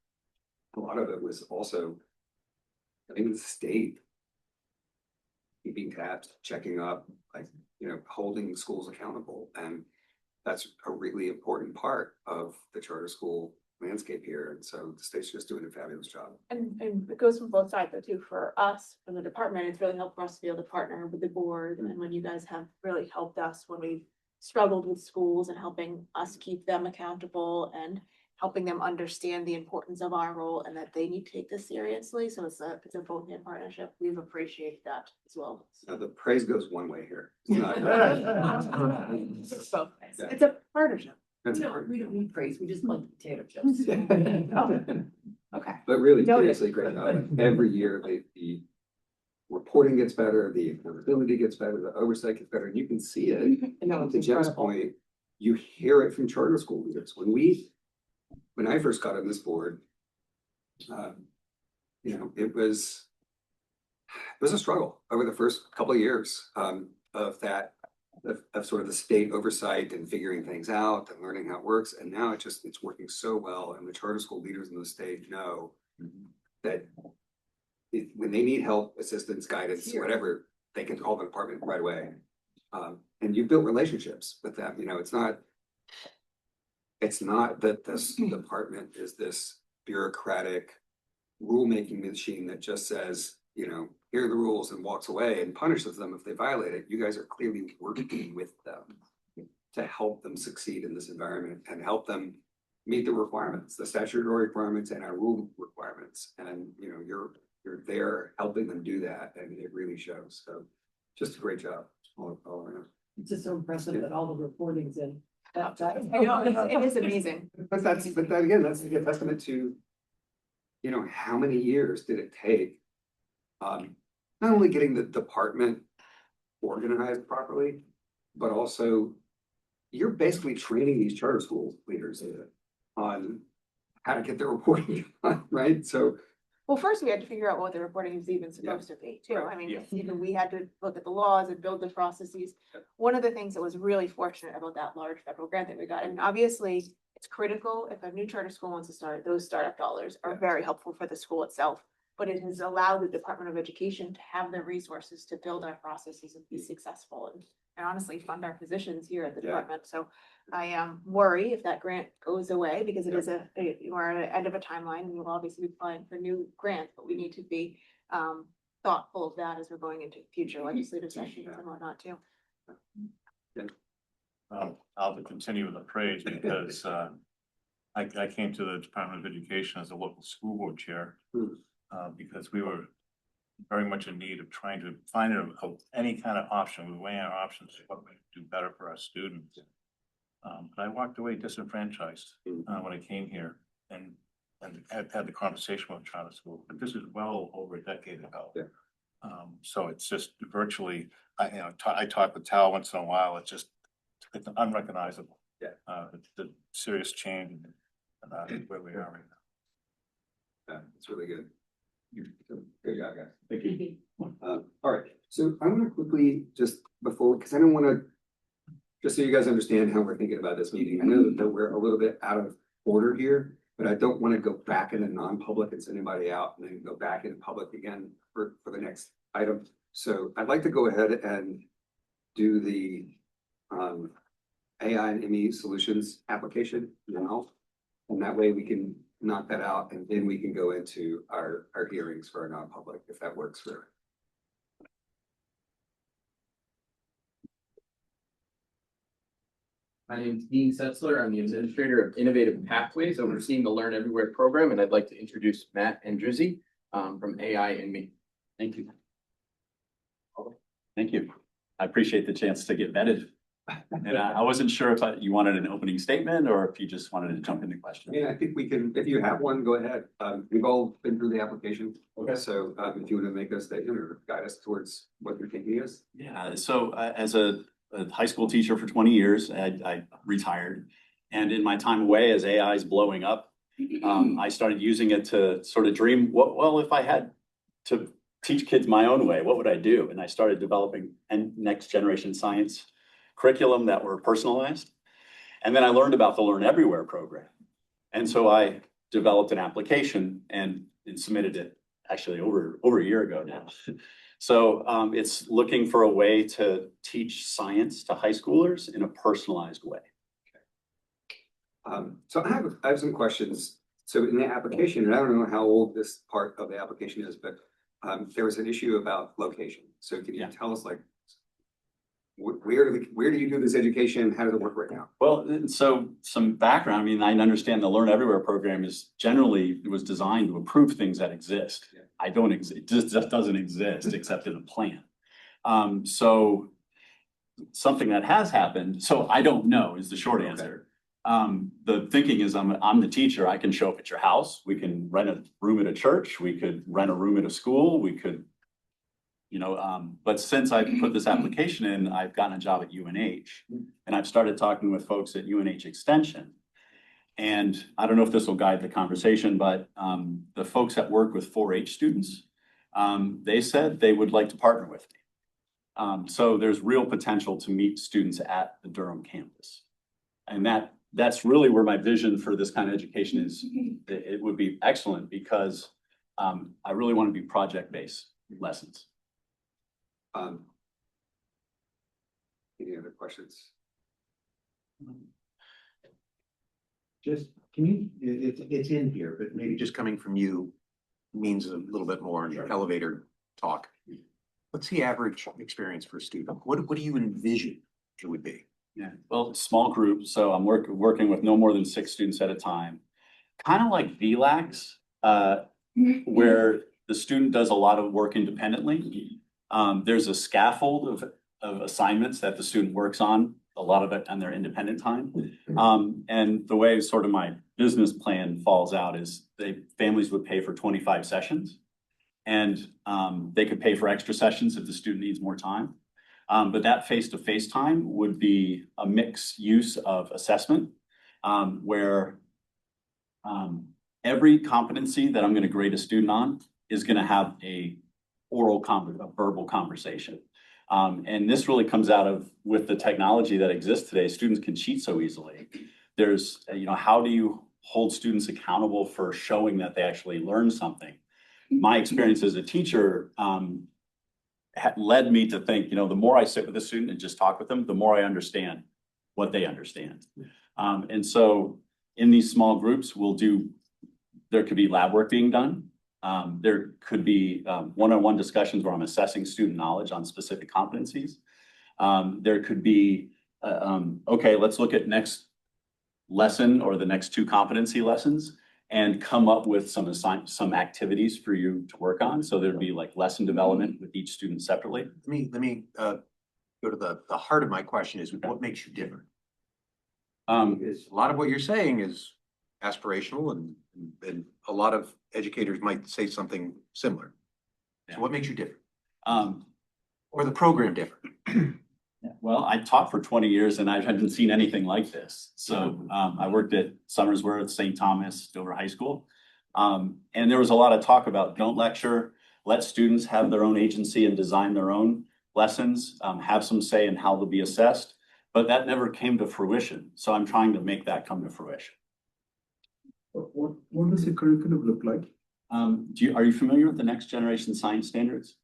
a lot of it was also, I think, the state keeping tabs, checking up, holding schools accountable. And that's a really important part of the charter school landscape here. And so the state's just doing a fabulous job. And it goes from both sides though too. For us, from the department, it's really helped for us to be able to partner with the board. And when you guys have really helped us when we've struggled with schools and helping us keep them accountable and helping them understand the importance of our role and that they need to take this seriously. So it's a both hand partnership. We've appreciated that as well. Now, the praise goes one way here. It's not- It's both ways. It's a partnership. It's No, hard. we don't need praise, we just like potato chips. Okay. But really, Noted. seriously, great job. Every year, the reporting gets better, the accountability gets better, the oversight gets better, and you can see it. No, To it's Jim's incredible. point, you hear it from charter school leaders. When I first got on this board, it was a struggle over the first couple of years of sort of the state oversight and figuring things out and learning how it works. And now it's working so well. And the charter school leaders in the state know that when they need help, assistance, guidance, whatever, they can call the department right away. And you build relationships with them. It's not that this department is this bureaucratic rulemaking machine that just says, here are the rules and walks away and punishes them if they violate it. You guys are clearly working with them to help them succeed in this environment and help them meet the requirements, the statutory requirements and our rule requirements. And, you're there helping them do that, and it really shows. So just a great job all around. It's just so impressive that all the reporting's in. I know, it is amazing. But that's a testament to, how many years did it take? Not only getting the department organized properly, but also you're basically training these charter school leaders on how to get their reporting done, right? So Well, first we had to figure out what the reporting is even supposed to be too. I mean, even we had to look at the laws and build the processes. One of the things that was really fortunate about that large federal grant that we got, and obviously it's critical if a new charter school wants to start, those startup dollars are very helpful for the school itself. But it has allowed the Department of Education to have the resources to build our processes and be successful and honestly fund our positions here at the department. So I worry if that grant goes away because it is we're at the end of a timeline and we'll obviously be applying for new grants, but we need to be thoughtful of that as we're going into future legislative sessions and whatnot too. I'll have to continue with the praise because I came to the Department of Education as a local school board chair because we were very much in need of trying to find any kind of option. We weigh our options, what we do better for our students. But I walked away disenfranchised when I came here and had the conversation with charter school. But this is well over a decade ago. So it's just virtually, I talk with Tal once in a while, it's unrecognizable. Yeah. It's the serious change in where we are right now. Yeah, it's really good. Good job, guys. Thank you. All right, so I want to quickly just before, because I don't want to, just so you guys understand how we're thinking about this meeting. I know that we're a little bit out of order here, but I don't want to go back into non-public and send anybody out and then go back into public again for the next item. So I'd like to go ahead and do the AI and ME solutions application now. And that way we can knock that out and then we can go into our hearings for our non-public, if that works for everyone. My name is Dean Setzler. I'm the administrator of Innovative Pathways, overseeing the Learn Everywhere program, and I'd like to introduce Matt Andrizzi from AI and Me. Thank you. Thank you. I appreciate the chance to get vetted. And I wasn't sure if you wanted an opening statement or if you just wanted to jump into questions. Yeah, I think we can, if you have one, go ahead. We've all been through the application. Okay. So if you want to make a statement or guide us towards what your thinking is. Yeah, so as a high school teacher for 20 years, I retired. And in my time away, as AI is blowing up, I started using it to sort of dream, well, if I had to teach kids my own way, what would I do? And I started developing next generation science curriculum that were personalized. And then I learned about the Learn Everywhere program. And so I developed an application and submitted it actually over a year ago now. So it's looking for a way to teach science to high schoolers in a personalized way. So I have some questions. So in the application, and I don't know how old this part of the application is, but there was an issue about location. So can you tell us, like, where do you do this education? How does it work right now? Well, so some background. I mean, I understand the Learn Everywhere program it was designed to improve things that exist. Yeah. It just doesn't exist except in a plan. So something that has happened. So I don't know is the short answer. The thinking is I'm the teacher. I can show up at your house. We can rent a room at a church. We could rent a room at a school. We could, but since I put this application in, I've gotten a job at UNH and I've started talking with folks at UNH Extension. And I don't know if this will guide the conversation, but the folks that work with 4-H students, they said they would like to partner with me. So there's real potential to meet students at the Durham campus. And that's really where my vision for this kind of education is. It would be excellent because I really want to be project-based lessons. Any other questions? Just, can you, it's in here, but maybe just coming from you means a little bit more in elevator talk. What's the average experience for a student? What do you envision it would be? Yeah, well, small group, so I'm working with no more than 6 students at a time. Kind of like VLAX, where the student does a lot of work independently. There's a scaffold of assignments that the student works on, a lot of it on their independent time. And the way sort of my business plan falls out is families would pay for 25 sessions. And they could pay for extra sessions if the student needs more time. But that face-to-face time would be a mixed use of assessment, where every competency that I'm going to grade a student on is going to have a verbal conversation. And this really comes out of, with the technology that exists today, students can cheat so easily. There's, how do you hold students accountable for showing that they actually learn something? My experience as a teacher led me to think, the more I sit with a student and just talk with them, the more I understand what they understand. And so in these small groups, there could be lab work being done. There could be one-on-one discussions where I'm assessing student knowledge on specific competencies. There could be, okay, let's look at next lesson or the next 2 competency lessons and come up with some activities for you to work on. So there'd be like lesson development with each student separately. Let me go to the heart of my question is what makes you different? Because a lot of what you're saying is aspirational and a lot of educators might say something similar. So what makes you different? Or the program different? Well, I taught for 20 years and I haven't seen anything like this. So I worked at Summersworth, St. Thomas, Dover High School. And there was a lot of talk about don't lecture, let students have their own agency and design their own lessons, have some say in how they'll be assessed. But that never came to fruition. So I'm trying to make that come to fruition. What does your curriculum look like? Are you familiar with the Next Generation Science Standards?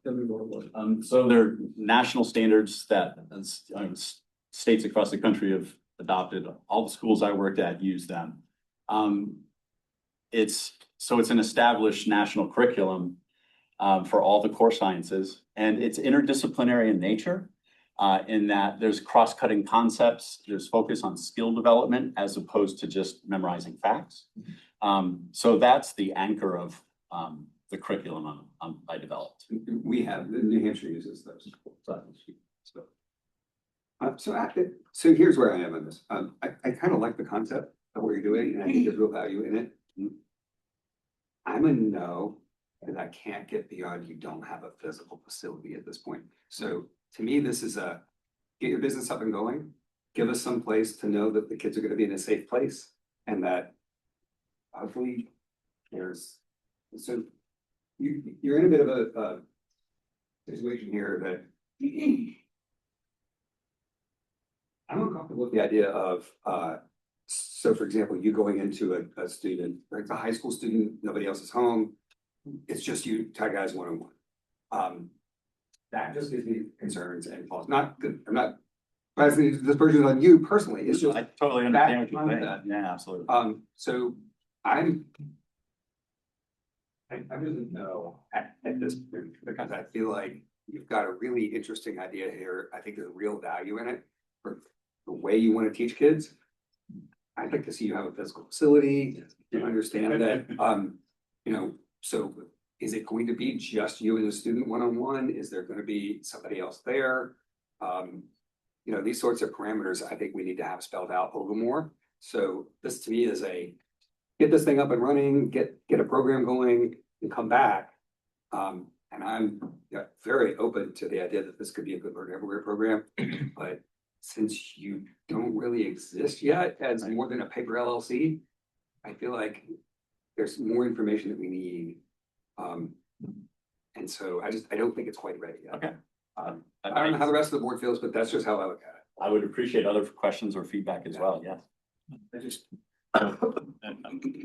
Tell me more about it. So they're national standards that states across the country have adopted. All the schools I worked at use them. It's an established national curriculum for all the core sciences, and it's interdisciplinary in nature. In that there's cross-cutting concepts, there's focus on skill development as opposed to just memorizing facts. So that's the anchor of the curriculum I developed. We have, New Hampshire uses those. So here's where I am on this. I kind of like the concept of what you're doing, and I think there's real value in it. I'm a no, and I can't get beyond you don't have a physical facility at this point. So to me, this is get your business up and going, give us some place to know that the kids are gonna be in a safe place, and that hopefully so you're in a bit of a situation here that I'm uncomfortable with the idea of, so for example, you going into a student, like a high school student, nobody else is home, it's just you, tag guys one-on-one. That just gives me concerns and pause. Not good. I'm not pressing this person on you personally. It's just I totally understand what you're saying. Yeah, absolutely. So I really know at this point, because I feel like you've got a really interesting idea here. I think there's real value in it for the way you want to teach kids. I'd like to see you have a physical facility, to understand that, so is it going to be just you and the student one-on-one? Is there going to be somebody else there? These sorts of parameters, I think we need to have spelled out a little more. So this to me is get this thing up and running, get a program going and come back. And I'm very open to the idea that this could be a good learn everywhere program. But since you don't really exist yet as more than a paper LLC, I feel like there's more information that we need. And so I don't think it's quite ready yet. Okay. I don't know how the rest of the board feels, but that's just how I look at it. I would appreciate other questions or feedback as well. Yeah. I'm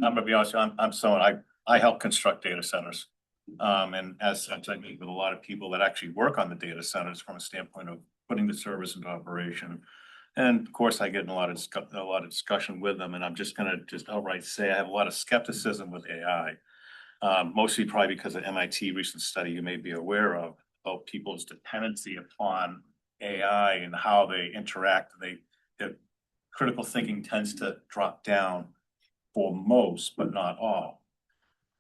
gonna be honest, I'm someone, I help construct data centers. And as such, I meet with a lot of people that actually work on the data centers from a standpoint of putting the service into operation. And of course, I get in a lot of discussion with them, and I'm just gonna outright say I have a lot of skepticism with AI. Mostly probably because of MIT recent study you may be aware of about people's dependency upon AI and how they interact. Their critical thinking tends to drop down for most, but not all.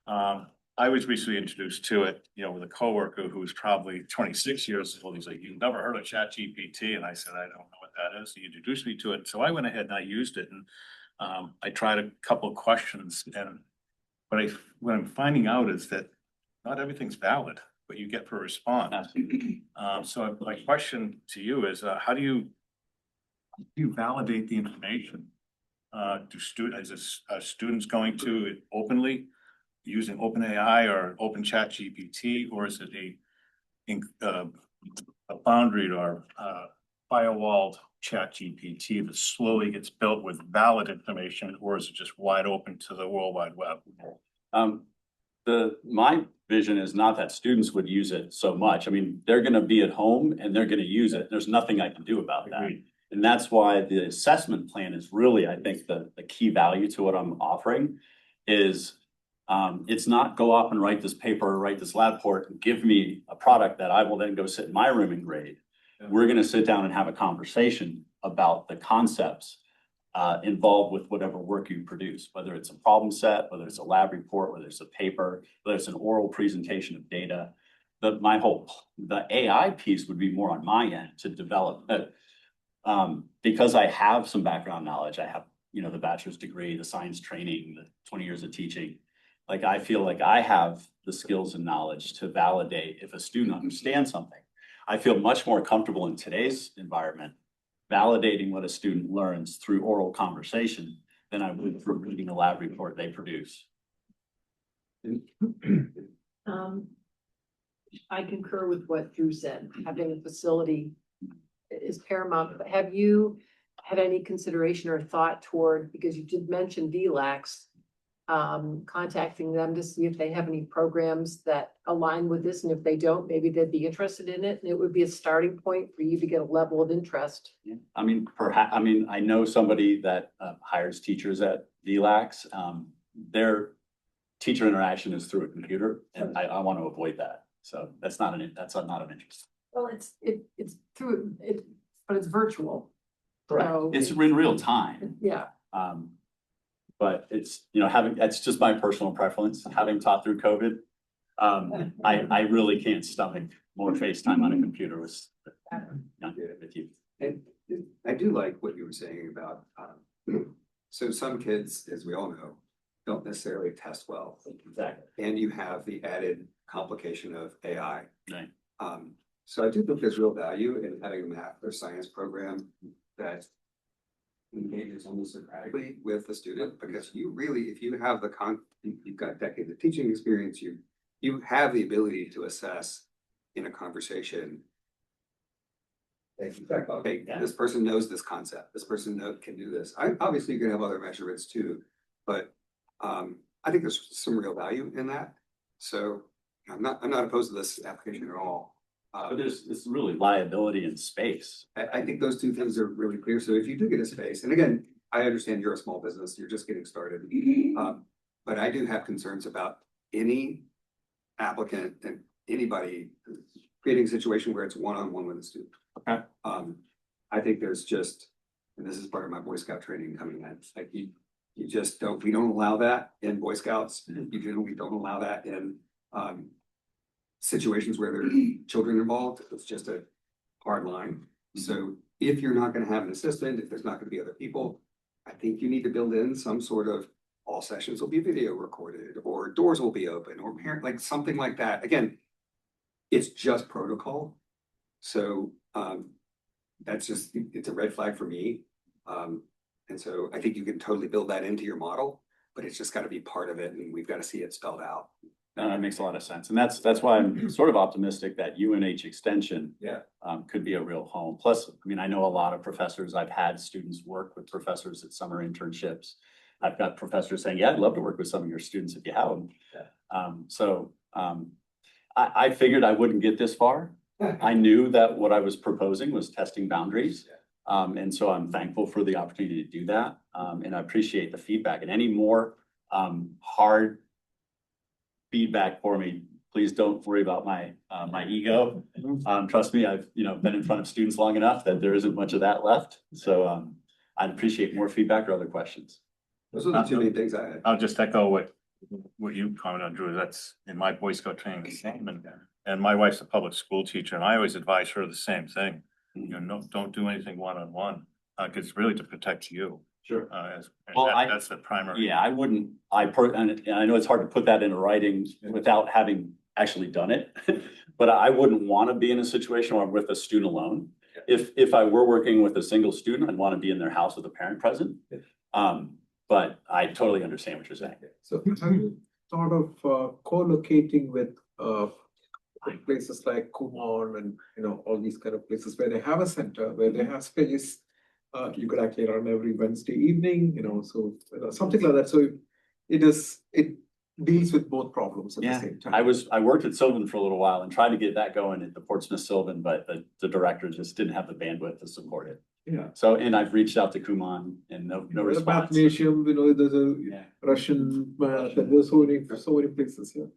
I was recently introduced to it, with a coworker who was probably 26 years old. He's like, "You've never heard of ChatGPT?" And I said, "I don't know what that is." He introduced me to it. So I went ahead and I used it, and I tried a couple of questions, and what I'm finding out is that not everything's valid, what you get for a response. So my question to you is, how do you validate the information? Are students going to it openly using OpenAI or OpenChatGPT, or is it a boundaried or firewalled ChatGPT that slowly gets built with valid information, or is it just wide open to the World Wide Web? My vision is not that students would use it so much. I mean, they're going to be at home and they're going to use it. There's nothing I can do about that. And that's why the assessment plan is really, I think, the key value to what I'm offering is it's not go off and write this paper or write this lab report and give me a product that I will then go sit in my room and grade. We're going to sit down and have a conversation about the concepts involved with whatever work you produce, whether it's a problem set, whether it's a lab report, whether it's a paper, whether it's an oral presentation of data. The AI piece would be more on my end to develop because I have some background knowledge. I have, the bachelor's degree, the science training, the 20 years of teaching. Like, I feel like I have the skills and knowledge to validate if a student understands something. I feel much more comfortable in today's environment validating what a student learns through oral conversation than I would from reading a lab report they produce. I concur with what Drew said. Having a facility is paramount. But have you had any consideration or thought toward, because you did mention VLAX, contacting them to see if they have any programs that align with this, and if they don't, maybe they'd be interested in it, and it would be a starting point for you to get a level of interest. Yeah. I mean, perhaps, I mean, I know somebody that hires teachers at VLAX. Their teacher interaction is through a computer, and I want to avoid that. So that's not an interest. Well, it's through it, but it's virtual. Correct. So- It's in real time. Yeah. But it's, you know, that's just my personal preference, having taught through COVID. I really can't stomach more FaceTime on a computer with you. And I do like what you were saying about, so some kids, as we all know, don't necessarily test well. Exactly. And you have the added complication of AI. Right. So I do think there's real value in having a math or science program that engages almost Socratically with the student, because you really, if you have you've got decades of teaching experience, you have the ability to assess in a conversation. Okay, this person knows this concept, this person can do this. Obviously you can have other measurements too, but I think there's some real value in that. So I'm not opposed to this application at all. But it's really liability and space. I think those two things are really clear. So if you do get a space, and again, I understand you're a small business, you're just getting started. But I do have concerns about any applicant and anybody creating a situation where it's one-on-one with a student. Okay. I think there's just, and this is part of my Boy Scout training coming in, like you just don't, we don't allow that in Boy Scouts. We don't allow that in situations where there are children involved. It's just a hard line. So if you're not going to have an assistant, if there's not going to be other people, I think you need to build in some sort of all sessions will be video recorded, or doors will be open, or parent, like something like that. Again, it's just protocol. So that's just, it's a red flag for me. And so I think you can totally build that into your model, but it's just got to be part of it, and we've got to see it spelled out. No, that makes a lot of sense. And that's why I'm sort of optimistic that UNH Extension could be a real home. Plus, I mean, I know a lot of professors. I've had students work with professors at summer internships. I've got professors saying, yeah, I'd love to work with some of your students if you have them. I figured I wouldn't get this far. I knew that what I was proposing was testing boundaries. And so I'm thankful for the opportunity to do that. And I appreciate the feedback, and any more hard feedback for me, please don't worry about my ego. Trust me, I've been in front of students long enough that there isn't much of that left. So I'd appreciate more feedback or other questions. Those are the two main things I had. I'll just echo what you commented on, Drew. That's in my Boy Scout training the same, and my wife's a public school teacher, and I always advise her the same thing. Don't do anything one-on-one, because it's really to protect you. Sure. That's the primary. Yeah, I wouldn't, and I know it's hard to put that into writing without having actually done it. But I wouldn't want to be in a situation where I'm with a student alone. If I were working with a single student, I'd want to be in their house with a parent present. But I totally understand what you're saying. So have you thought of co-locating with places like Kumon and all these kind of places where they have a center, where they have space? You could actually run every Wednesday evening, so something like that. So it deals with both problems at the same time. I worked at Sylvan for a little while and tried to get that going at the Portsmouth Sylvan, but the director just didn't have the bandwidth to support it. Yeah. So, and I've reached out to Kumon and no response. Mathnasium, there's a Russian math, and there's so many places here.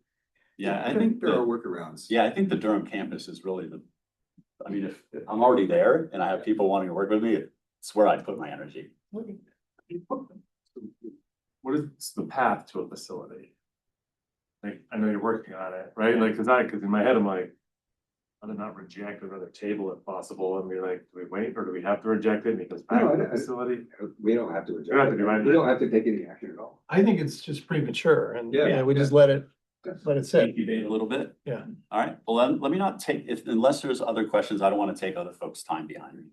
Yeah, I think there are workarounds. Yeah, I think the Durham campus is really I mean, if I'm already there and I have people wanting to work with me, it's where I'd put my energy. What is the path to a facility? Like, I know you're working on it, right? Like, cause in my head, I'm like, how to not reject another table if possible, and we're like, do we wait, or do we have to reject it because back to the facility? We don't have to reject You don't have to it. do anything. We don't have to take any action at all. I think it's just premature and, Yeah. yeah, we just let it sit. Incubate a little bit. Yeah. All right, well, let me not take, if, unless there's other questions, I don't want to take other folks' time behind me.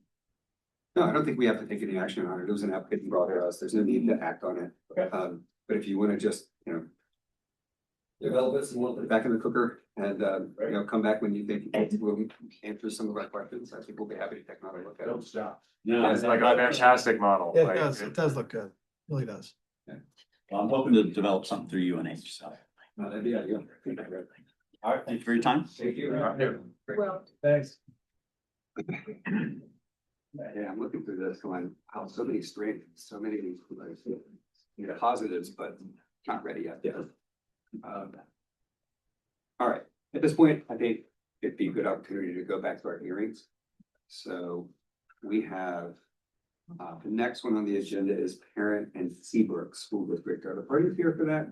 No, I don't think we have to take any action on it. It was an application brought to us. There's no need to act on it. But if you want to just, develop this and we'll put it back in the cooker and, come back when you think we'll answer some of our questions, I think we'll be happy to take another look at it. Yeah, It's like a fantastic model. It like, does, it does look good, really does. Well, I'm hoping to develop something through UNH, so. No, that'd be ideal. All right, thank you for your time. Thank you. Well, Thanks. Yeah, I'm looking through this going, wow, so many strengths, so many like, positives, but not ready yet. Yeah. All right, at this point, I think it'd be a good opportunity to go back to our hearings. So we have, the next one on the agenda is Parent and Seabrook School District. Are the parties here for that?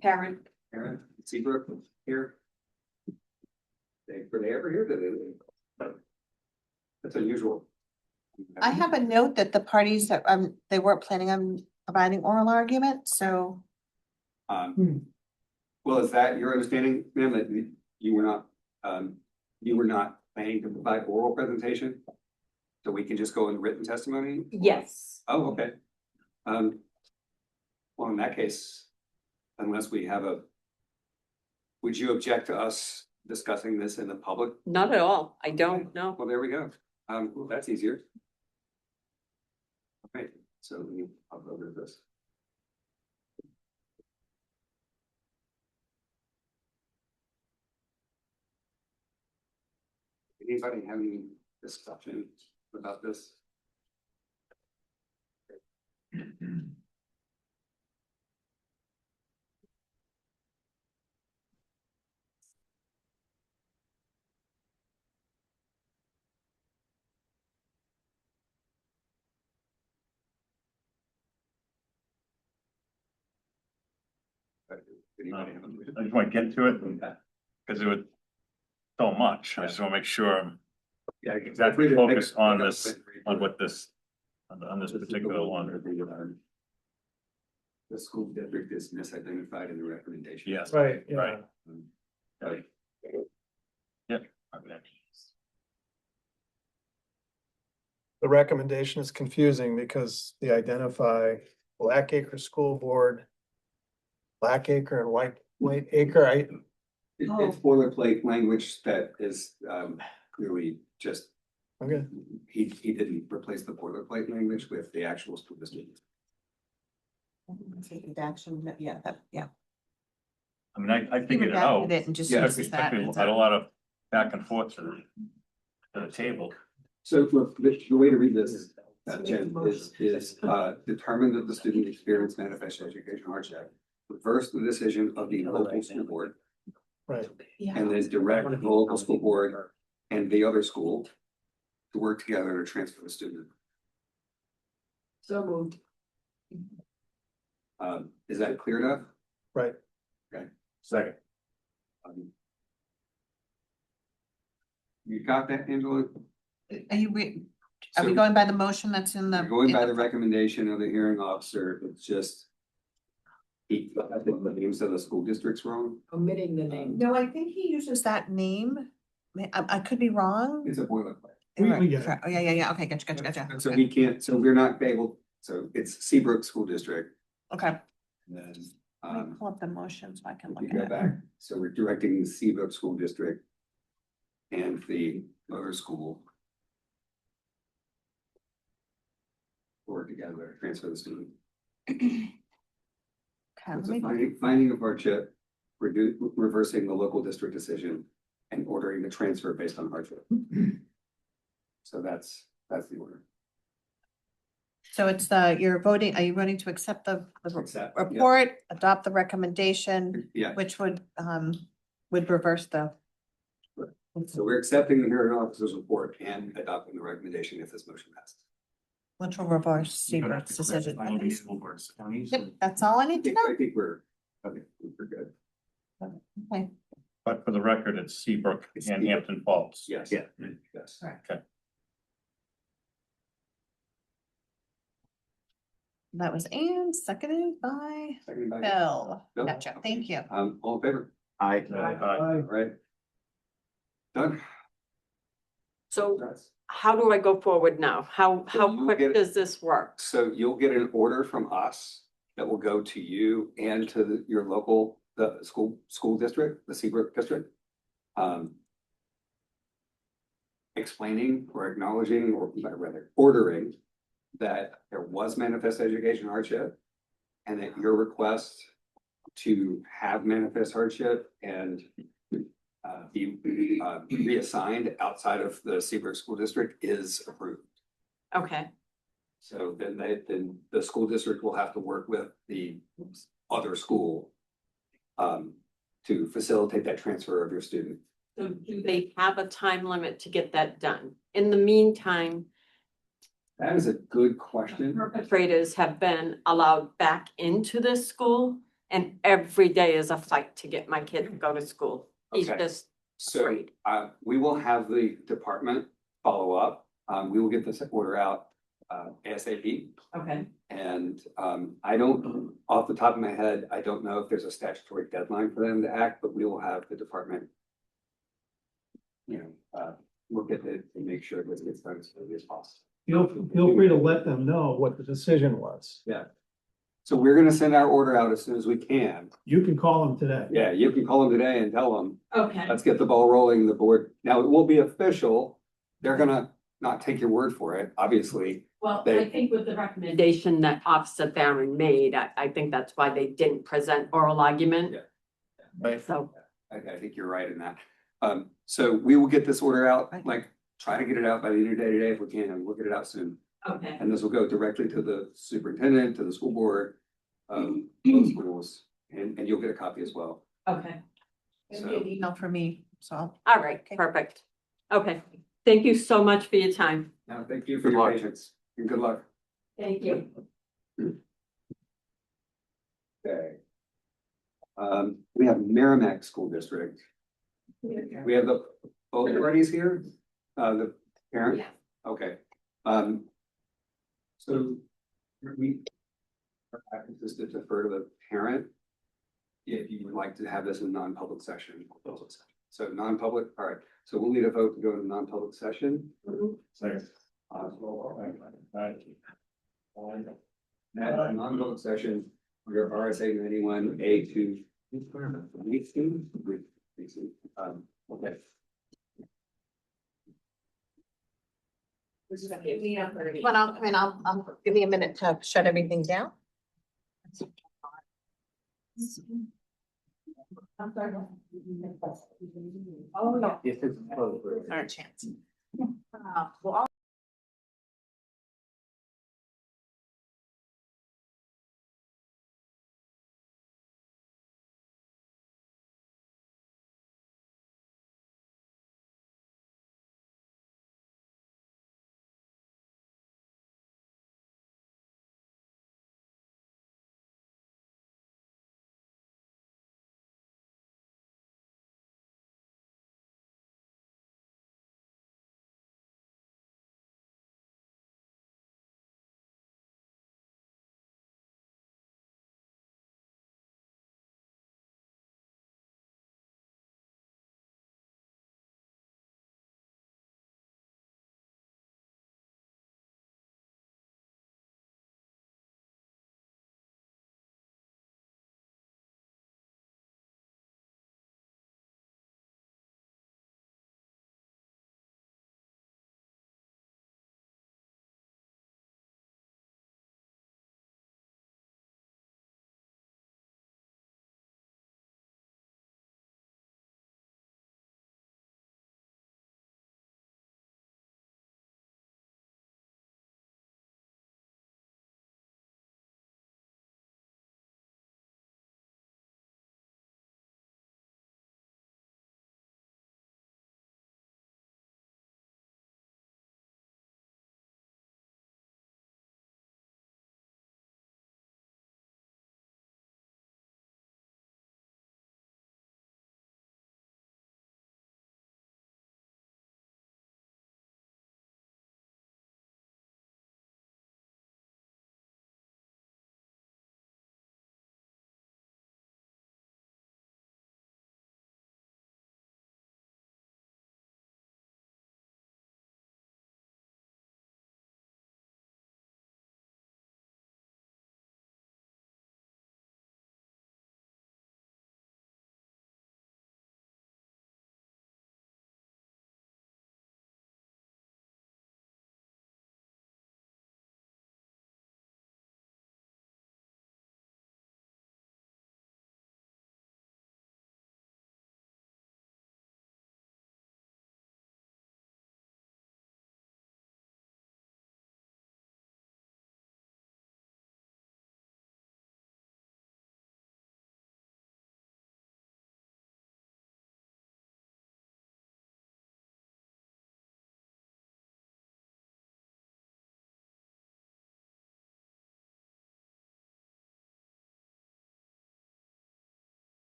Parent. Parent, Seabrook here? Were they ever here? Did they? That's unusual. I have a note that the parties that, they weren't planning on providing oral argument, so. Well, is that your understanding, ma'am, that you were not planning to provide oral presentation? So we can just go in written testimony? yes. Oh, okay. Well, in that case, unless we have would you object to us discussing this in the public? Not at all. I don't know. Well, there we go. Well, that's easier. Okay, so let me pop over to this. Anybody have any discussion about this? Anybody have a- I just want to get to it because it was so much. I just want to make sure I'm Yeah, exactly focused on this, on what this, on this particular one. The school district is misidentified in the recommendation. Yes. Right, yeah. Right. Right. Yep. The recommendation is confusing because they identify Blackacre School Board, Blackacre and White Acre. It's boilerplate language that is clearly just, Okay, he didn't replace the boilerplate language with the actual school district. Take action, yeah, yeah. I mean, I figured it out. It and just Yeah, uses that. I had a lot of back and forth to the table. So look, the way to read this, Jen, is determine that the student experienced manifest educational hardship. Reverse the decision of the local school board right. and then direct the local school board and the other school to work together to transfer the student. So moved. Is that clear enough? Right. Okay. Second. You got that, Angela? Are So we going by the motion that's in the? You're going by the recommendation of the hearing officer, it's just. I think the names of the school districts wrong. Omitting the name. No, I think he uses that name. I could be wrong. It's a boilerplate. We get it. Oh, yeah, okay, gotcha. So we can't, so we're not able, so it's Seabrook School District. Okay, And then, let me um, pull up the motion so I can if look you go at it. back, so we're directing the Seabrook School District. And the other school. Work together, to transfer the student. Okay, It's let a me- finding of hardship, reversing the local district decision and ordering the transfer based on hardship. So that's the order. So it's you're voting, are you voting to accept the Accept, yeah. report, adopt the recommendation, Yeah, which would reverse the. so we're accepting the hearing officer's report and adopting the recommendation if this motion passes. Which will reverse Seabrooks decision. Yep, that's all I need to I know. think we're good. Okay. But for the record, it's Seabrook and Hampton Falls. Yes. Yeah. Yes. Okay. That was Anne, seconded by Seconded by Bill. Bill? Gotcha, thank you. All in favor? I, All right. Done. So how do I go forward now? So How you quick get- does this work? So you'll get an order from us that will go to you and to your local, the school district, the Seabrook district. Explaining or acknowledging, or rather ordering that there was manifest education hardship. And that your request to have manifest hardship and be reassigned outside of the Seabrook School District is approved. Okay, So then the school district will have to work with the other school to facilitate that transfer of your student. so do they have a time limit to get that done? In the meantime, That is a good question. perpetrators have been allowed back into this school, and every day is a fight to get my kid to go to school. He's Okay. just So afraid. we will have the department follow up. We will get this order out ASAP. Okay. And I don't, off the top of my head, I don't know if there's a statutory deadline for them to act, but we will have the department. Look at it and make sure this gets done as quickly as possible. Feel free to let them know what the decision was. Yeah. So we're gonna send our order out as soon as we can. You can call them today. Yeah, you can call them today and tell them, Okay. let's get the ball rolling, the board. Now, it won't be official. They're gonna not take your word for it, obviously. Well, They- I think with the recommendation that Officer Barron made, I think that's why they didn't present oral argument. Yeah. Right. So, I think you're right in that. So we will get this order out, like, try to get it out by the end of the day today if we can, and we'll get it out soon. okay, And this will go directly to the superintendent, to the school board, both schools, and you'll get a copy as well. okay. It'll be an email from me, so. All right, perfect. Okay, thank you so much for your time. Now, thank you for your patience, and good luck. Thank you. Okay. We have Merrimack School District. We have both parties here, the parent? Yeah. Okay, so our practice is to defer to the parent. If you would like to have this in non-public session. So non-public, all right, so we'll need a vote to go into non-public session. Second. Non-public session, under RSA 91A2. Okay. Well, I'll give me a minute to shut everything down. Oh, no. If it's closed. Our chance. Well,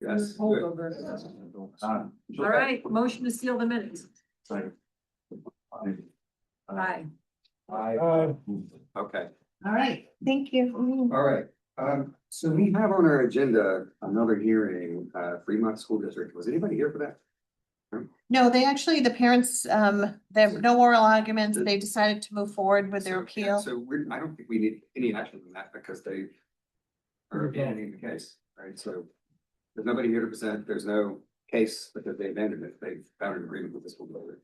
Yes. All right, motion to seal the minutes. Aye. Okay, All right, thank you. all right. So we have on our agenda another hearing, Fremont School District. Was anybody here for that? No, they actually, the parents, there were no oral arguments. They decided to move forward with their So, appeal. So I don't think we need any action on that because they are abandoning the case, right? So there's nobody here to present. There's no case because they abandoned it. They found an agreement with the school builder.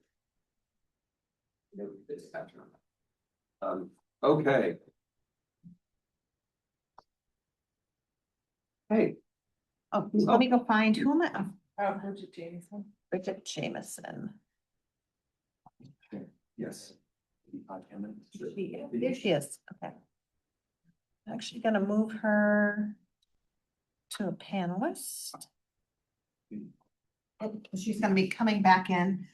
No, this action on that. Okay. Hey. Oh, let me go find who am I? Bridget Jameson. Bridget Jameson. Yes. There she is, okay. I'm actually gonna move her to a panelist. And she's gonna be coming back in.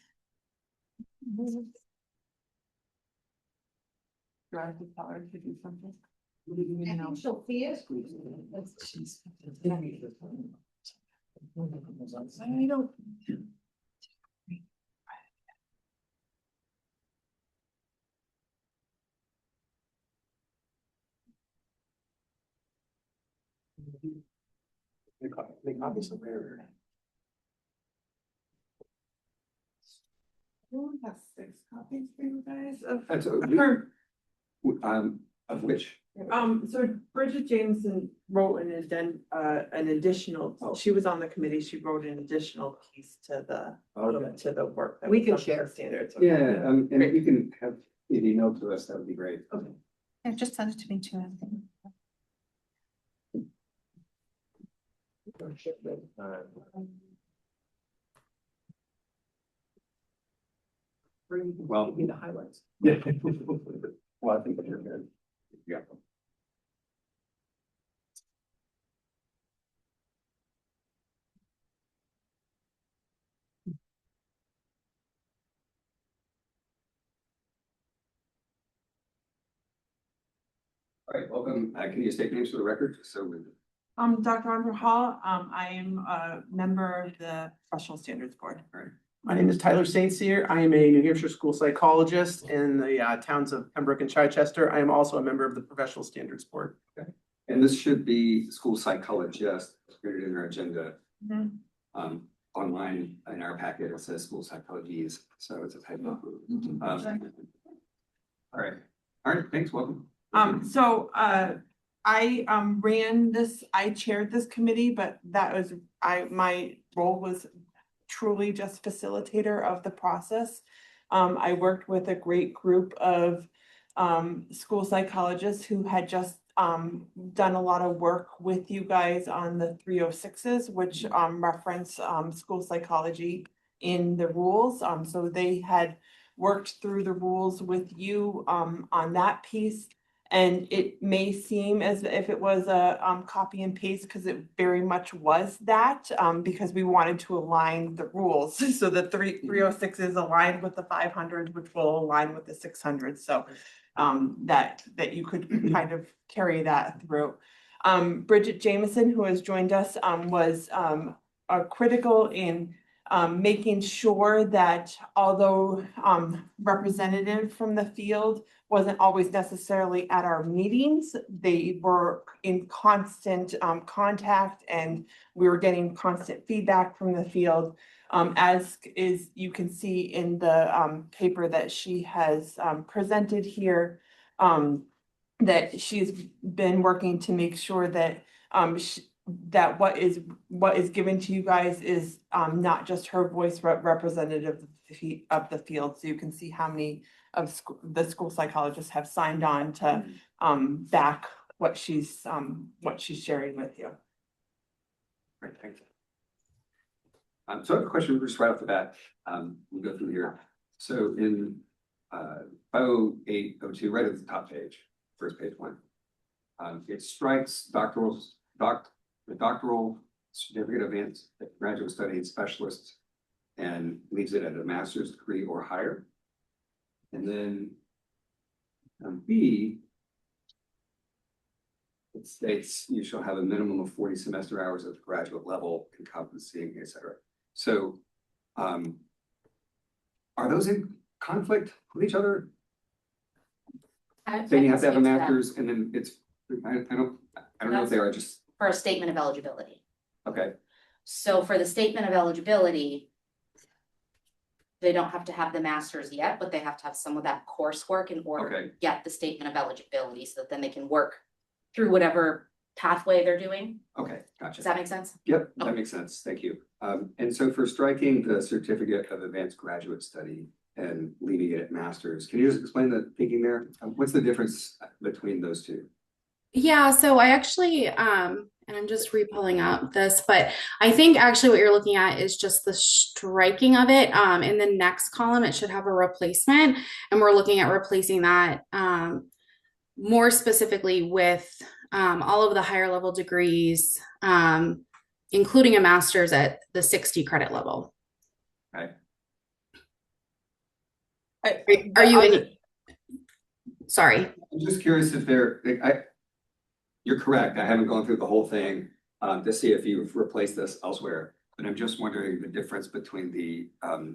Do I have to tell her to do something? Sophia. I don't. They obviously rare. I only have 6 copies for you guys of And so her. of which? So Bridget Jameson wrote an additional, she was on the committee, she wrote an additional piece to the work. that We was can on the share. Standards. Yeah, and if you can have it emailed to us, that would be great. Okay. Yeah, just send it to me too, I think. Well. Give me the highlights. Yeah. Well, I think you're good. Yeah. All right, welcome. Can you state names for the record? So we. Dr. Andrew Hall, I am a member of the Professional Standards Board. All right. My name is Tyler St. Cyr. I am a New Hampshire school psychologist in the towns of Pembroke and Chichester. I am also a member of the Professional Standards Board. Okay. And this should be school psychologist, created in our agenda. Online in our packet, it says school psychologies, so it's a typo. All right, thanks, welcome. I chaired this committee, but my role was truly just facilitator of the process. I worked with a great group of school psychologists who had just done a lot of work with you guys on the 306s, which reference school psychology in the rules. So they had worked through the rules with you on that piece. And it may seem as if it was a copy and paste, because it very much was that, because we wanted to align the rules. So the 306 is aligned with the 500, which will align with the 600. So that you could kind of carry that through. Bridget Jameson, who has joined us, was critical in making sure that although representative from the field wasn't always necessarily at our meetings, they were in constant contact, and we were getting constant feedback from the field. As is, you can see in the paper that she has presented here, that she's been working to make sure that that what is given to you guys is not just her voice, but representative of the field. So you can see how many of the school psychologists have signed on to back what she's sharing with you. Great, thank you. So I have a question just right off the bat. We'll go through here. So in 50802, right at the top page, first page 1, it strikes the doctoral certificate of advanced graduate studies specialist and leaves it at a master's degree or higher. And then B, states you shall have a minimum of 40 semester hours at the graduate level encompassing, et cetera. So, are those in conflict with each other? Saying you have to have a master's and then it's, I don't know if they are just, For a statement of eligibility. okay, So for the statement of eligibility, they don't have to have the master's yet, but they have to have some of that coursework in order to get the statement of eligibility so that then they can work through whatever pathway they're doing. okay, gotcha. Does that make sense? Yep, that makes sense. Thank you. And so for striking the certificate of advanced graduate study and leaving it at master's, can you just explain the thinking there? What's the difference between those two? Yeah, so I actually, and I'm just re-pulling up this, but I think actually what you're looking at is just the striking of it. In the next column, it should have a replacement, and we're looking at replacing that more specifically with all of the higher level degrees, including a master's at the 60 credit level. Right. Are you in? Sorry. I'm just curious if you're correct. I haven't gone through the whole thing to see if you've replaced this elsewhere, but I'm just wondering the difference between the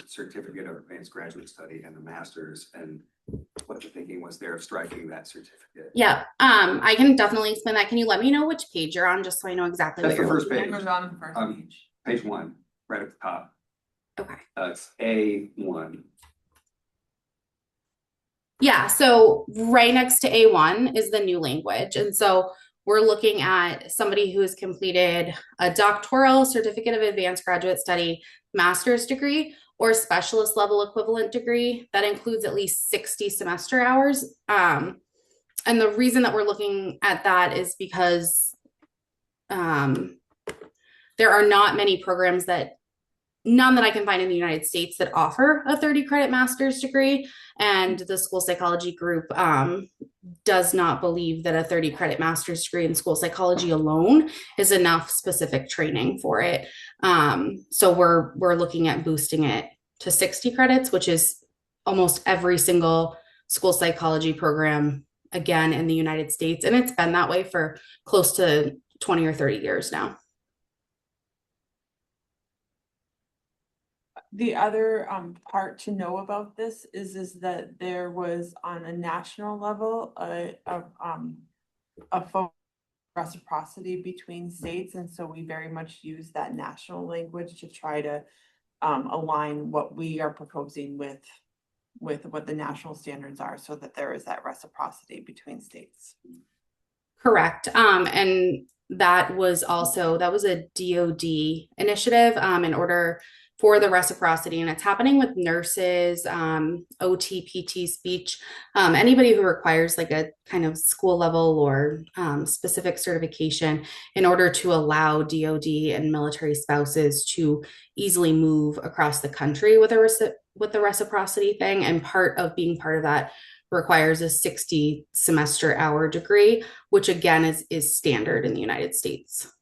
certificate of advanced graduate study and the master's and what the thinking was there of striking that certificate. Yeah, I can definitely explain that. Can you let me know which page you're on just so I know exactly That's what the you're first looking page. Page 1, right at the top. Okay. It's A1. Yeah, so right next to A1 is the new language. And so we're looking at somebody who has completed a doctoral, certificate of advanced graduate study, master's degree, or specialist level equivalent degree that includes at least 60 semester hours. And the reason that we're looking at that is because there are not many programs none that I can find in the United States that offer a 30 credit master's degree. And the school psychology group does not believe that a 30 credit master's degree in school psychology alone is enough specific training for it. So we're looking at boosting it to 60 credits, which is almost every single school psychology program, again, in the United States. And it's been that way for close to 20 or 30 years now. The other part to know about this is that there was on a national level a reciprocity between states, and so we very much use that national language to try to align what we are proposing with what the national standards are, so that there is that reciprocity between states. Correct. And that was a DoD initiative in order for the reciprocity, and it's happening with nurses, OT, PT, speech, anybody who requires like a kind of school level or specific certification in order to allow DoD and military spouses to easily move across the country with the reciprocity thing. And part of being part of that requires a 60 semester hour degree, which again is standard in the United States.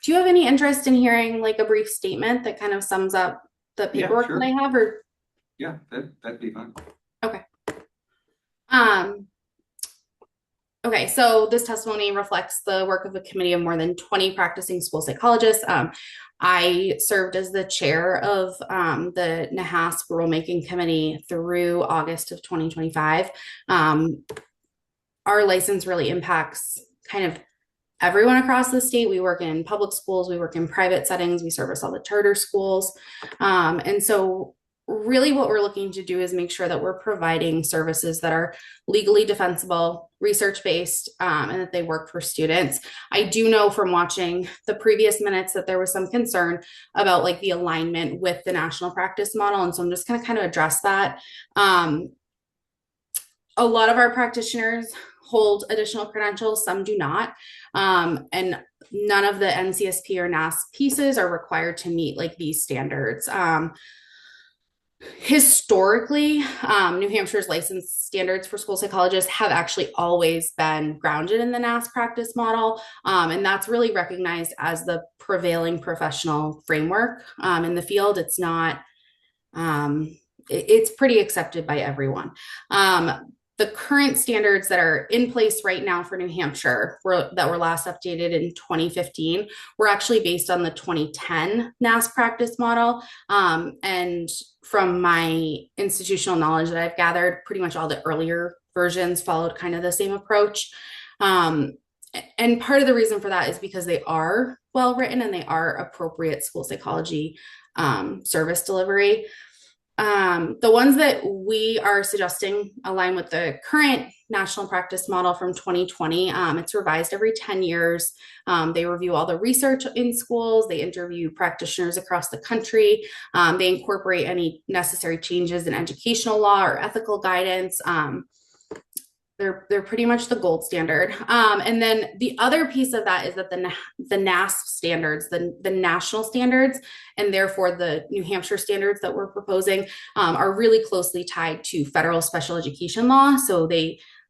Do you have any interest in hearing like a brief statement that kind of sums up the paperwork that I have, or? Yeah, that'd be fine. Okay. Okay, so this testimony reflects the work of a committee of more than 20 practicing school psychologists. I served as the chair of the NAHASC rulemaking committee through August of 2025. Our license really impacts kind of everyone across the state. We work in public schools, we work in private settings, we service all the charter schools. And so really what we're looking to do is make sure that we're providing services that are legally defensible, research-based, and that they work for students. I do know from watching the previous minutes that there was some concern about like the alignment with the national practice model. And so I'm just going to kind of address that. A lot of our practitioners hold additional credentials, some do not. And none of the NCSP or NASP pieces are required to meet like these standards. Historically, New Hampshire's license standards for school psychologists have actually always been grounded in the NAS practice model. And that's really recognized as the prevailing professional framework in the field. It's not, it's pretty accepted by everyone. The current standards that are in place right now for New Hampshire that were last updated in 2015 were actually based on the 2010 NAS practice model. And from my institutional knowledge that I've gathered, pretty much all the earlier versions followed kind of the same approach. And part of the reason for that is because they are well written and they are appropriate school psychology service delivery. The ones that we are suggesting align with the current national practice model from 2020. It's revised every 10 years. They review all the research in schools. They interview practitioners across the country. They incorporate any necessary changes in educational law or ethical guidance. They're pretty much the gold standard. And then the other piece of that is that the NASP standards, the national standards, and therefore the New Hampshire standards that we're proposing are really closely tied to federal special education law. So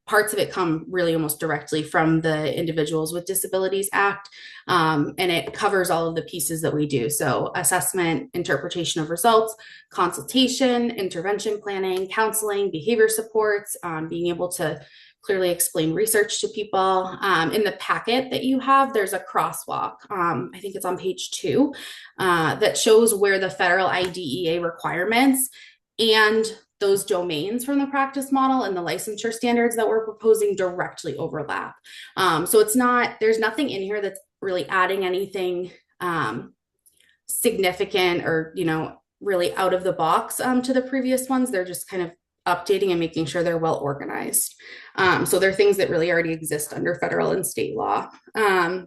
parts of it come really almost directly from the Individuals with Disabilities Act. And it covers all of the pieces that we do. So assessment, interpretation of results, consultation, intervention planning, counseling, behavior supports, being able to clearly explain research to people. In the packet that you have, there's a crosswalk. I think it's on page 2 that shows where the federal IDEA requirements and those domains from the practice model and the licensure standards that we're proposing directly overlap. So there's nothing in here that's really adding anything significant or, really out of the box to the previous ones. They're just kind of updating and making sure they're well organized. So they're things that really already exist under federal and state law. I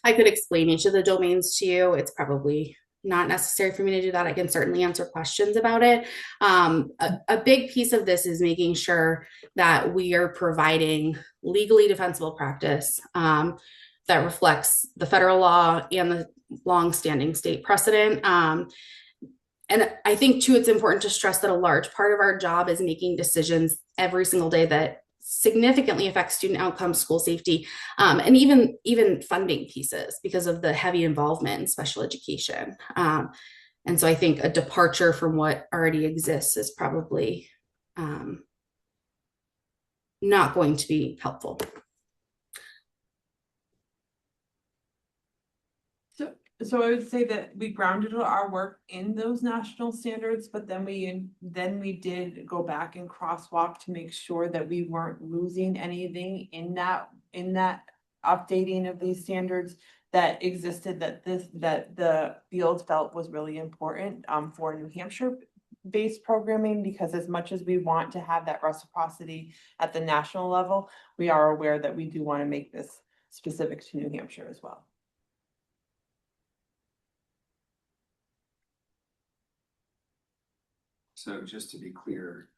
could explain each of the domains to you. It's probably not necessary for me to do that. I can certainly answer questions about it. A big piece of this is making sure that we are providing legally defensible practice that reflects the federal law and the longstanding state precedent. And I think too, it's important to stress that a large part of our job is making decisions every single day that significantly affect student outcomes, school safety, and even funding pieces because of the heavy involvement in special education. And so I think a departure from what already exists is probably not going to be helpful. So I would say that we grounded our work in those national standards, but then we did go back and crosswalk to make sure that we weren't losing anything in that updating of these standards that existed that the field felt was really important for New Hampshire based programming, because as much as we want to have that reciprocity at the national level, we are aware that we do want to make this specific to New Hampshire as well. So just to be clear,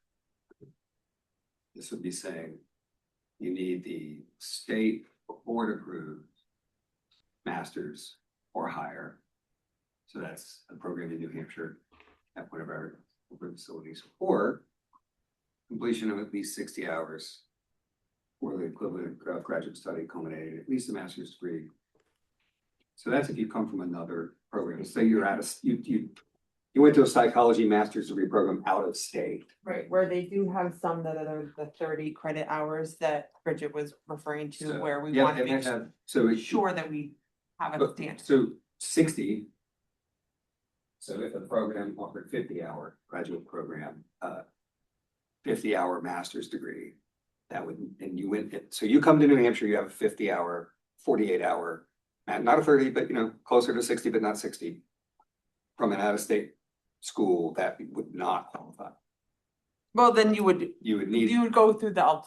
this would be saying you need the state board approved masters or higher. So that's a program in New Hampshire at one of our facilities, or completion of at least 60 hours or the equivalent of graduate study culminating at least a master's degree. So that's if you come from another program. Say you're you went to a psychology master's degree program out of state. Right, where they do have some that are the 30 credit hours that Bridget was referring to, So, where we yeah, want to they make have, so sure that we have a standard. So 60. So if a program offered 50-hour graduate program, 50-hour master's degree, that would, and you went, so you come to New Hampshire, you have a 50-hour, 48-hour, not a 30, but closer to 60, but not 60, from an out-of-state school, that would not qualify. Well, then you would need, you would go through the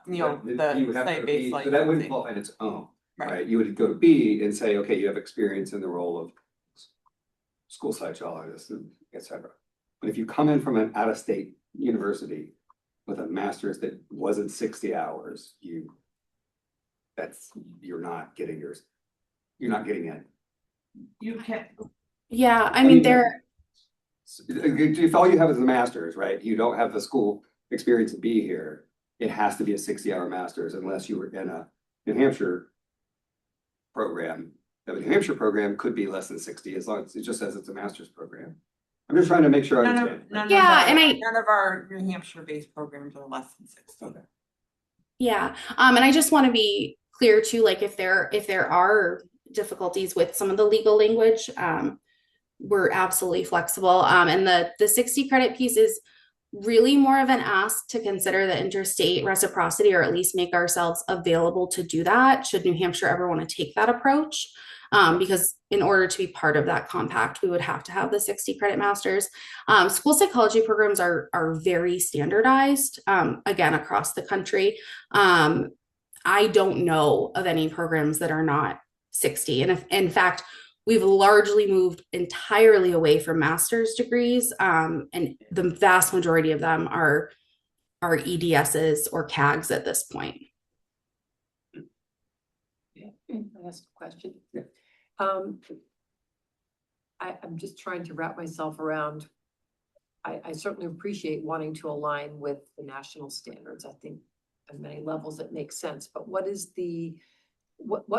you would have to site-based be, so that wouldn't licensing. qualify on its own, right? You would go to B and say, okay, you have experience in the role of school psychologist, et cetera. But if you come in from an out-of-state university with a master's that wasn't 60 hours, you're not getting it. You can. Yeah, I mean, if all you have is a master's, right, you don't have the school experience to be here, it has to be a 60-hour master's unless you were in a New Hampshire program. The New Hampshire program could be less than 60 as long as it just says it's a master's program. I'm just trying to make sure I understand. None of our New Hampshire-based programs are less than 60. Okay. Yeah. And I just want to be clear too, like if there are difficulties with some of the legal language, we're absolutely flexible. And the 60 credit piece is really more of an ask to consider the interstate reciprocity, or at least make ourselves available to do that should New Hampshire ever want to take that approach. Because in order to be part of that compact, we would have to have the 60 credit masters. School psychology programs are very standardized, again, across the country. I don't know of any programs that are not 60. And if, in fact, we've largely moved entirely away from master's degrees, and the vast majority of them are EDSs or CAGs at this point. Yeah, that's a question. Yeah. I'm just trying to wrap myself around. I certainly appreciate wanting to align with the national standards. I think on many levels it makes sense, but what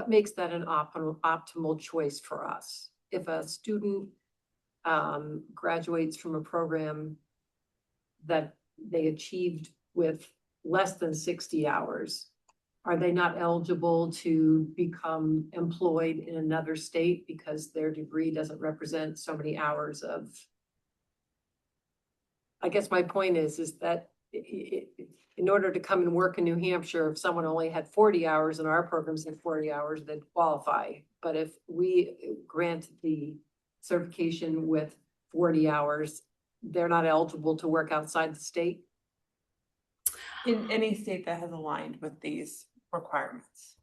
makes that an optimal choice for us? If a student graduates from a program that they achieved with less than 60 hours, are they not eligible to become employed in another state because their degree doesn't represent so many hours of? I guess my point is that in order to come and work in New Hampshire, if someone only had 40 hours and our programs had 40 hours, they'd qualify. But if we grant the certification with 40 hours, they're not eligible to work outside the state? In any state that has aligned with these requirements.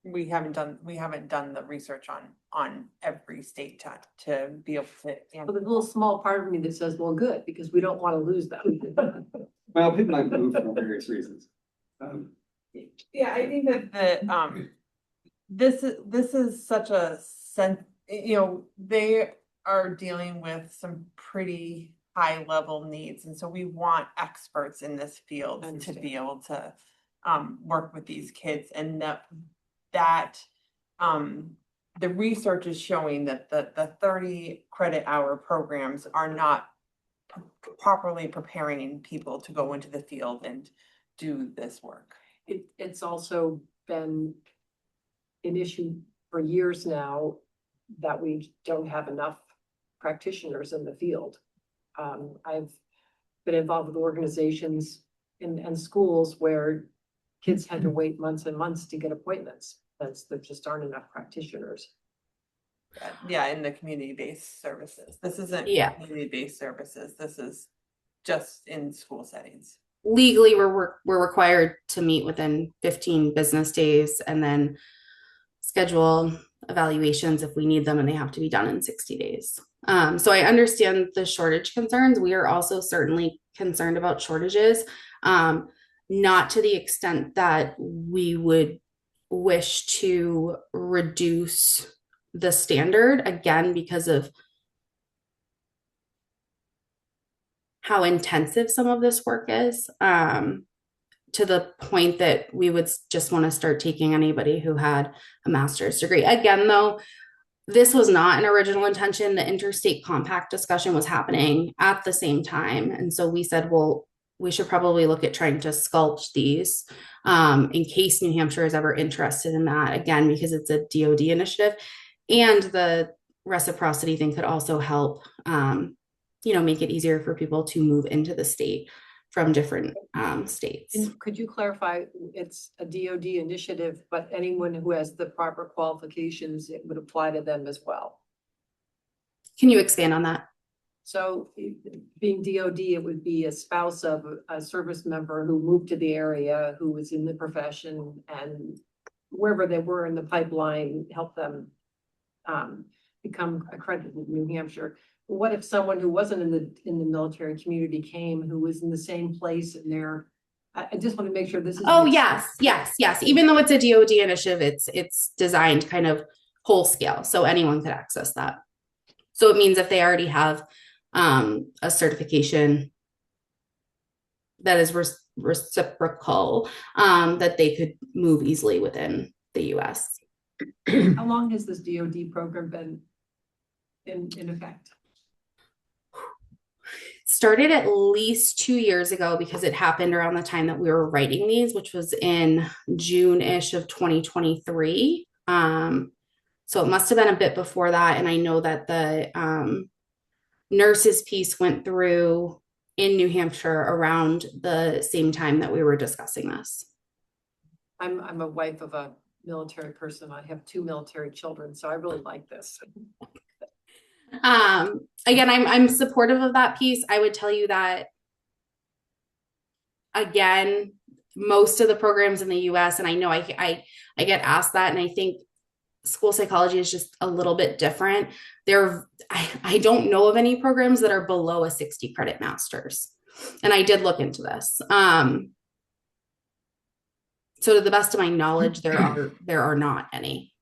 We haven't done the research on every state to be able to. Well, there's a little small part of me that says, well, good, because we don't want to lose them. Well, people might move for various reasons. Yeah, I think that this is such a they are dealing with some pretty high level needs, and so we want experts in this field to be able to work with these kids, and that the research is showing that the 30 credit hour programs are not properly preparing people to go into the field and do this work. It's also been an issue for years now that we don't have enough practitioners in the field. I've been involved with organizations and schools where kids had to wait months and months to get appointments. There just aren't enough practitioners. Yeah, in the community-based services. This isn't community-based services. This is just in school settings. Legally, we're required to meet within 15 business days and then schedule evaluations if we need them, and they have to be done in 60 days. So I understand the shortage concerns. We are also certainly concerned about shortages, not to the extent that we would wish to reduce the standard, again, because of how intensive some of this work is, to the point that we would just want to start taking anybody who had a master's degree. Again, though, this was not an original intention. The interstate compact discussion was happening at the same time. And so we said, well, we should probably look at trying to sculpt these in case New Hampshire is ever interested in that, again, because it's a DoD initiative. And the reciprocity thing could also help, make it easier for people to move into the state from different states. And could you clarify, it's a DoD initiative, but anyone who has the proper qualifications, it would apply to them as well? Can you expand on that? So being DoD, it would be a spouse of a service member who moved to the area, who was in the profession, and wherever they were in the pipeline, help them become accredited in New Hampshire. What if someone who wasn't in the military community came, who was in the same place and I just want to make sure this is. Oh, yes. Even though it's a DoD initiative, it's designed kind of whole scale, so anyone could access that. So it means if they already have a certification that is reciprocal, that they could move easily within the US. How long has this DoD program been in effect? Started at least 2 years ago because it happened around the time that we were writing these, which was in June-ish of 2023. So it must have been a bit before that. And I know that the nurses piece went through in New Hampshire around the same time that we were discussing this. I'm a wife of a military person. I have 2 military children, so I really like this. Again, I'm supportive of that piece. I would tell you that, again, most of the programs in the US, and I know I get asked that, and I think school psychology is just a little bit different. I don't know of any programs that are below a 60 credit master's. And I did look into this. So to the best of my knowledge, there are not any.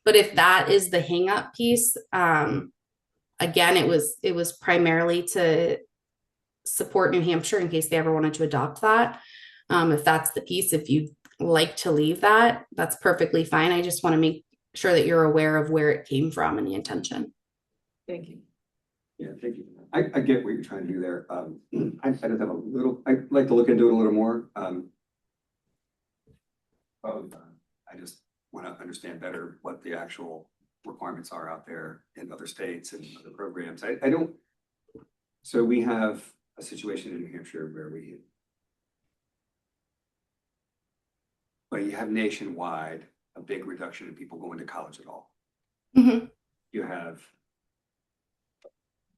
But if that is the hang up piece, again, it was primarily to support New Hampshire in case they ever wanted to adopt that. If that's the piece, if you'd like to leave that, that's perfectly fine. I just want to make sure that you're aware of where it came from and the intention. Thank you. Yeah, thank you. I get what you're trying to do there. I just have a little, I'd like to look into it a little more. I just want to understand better what the actual requirements are out there in other states and other programs. I don't, so we have a situation in New Hampshire where you have nationwide a big reduction in people going to college at all. Mm-hmm. You have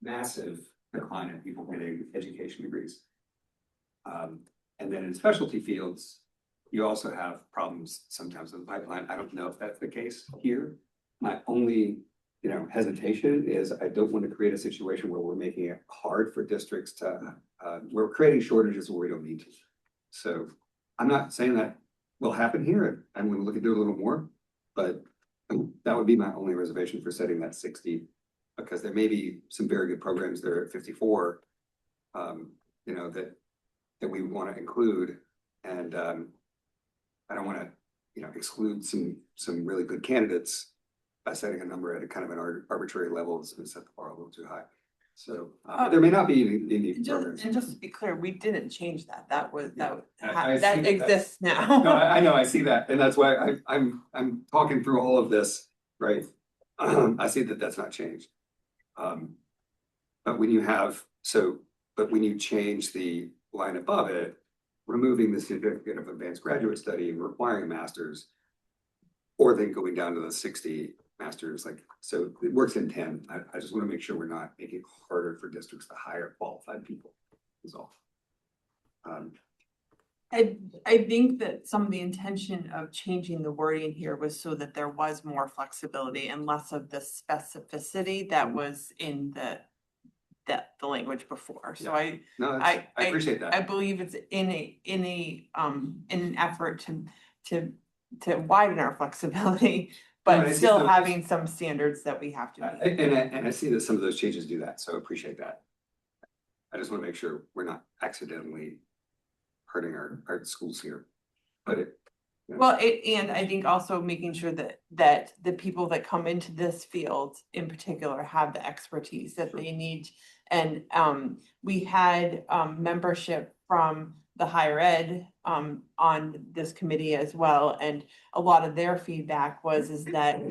massive decline in people getting education degrees. And then in specialty fields, you also have problems sometimes with the pipeline. I don't know if that's the case here. My only, hesitation is I don't want to create a situation where we're making it hard for districts to, we're creating shortages where we don't need to. So I'm not saying that will happen here. I'm going to look into it a little more, but that would be my only reservation for setting that 60, because there may be some very good programs there at 54, that we want to include. And I don't want to, exclude some really good candidates by setting a number at a kind of an arbitrary level and set the bar a little too high. So there may not be any programs. And just to be clear, we didn't change that. That I see that exists now. No, I know, I see that. And that's why I'm talking through all of this, right? I see that that's not changed. But when you change the line above it, removing the certificate of advanced graduate study and requiring a master's, or then going down to the 60 masters, so it works in 10. I just want to make sure we're not making it harder for districts to hire qualified people, is all. I think that some of the intention of changing the wording here was so that there was more flexibility and less of the specificity that was in the language before. So I appreciate that. I believe it's in an effort to widen our flexibility, but still having some standards that we have to meet. And I see that some of those changes do that, so I appreciate that. I just want to make sure we're not accidentally hurting our schools here. But and I think also making sure that the people that come into this field in particular have the expertise that they need. And we had membership from the higher ed on this committee as well. And a lot of their feedback is that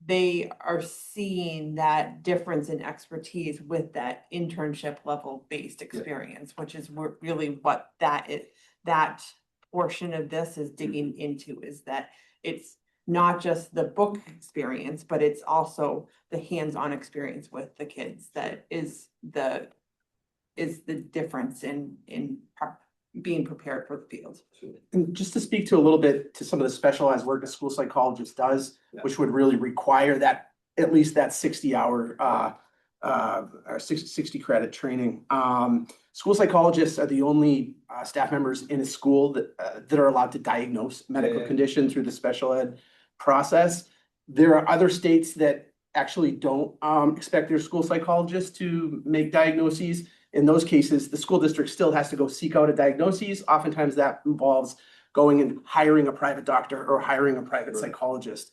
they are seeing that difference in expertise with that internship level based experience, which is really what that portion of this is digging into, is that it's not just the book experience, but it's also the hands-on experience with the kids that is the difference in being prepared for the field. And just to speak to a little bit to some of the specialized work a school psychologist does, which would really require that at least that 60-hour or 60 credit training. School psychologists are the only staff members in a school that are allowed to diagnose medical condition through the special ed process. There are other states that actually don't expect their school psychologists to make diagnoses. In those cases, the school district still has to go seek out a diagnosis. Oftentimes that involves going and hiring a private doctor or hiring a private psychologist.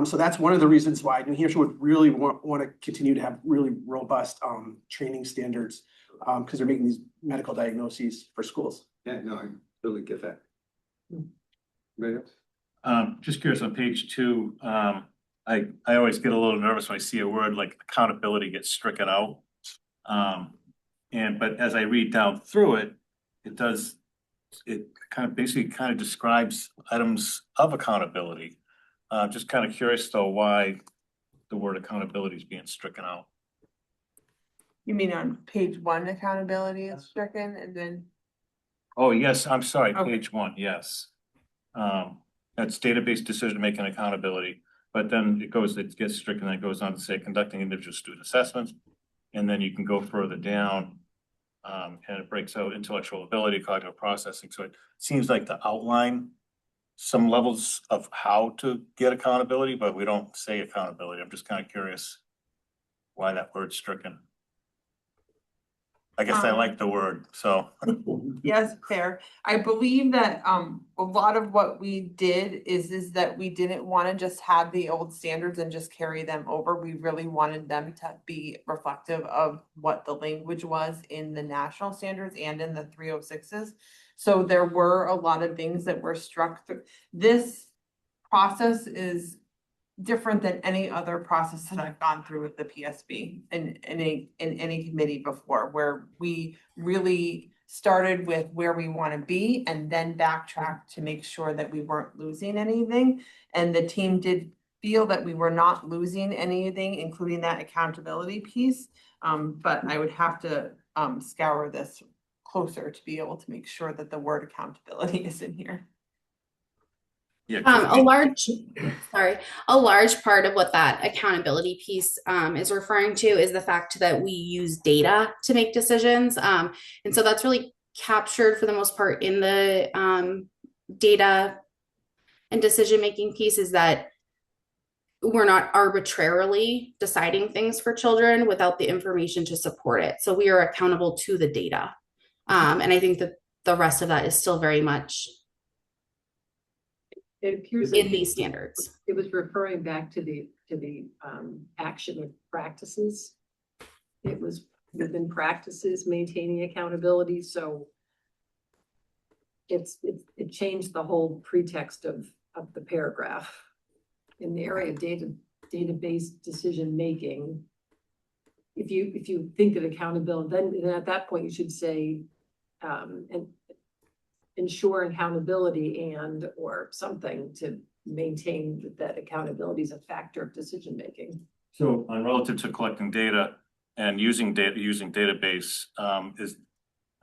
So that's one of the reasons why New Hampshire would really want to continue to have really robust training standards because they're making these medical diagnoses for schools. Yeah, no, I totally get that. Right. Just curious on page 2, I always get a little nervous when I see a word like accountability gets stricken out. But as I read down through it, it kind of basically describes items of accountability. Just kind of curious though, why the word accountability is being stricken out. You mean on page 1, accountability is stricken, and then? Oh, yes, I'm sorry, Okay. page 1, yes. That's database decision-making accountability, but then it gets stricken, and it goes on to say conducting individual student assessments. And then you can go further down, and it breaks out intellectual ability, cognitive processing. So it seems like the outline some levels of how to get accountability, but we don't say accountability. I'm just kind of curious why that word's stricken. I guess I like the word, so. Yes, fair. I believe that a lot of what we did is that we didn't want to just have the old standards and just carry them over. We really wanted them to be reflective of what the language was in the national standards and in the 306s. So there were a lot of things that were struck through. This process is different than any other process that I've gone through with the PSB in any committee before, where we really started with where we want to be and then backtracked to make sure that we weren't losing anything. And the team did feel that we were not losing anything, including that accountability piece. But I would have to scour this closer to be able to make sure that the word accountability is in here. A large part of what that accountability piece is referring to is the fact that we use data to make decisions. And so that's really captured for the most part in the data and decision-making piece, is that we're not arbitrarily deciding things for children without the information to support it. So we are accountable to the data. And I think that the rest of that is still very much It appears in these standards. It was referring back to the action of practices. It was within practices maintaining accountability, so it changed the whole pretext of the paragraph. In the area of database decision making, if you think of accountability, then at that point you should say and ensure accountability or something to maintain that accountability is a factor of decision making. So on relative to collecting data and using database,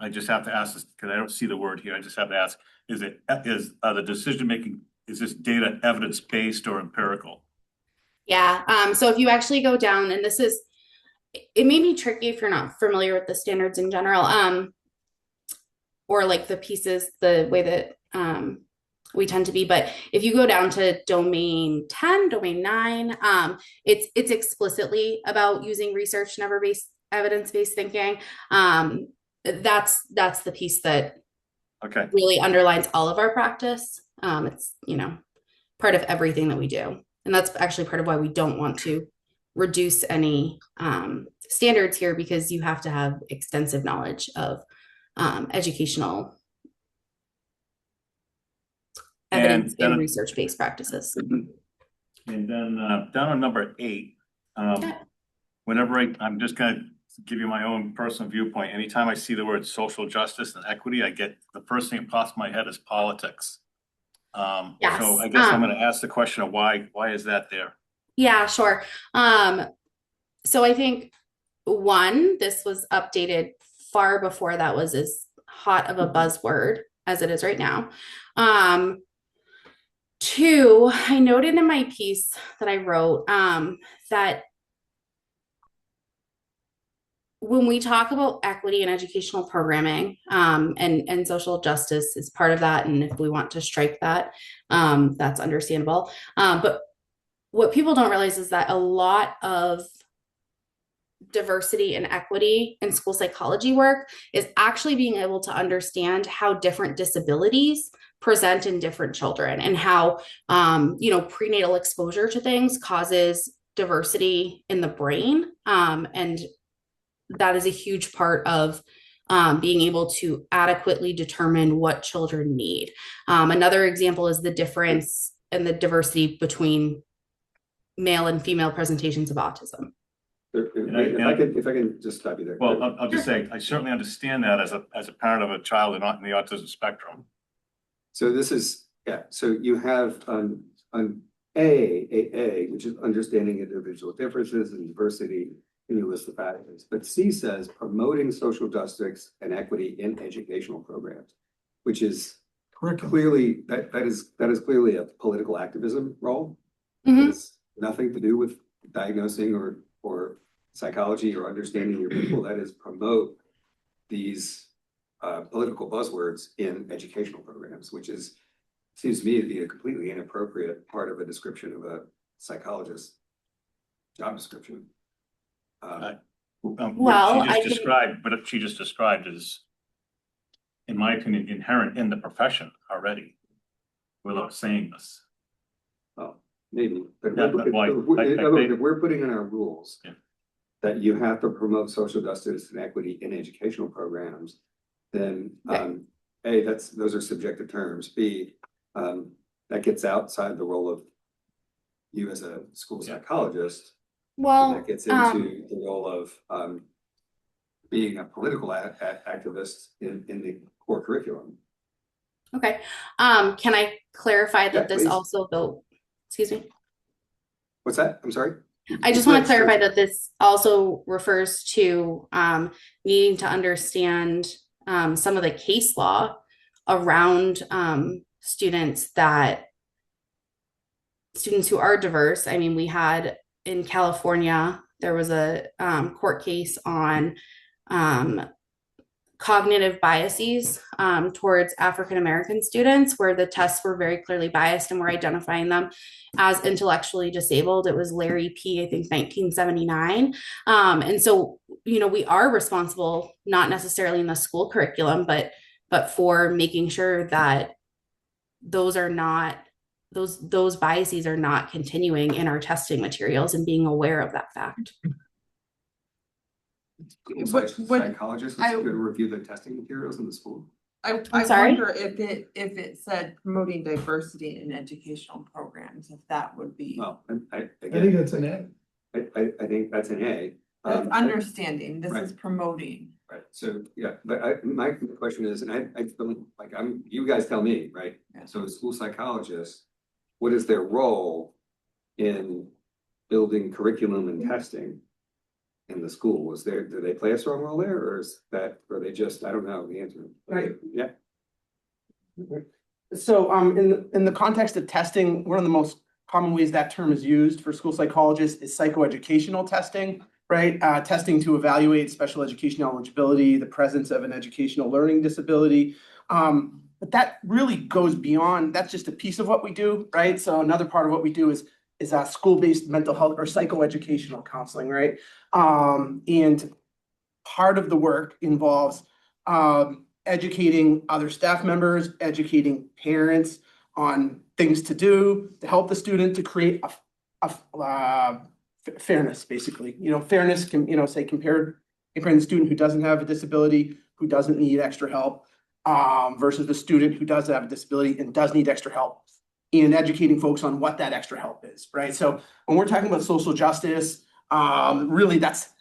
I just have to ask this because I don't see the word here. I just have to ask, is the decision making, is this data evidence based or empirical? Yeah. So if you actually go down, and it may be tricky if you're not familiar with the standards in general, or like the pieces, the way that we tend to be. But if you go down to domain 10, domain 9, it's explicitly about using research and evidence-based thinking. That's the piece that really underlines all of our practice. It's, part of everything that we do. And that's actually part of why we don't want to reduce any standards here, because you have to have extensive knowledge of educational evidence and research-based practices. And then down on number 8, whenever I'm just going to give you my own personal viewpoint. Anytime I see the word social justice and equity, the first thing that pops in my head is politics. Yes. So I guess I'm going to ask the question of why is that there? Yeah, sure. So I think this was updated far before that was as hot of a buzzword as it is right now. 2, I noted in my piece that I wrote that when we talk about equity and educational programming, and social justice is part of that, and if we want to strike that, that's understandable. But what people don't realize is that a lot of diversity and equity in school psychology work is actually being able to understand how different disabilities present in different children and how prenatal exposure to things causes diversity in the brain, and that is a huge part of being able to adequately determine what children need. Another example is the difference in the diversity between male and female presentations of autism. If I can just stop you there. Well, I'll just say, I certainly understand that as a parent of a child in the autism spectrum. So this is, so you have on A, which is understanding individual differences and diversity, and you list the factors. But C says promoting social justice and equity in educational programs, which is clearly, that is clearly a political activism role. Mm-hmm. It's nothing to do with diagnosing or psychology or understanding your people. That is promote these political buzzwords in educational programs, which seems to me to be a completely inappropriate part of a description of a psychologist job description. What she just described is, in my opinion, inherent in the profession already, without saying this. Oh, maybe, but Yeah, but why? if we're putting in our rules that you have to promote social justice and equity in educational programs, then A, those are subjective terms. B, that gets outside the role of you as a school psychologist. Well, that gets into the role of being a political activist in the core curriculum. Okay. Can I clarify that this please. also excuse me? What's that? I'm sorry? I just want to clarify that this also refers to needing to understand some of the case law around students who are diverse. I mean, we had in California, there was a court case on cognitive biases towards African-American students, where the tests were very clearly biased and were identifying them as intellectually disabled. It was Larry P., I think 1979. And so, we are responsible, not necessarily in the school curriculum, but for making sure that those biases are not continuing in our testing materials and being aware of that fact. Psychologists could review the testing materials in the school. I sorry? wonder if it said promoting diversity in educational programs, if that would be. Well, I think that's an A. I think that's an A. That's understanding, this right. is promoting. Right, so, but my question is, and I feel like you guys tell me, right? Yeah. So a school psychologist, what is their role in building curriculum and testing in the school? Do they play a strong role there, or are they just, I don't know the answer. Right. Yeah. So in the context of testing, one of the most common ways that term is used for school psychologists is psychoeducational testing, right? Testing to evaluate special education eligibility, the presence of an educational learning disability. But that really goes beyond, that's just a piece of what we do, right? So another part of what we do is school-based mental health or psychoeducational counseling, right? And part of the work involves educating other staff members, educating parents on things to do to help the student to create a fairness, basically. Fairness can, say comparing the student who doesn't have a disability, who doesn't need extra help, versus the student who does have a disability and does need extra help, and educating folks on what that extra help is, right? So when we're talking about social justice, really that's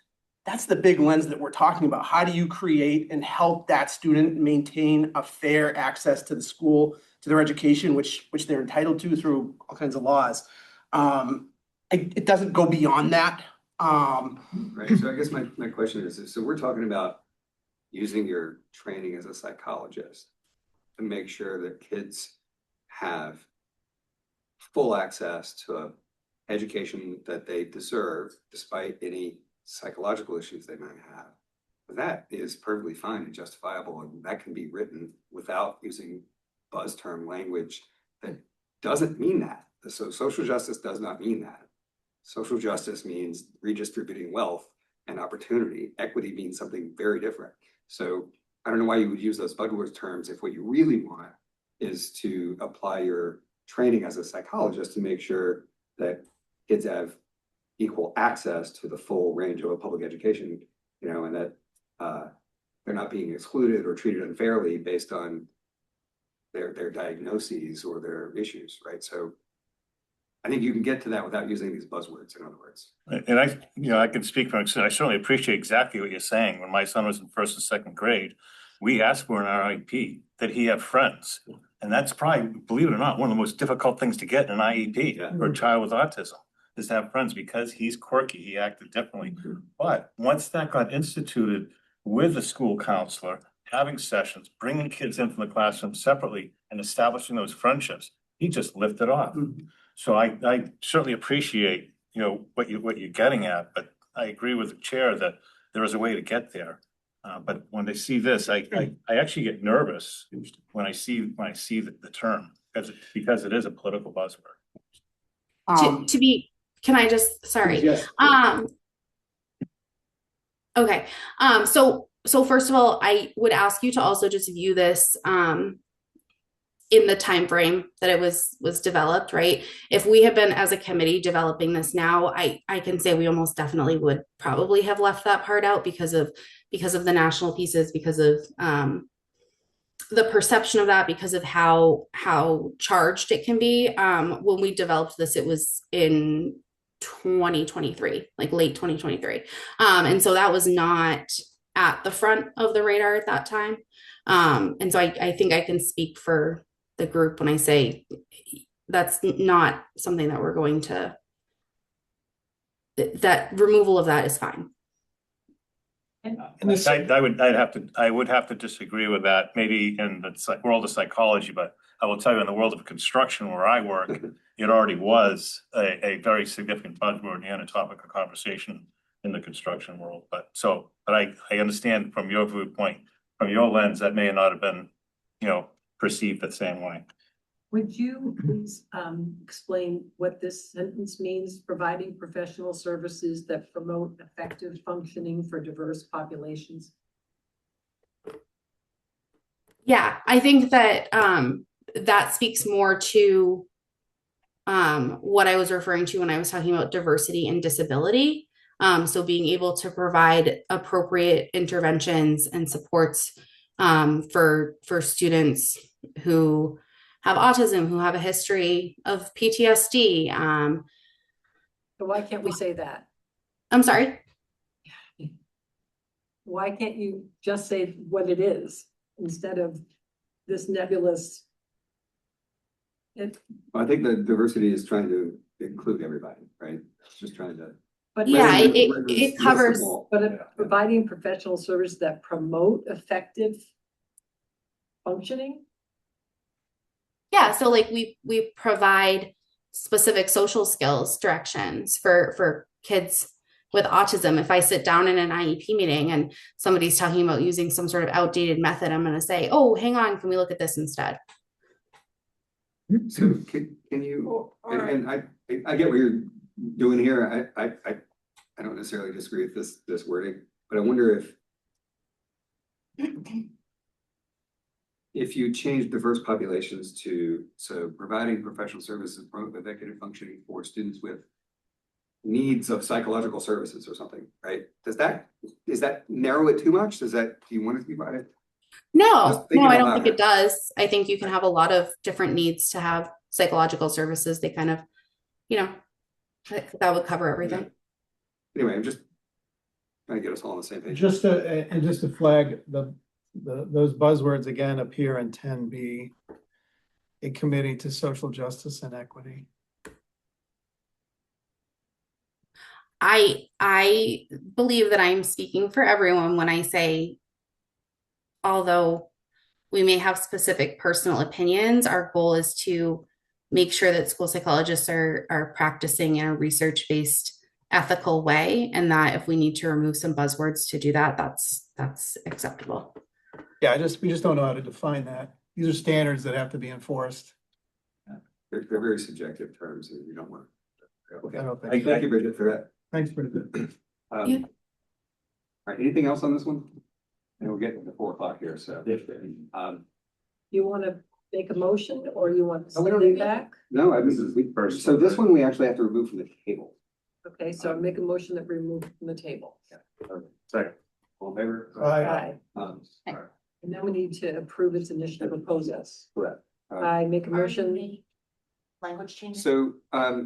the big lens that we're talking about. How do you create and help that student maintain a fair access to the school, to their education, which they're entitled to through all kinds of laws? It doesn't go beyond that. Right, so I guess my question is, so we're talking about using your training as a psychologist to make sure that kids have full access to an education that they deserve, despite any psychological issues they might have. That is perfectly fine and justifiable, and that can be written without using buzz term language that doesn't mean that. So social justice does not mean that. Social justice means redistributing wealth and opportunity. Equity means something very different. So I don't know why you would use those buzzword terms if what you really want is to apply your training as a psychologist to make sure that kids have equal access to the full range of a public education, you know, and that they're not being excluded or treated unfairly based on their diagnoses or their issues, right? So I think you can get to that without using these buzzwords, in other words. And I, you know, I can speak from experience. I certainly appreciate exactly what you're saying. When my son was in first and second grade, we asked for an IEP that he have friends. And that's probably, believe it or not, one of the most difficult things to get in an IEP for a child with autism is to have friends because he's quirky. He acted differently. But once that got instituted with the school counselor, having sessions, bringing kids in from the classroom separately and establishing those friendships, he just lifted off. So I certainly appreciate, you know, what you're getting at, but I agree with the chair that there is a way to get there. But when they see this, I actually get nervous when I see the term because it is a political buzzword. To be, can I just, sorry. Yes. Okay. So first of all, I would ask you to also just view this in the time frame that it was developed, right? If we had been as a committee developing this now, I can say we almost definitely would probably have left that part out because of the national pieces, because of the perception of that, because of how charged it can be. When we developed this, it was in 2023, like late 2023. And so that was not at the front of the radar at that time. And so I think I can speak for the group when I say that's not something that we're going to, that removal of that is fine. I would have to disagree with that, maybe in the world of psychology, but I will tell you in the world of construction where I work, it already was a very significant buzzword and a topic of conversation in the construction world. But I understand from your viewpoint, from your lens, that may not have been, you know, perceived the same way. Would you please explain what this sentence means, providing professional services that promote effective functioning for diverse populations? Yeah, I think that that speaks more to what I was referring to when I was talking about diversity and disability. So being able to provide appropriate interventions and supports for students who have autism, who have a history of PTSD. So why can't we say that? I'm sorry? Why can't you just say what it is instead of this nebulous? I think the diversity is trying to include everybody, right? It's just trying to. But yeah, it covers. But providing professional service that promote effective functioning? Yeah, so like we provide specific social skills directions for kids with autism. If I sit down in an IEP meeting and somebody's talking about using some sort of outdated method, I'm going to say, oh, hang on, can we look at this instead? So can you, and I get what you're doing here. I don't necessarily disagree with this wording, but I wonder if you change diverse populations to, so providing professional services, promote executive functioning for students with needs of psychological services or something, right? Does that narrow it too much? Do you want it to be about it? No, I don't think it does. I think you can have a lot of different needs to have psychological services. They kind of, you know, that would cover everything. Anyway, I'm just trying to get us all on the same page. Just to flag those buzzwords again appear in 10B, a committee to social justice and equity. I believe that I'm speaking for everyone when I say, although we may have specific personal opinions, our goal is to make sure that school psychologists are practicing in a research-based ethical way, and that if we need to remove some buzzwords to do that, that's acceptable. Yeah, we just don't know how to define that. These are standards that have to be enforced. they're very subjective terms and you don't want. Okay, I don't think. thank you, Bridget, for that. Thanks, Bridget. All right, anything else on this one? And we're getting to 4 o'clock here, so. You want to make a motion or you want to No, we don't send it need- back? No, I mean, so this one we actually have to remove from the table. Okay, so make a motion that we remove from the table. Second. All in favor? Aye. All right, And then we need to approve its initiative and process. correct. I make a motion. Language changes. So I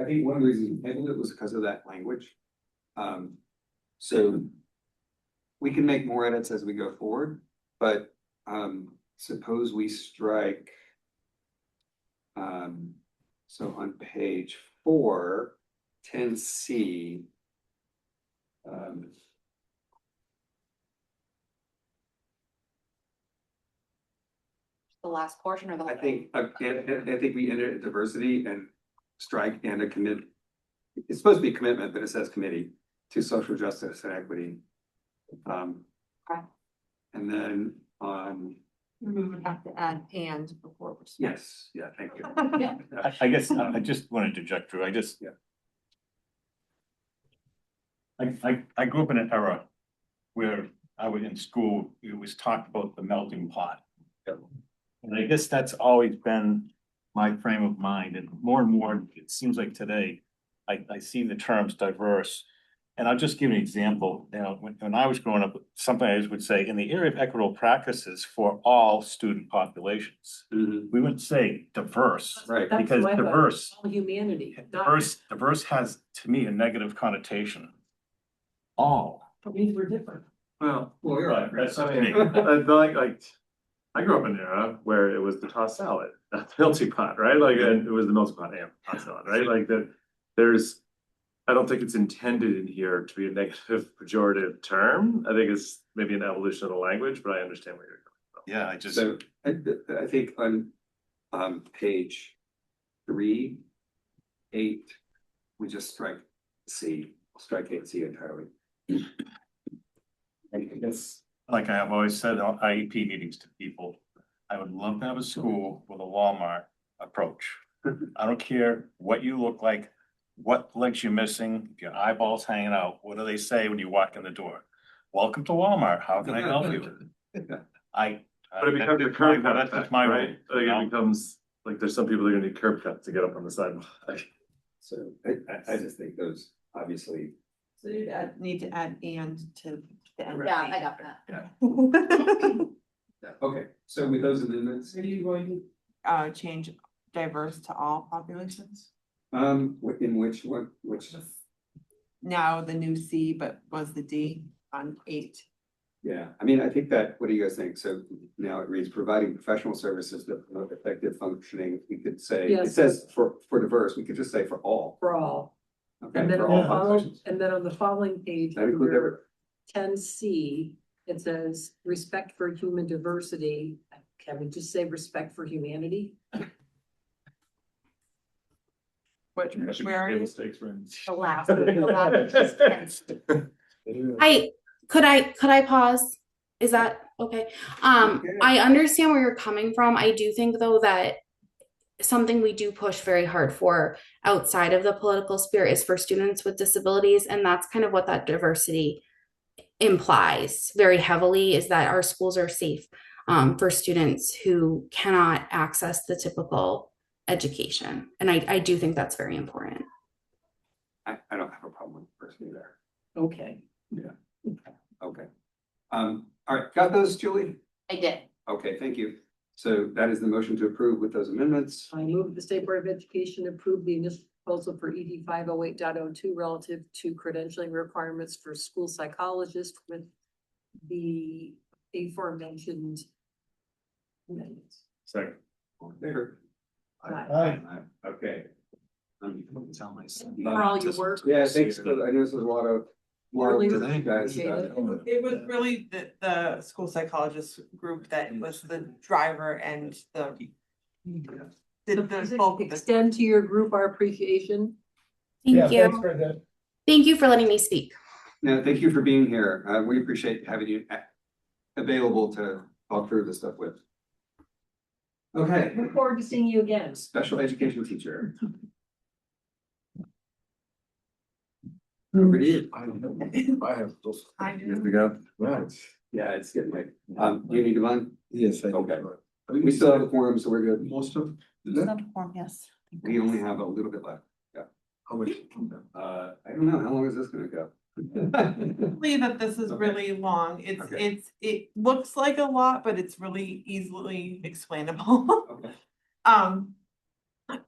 think one of the reasons we tabled it was because of that language. So we can make more edits as we go forward, but suppose we strike. So on page 4, 10C. The last portion or the I whole? think, I think we ended diversity and strike and a commit. It's supposed to be commitment, but it says committee to social justice and equity. Okay. And then on, We would have to add and before. we're- yes, yeah, thank you. I guess I just wanted to interject, Drew. I just. Yeah. I grew up in an era where I was in school, it was talked about the melting pot. And I guess that's always been my frame of mind, and more, it seems like today, I see the terms diverse. And I'll just give an example, you know, when I was growing up, something I would say, in the area of equitable practices for all student populations. We wouldn't say diverse, Right. That's because what I thought, diverse, all humanity. not- diverse has, to me, a negative connotation. All. It means we're different. Well, you're right. That's I to mean, me. like, I grew up in an era where it was the tossed salad, not the melting pot, right? Like, and it was the melting pot and tossed salad, right? Like that, I don't think it's intended in here to be a negative pejorative term. I think it's maybe an evolution of the language, but I understand where you're coming from. Yeah, I just. So I think on page 3, 8, we just strike C, strike 8C entirely. I guess. Like I have always said on IEP meetings to people, I would love to have a school with a Walmart approach. I don't care what you look like, what legs you're missing, if your eyeballs hanging out, what do they say when you walk in the door? Welcome to Walmart, how can I help you? But it becomes a curb cut effect, right? Like it becomes, like there's some people that are gonna need curb cut to get up on the sidewalk. So I just think those obviously. So you need to add and to the end. Yeah, I got that. Yeah. Okay, so with those amendments, Are you going to change diverse to all populations? in which one, which, Now the new C, but was the D on 8? yeah, I mean, I think that, what do you guys think? So now it reads providing professional services that promote effective functioning. We could say, it Yes. says for diverse, we could just say for all. For all. Okay, And then for on all the follow, populations. and then on the following page, That includes under 10C, it says respect for human diversity. Can we just say respect for humanity? Which, where are you? Mistakes, right? The last. Could I pause? Is that okay? I understand where you're coming from. I do think though that something we do push very hard for outside of the political sphere is for students with disabilities, and that's kind of what that diversity implies very heavily, is that our schools are safe for students who cannot access the typical education. And I do think that's very important. I don't have a problem with diversity there. Okay. Yeah. Okay. All right, got those, Julie? I did. Okay, thank you. So that is the motion to approve with those amendments. I move the State Board of Education approve the initial proposal for ED 508.02 relative to credentialing requirements for school psychologists with the aforementioned amendments. Second. All in favor? Aye. Okay. For all your work. Yeah, thanks. I know this is a lot of. Really work that you guys appreciate it. done. It was really the school psychologist group that was the driver and the bulk of the. Extend to your group our appreciation. Thank you. Thanks for that. Thank you for letting me speak. No, thank you for being here. We appreciate having you available to talk through this stuff with. Okay, Look forward to seeing you again. special education teacher. Whoever it is. I have those. You have to go? Right. Yeah, it's getting late. Do you need to run? Yes, I. Okay. We still have a quorum, so we're good. Most of. Not a form, yes. We only have a little bit left. How much? I don't know. How long is this gonna go? Believe that this is really long. Okay. It looks like a lot, but it's really easily explainable. Okay.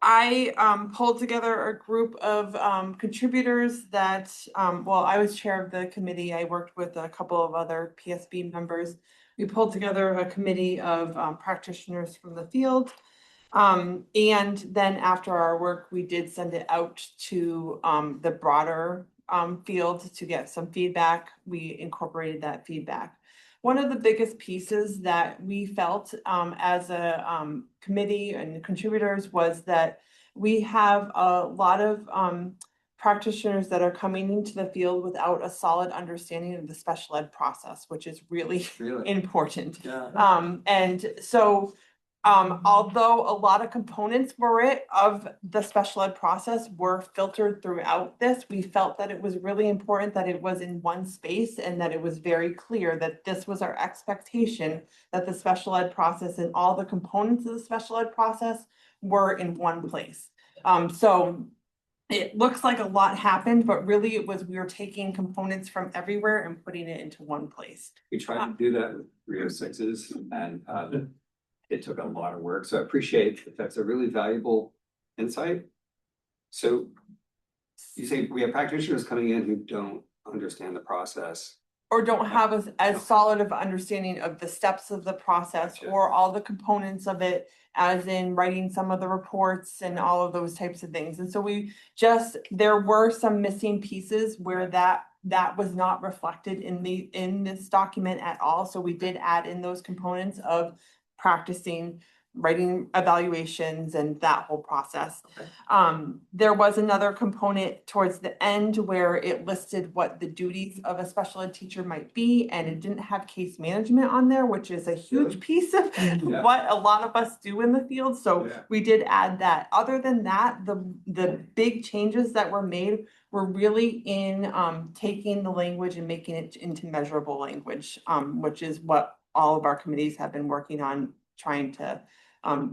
I pulled together a group of contributors that well, I was chair of the committee. I worked with a couple of other PSB members. We pulled together a committee of practitioners from the field. And then after our work, we did send it out to the broader field to get some feedback. We incorporated that feedback. One of the biggest pieces that we felt as a committee and contributors was that we have a lot of practitioners that are coming into the field without a solid understanding of the special ed process, which is really important. And so although a lot of components of the special ed process were filtered throughout this, we felt that it was really important that it was in one space and that it was very clear that this was our expectation, that the special ed process and all the components of the special ed process were in one place. So it looks like a lot happened, but really it was, we were taking components from everywhere and putting it into one place. We tried to do that with 306s and it took a lot of work. So I appreciate that. That's a really valuable insight. So you say we have practitioners coming in who don't understand the process. Or don't have as solid of understanding of the steps of the process or all the components of it, as in writing some of the reports and all of those types of things. And so there were some missing pieces where that was not reflected in this document at all. So we did add in those components of practicing, writing evaluations and that whole process. There was another component towards the end where it listed what the duties of a special ed teacher might be, and it didn't have case management on there, which is a huge piece of what a lot of us do in the field. So we did add that. Other than that, the big changes that were made were really in taking the language and making it into measurable language, which is what all of our committees have been working on, trying to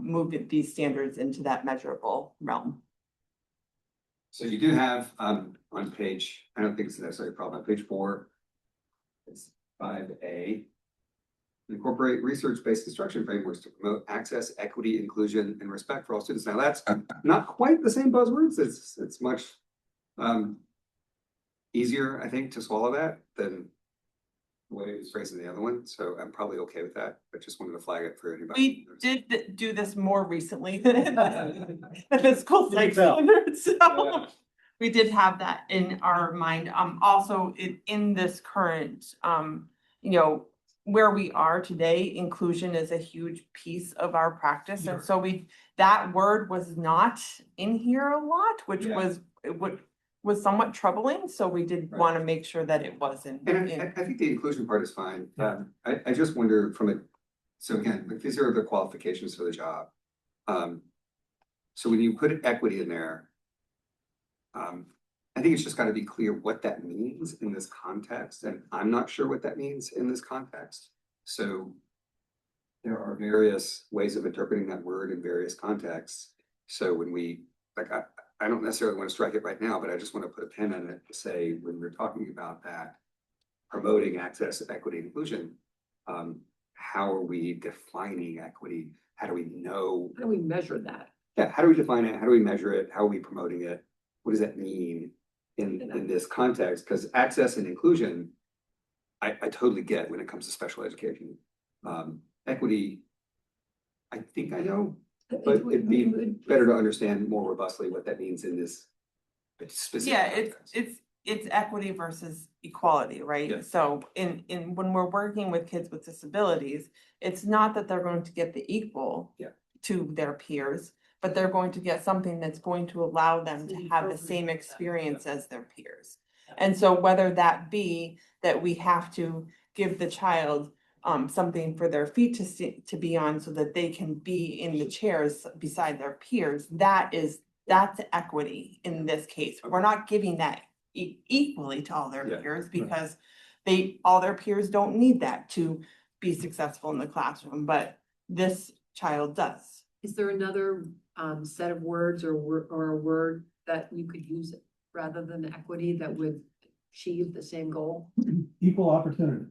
move these standards into that measurable realm. So you do have on page, I don't think it's necessarily a problem, on page 4, it's 5A. Incorporate research-based instruction frameworks to promote access, equity, inclusion, and respect for all students. Now that's not quite the same buzzwords. It's much easier, I think, to swallow that than the way it was phrased in the other one. So I'm probably okay with that, but just wanted to flag it for anybody. We did do this more recently than the school site standards. So we did have that in our mind. Also in this current, where we are today, inclusion is a huge piece of our practice. And so that word was not in here a lot, which was somewhat troubling. So we did want to make sure that it wasn't. And I think the inclusion part is fine. I just wonder so again, like these are the qualifications for the job. So when you put equity in there, I think it's just got to be clear what that means in this context. And I'm not sure what that means in this context. So there are various ways of interpreting that word in various contexts. So when I don't necessarily want to strike it right now, but I just want to put a pin in it to say, when we're talking about that, promoting access, equity, inclusion, how are we defining equity? How do we know? How do we measure that? Yeah, how do we define it? How do we measure it? How are we promoting it? What does that mean in this context? Because access and inclusion, I totally get when it comes to special education. Equity, I think I know. But it'd be better to understand more robustly what that means in this specific. Yeah, it's equity versus equality, right? Yeah. So when we're working with kids with disabilities, it's not that they're going to get the equal to their peers, but they're going to get something that's going to allow them to have the same experience as their peers. And so whether that be that we have to give the child something for their feet to be on so that they can be in the chairs beside their peers, that's equity in this case. We're not giving that equally to all their Yeah. peers because all their peers don't need that to be successful in the classroom, but this child does. Is there another set of words or a word that you could use rather than equity that would achieve the same goal? Equal opportunity.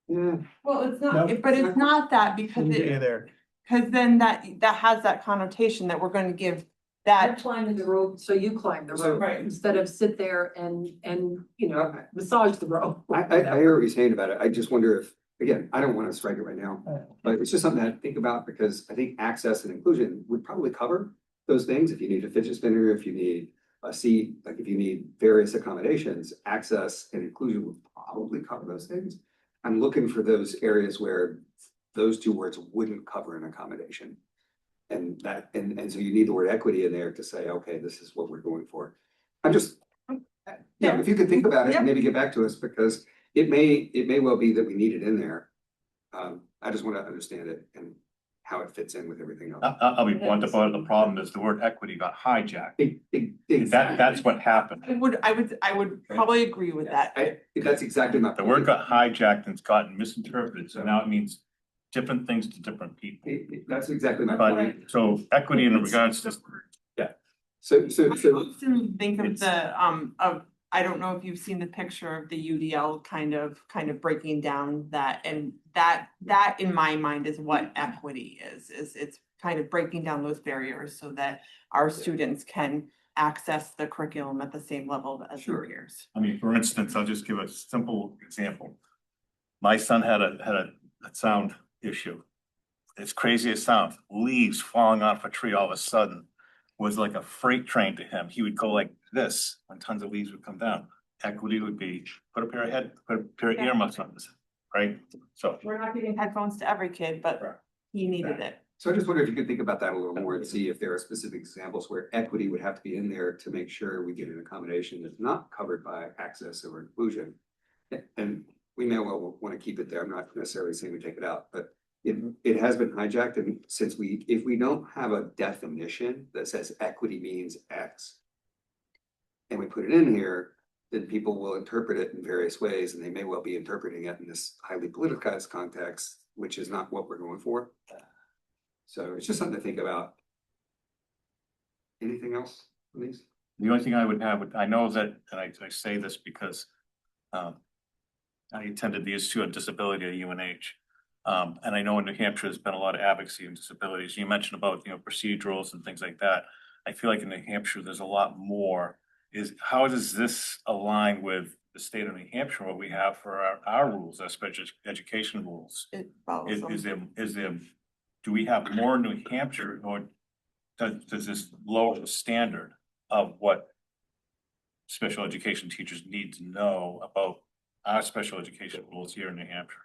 Yeah. Well, it's Nope. not, but it's not that because Didn't get you there. because then that has that connotation that we're going to give You're that. climbing the rope, so you climb the rope, Right. instead of sit there and, you know, massage the rope. I hear what you're saying about it. I just wonder if, again, I don't want to strike it right now. But it's just something to think about because I think access and inclusion would probably cover those things. If you need a fidget spinner, if you need a seat, like if you need various accommodations, access and inclusion would probably cover those things. I'm looking for those areas where those two words wouldn't cover an accommodation. And so you need the word equity in there to say, okay, this is what we're going for. I'm just, yeah, if you could think about it and maybe get back to us because it may well be that we need it in there. I just want to understand it and how it fits in with everything else. I'll be blunt about it. The problem is the word equity got hijacked. That's what happened. I would probably agree with that. That's exactly my The point. word got hijacked and it's gotten misinterpreted, so now it means different things to different people. That's exactly my point. But so equity in regards to, So often think of I don't know if you've seen the picture of the UDL kind of breaking down that, and that in my mind is what equity is it's kind of breaking down those barriers so that our students can access the curriculum at the same level as their peers. I mean, for instance, I'll just give a simple example. My son had a sound issue. It's crazy as sounds, leaves falling off a tree all of a sudden was like a freight train to him. He would go like this when tons of leaves would come down. Equity would be put a pair of earmuffs on this, right? So We're not giving headphones to every kid, but he needed it. So I just wonder if you could think about that a little more and see if there are specific examples where equity would have to be in there to make sure we get an accommodation that's not covered by access or inclusion. And we may well want to keep it there. I'm not necessarily saying we take it out, but it has been hijacked. And since if we don't have a definition that says equity means X, and we put it in here, then people will interpret it in various ways, and they may well be interpreting it in this highly politicized context, which is not what we're going for. So it's just something to think about. Anything else on these? the only thing I would have, I know that, and I say this because I attended the Institute on Disability at UNH. And I know in New Hampshire, there's been a lot of advocacy in disabilities. You mentioned about, procedurals and things like that. I feel like in New Hampshire, there's a lot more. How does this align with the state of New Hampshire, what we have for our rules, our special education rules? Do we have more in New Hampshire, or does this lower the standard of what special education teachers need to know about our special education rules here in New Hampshire?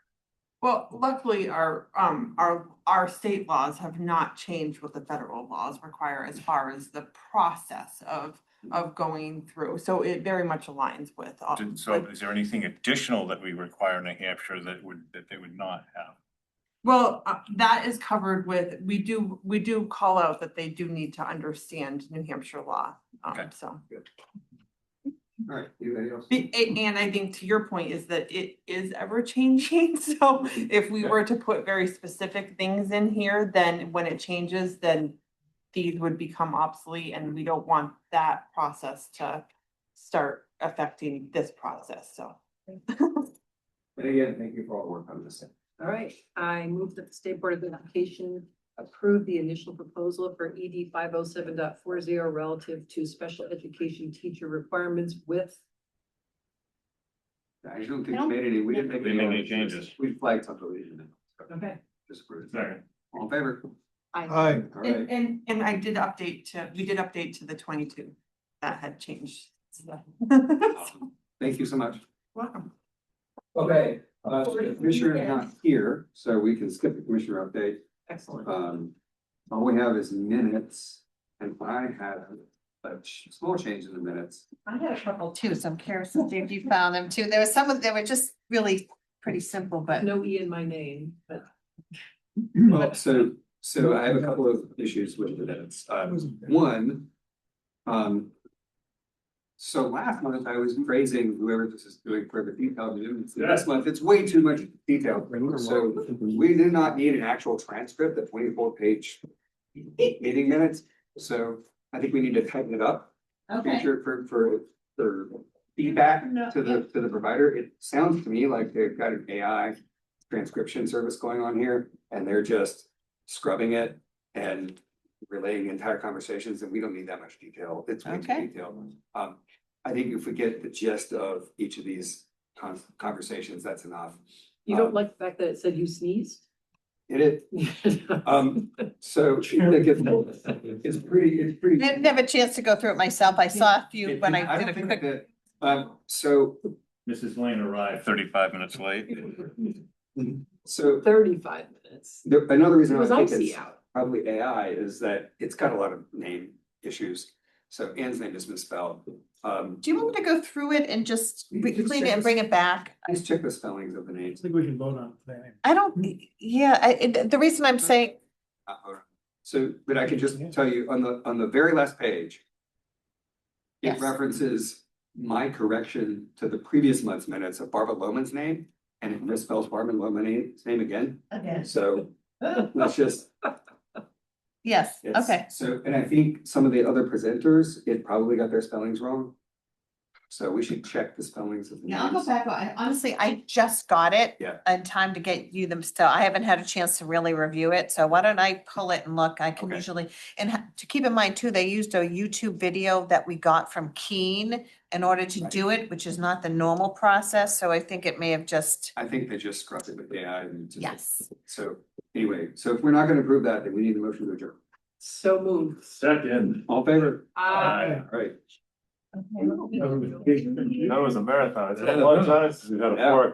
Well, luckily, our state laws have not changed what the federal laws require as far as the process of going through. So it very much aligns with. So is there anything additional that we require in New Hampshire that they would not have? Well, that is covered with, we do call out that they do need to understand New Hampshire law. So. All right, anybody else? And I think to your point is that it is ever changing. So if we were to put very specific things in here, then when it changes, then these would become obsolete, and we don't want that process to start affecting this process, so. And again, thank you for all the work on this. All right, I move that the State Board of Education approve the initial proposal for ED 507.40 relative to special education teacher requirements with. I don't think we made any, we didn't make any changes. We flagged something. Okay. Just approved. All in favor? Aye. All right. And we did update to the 22 that had changed. So. Thank you so much. Welcome. Okay, Commissioner is not here, so we can skip the Commissioner update. Excellent. All we have is minutes, and I had a small change in the minutes. I had a couple too, so I'm curious if you found them too. There was some of them were just really pretty simple, but. No E in my name, but. Well, so I have a couple of issues with the minutes. One, so last month I was praising whoever this is doing for the detail. This month, it's way too much detail. So we did not need an actual transcript, the 24-page meeting minutes. So I think we need to tighten it up. Okay. Future for feedback to the provider. It sounds to me like they've got an AI transcription service going on here, and they're just scrubbing it and relaying entire conversations, and we don't need that much detail. It's way too Okay. detailed. I think if we get the gist of each of these conversations, that's enough. You don't like the fact that it said you sneezed? It is, so it's pretty. I didn't have a chance to go through it myself. I saw a few when I did don't a think quick. that, so, Mrs. Lane arrived 35 minutes late. so 35 minutes. another reason It I was think icy it's out. probably AI is that it's got a lot of name issues. So Anne's name is misspelled. Do you want me to go through it and just Just clean it check and bring it back? Please check the spellings of the names. I think we can vote on it today. I don't, yeah, the reason I'm saying, Hold on. So, but I can just tell you on the very last page. It Yes. references my correction to the previous month's minutes of Barbara Lohman's name, and it misspells Barbara Lohman's name again. Okay. So let's just. yes, It's- okay. So, and I think some of the other presenters, it probably got their spellings wrong. So we should check the spellings of the Yeah, I'll go names. back. Honestly, I just got it. Yeah. In time to get you them still. I haven't had a chance to really review it, so why don't I pull it and look? I can Okay. usually, and to keep in mind too, they used a YouTube video that we got from Keen in order to do it, which is not the normal process, so I think it may have just, I think they just scrubbed it with AI and. just- yes. So anyway, so if we're not gonna approve that, then we need a motion to adjourn. So moved. Second. All in favor? Aye. All right. That was a marathon. It's a long time since we've had a Yeah. fourth.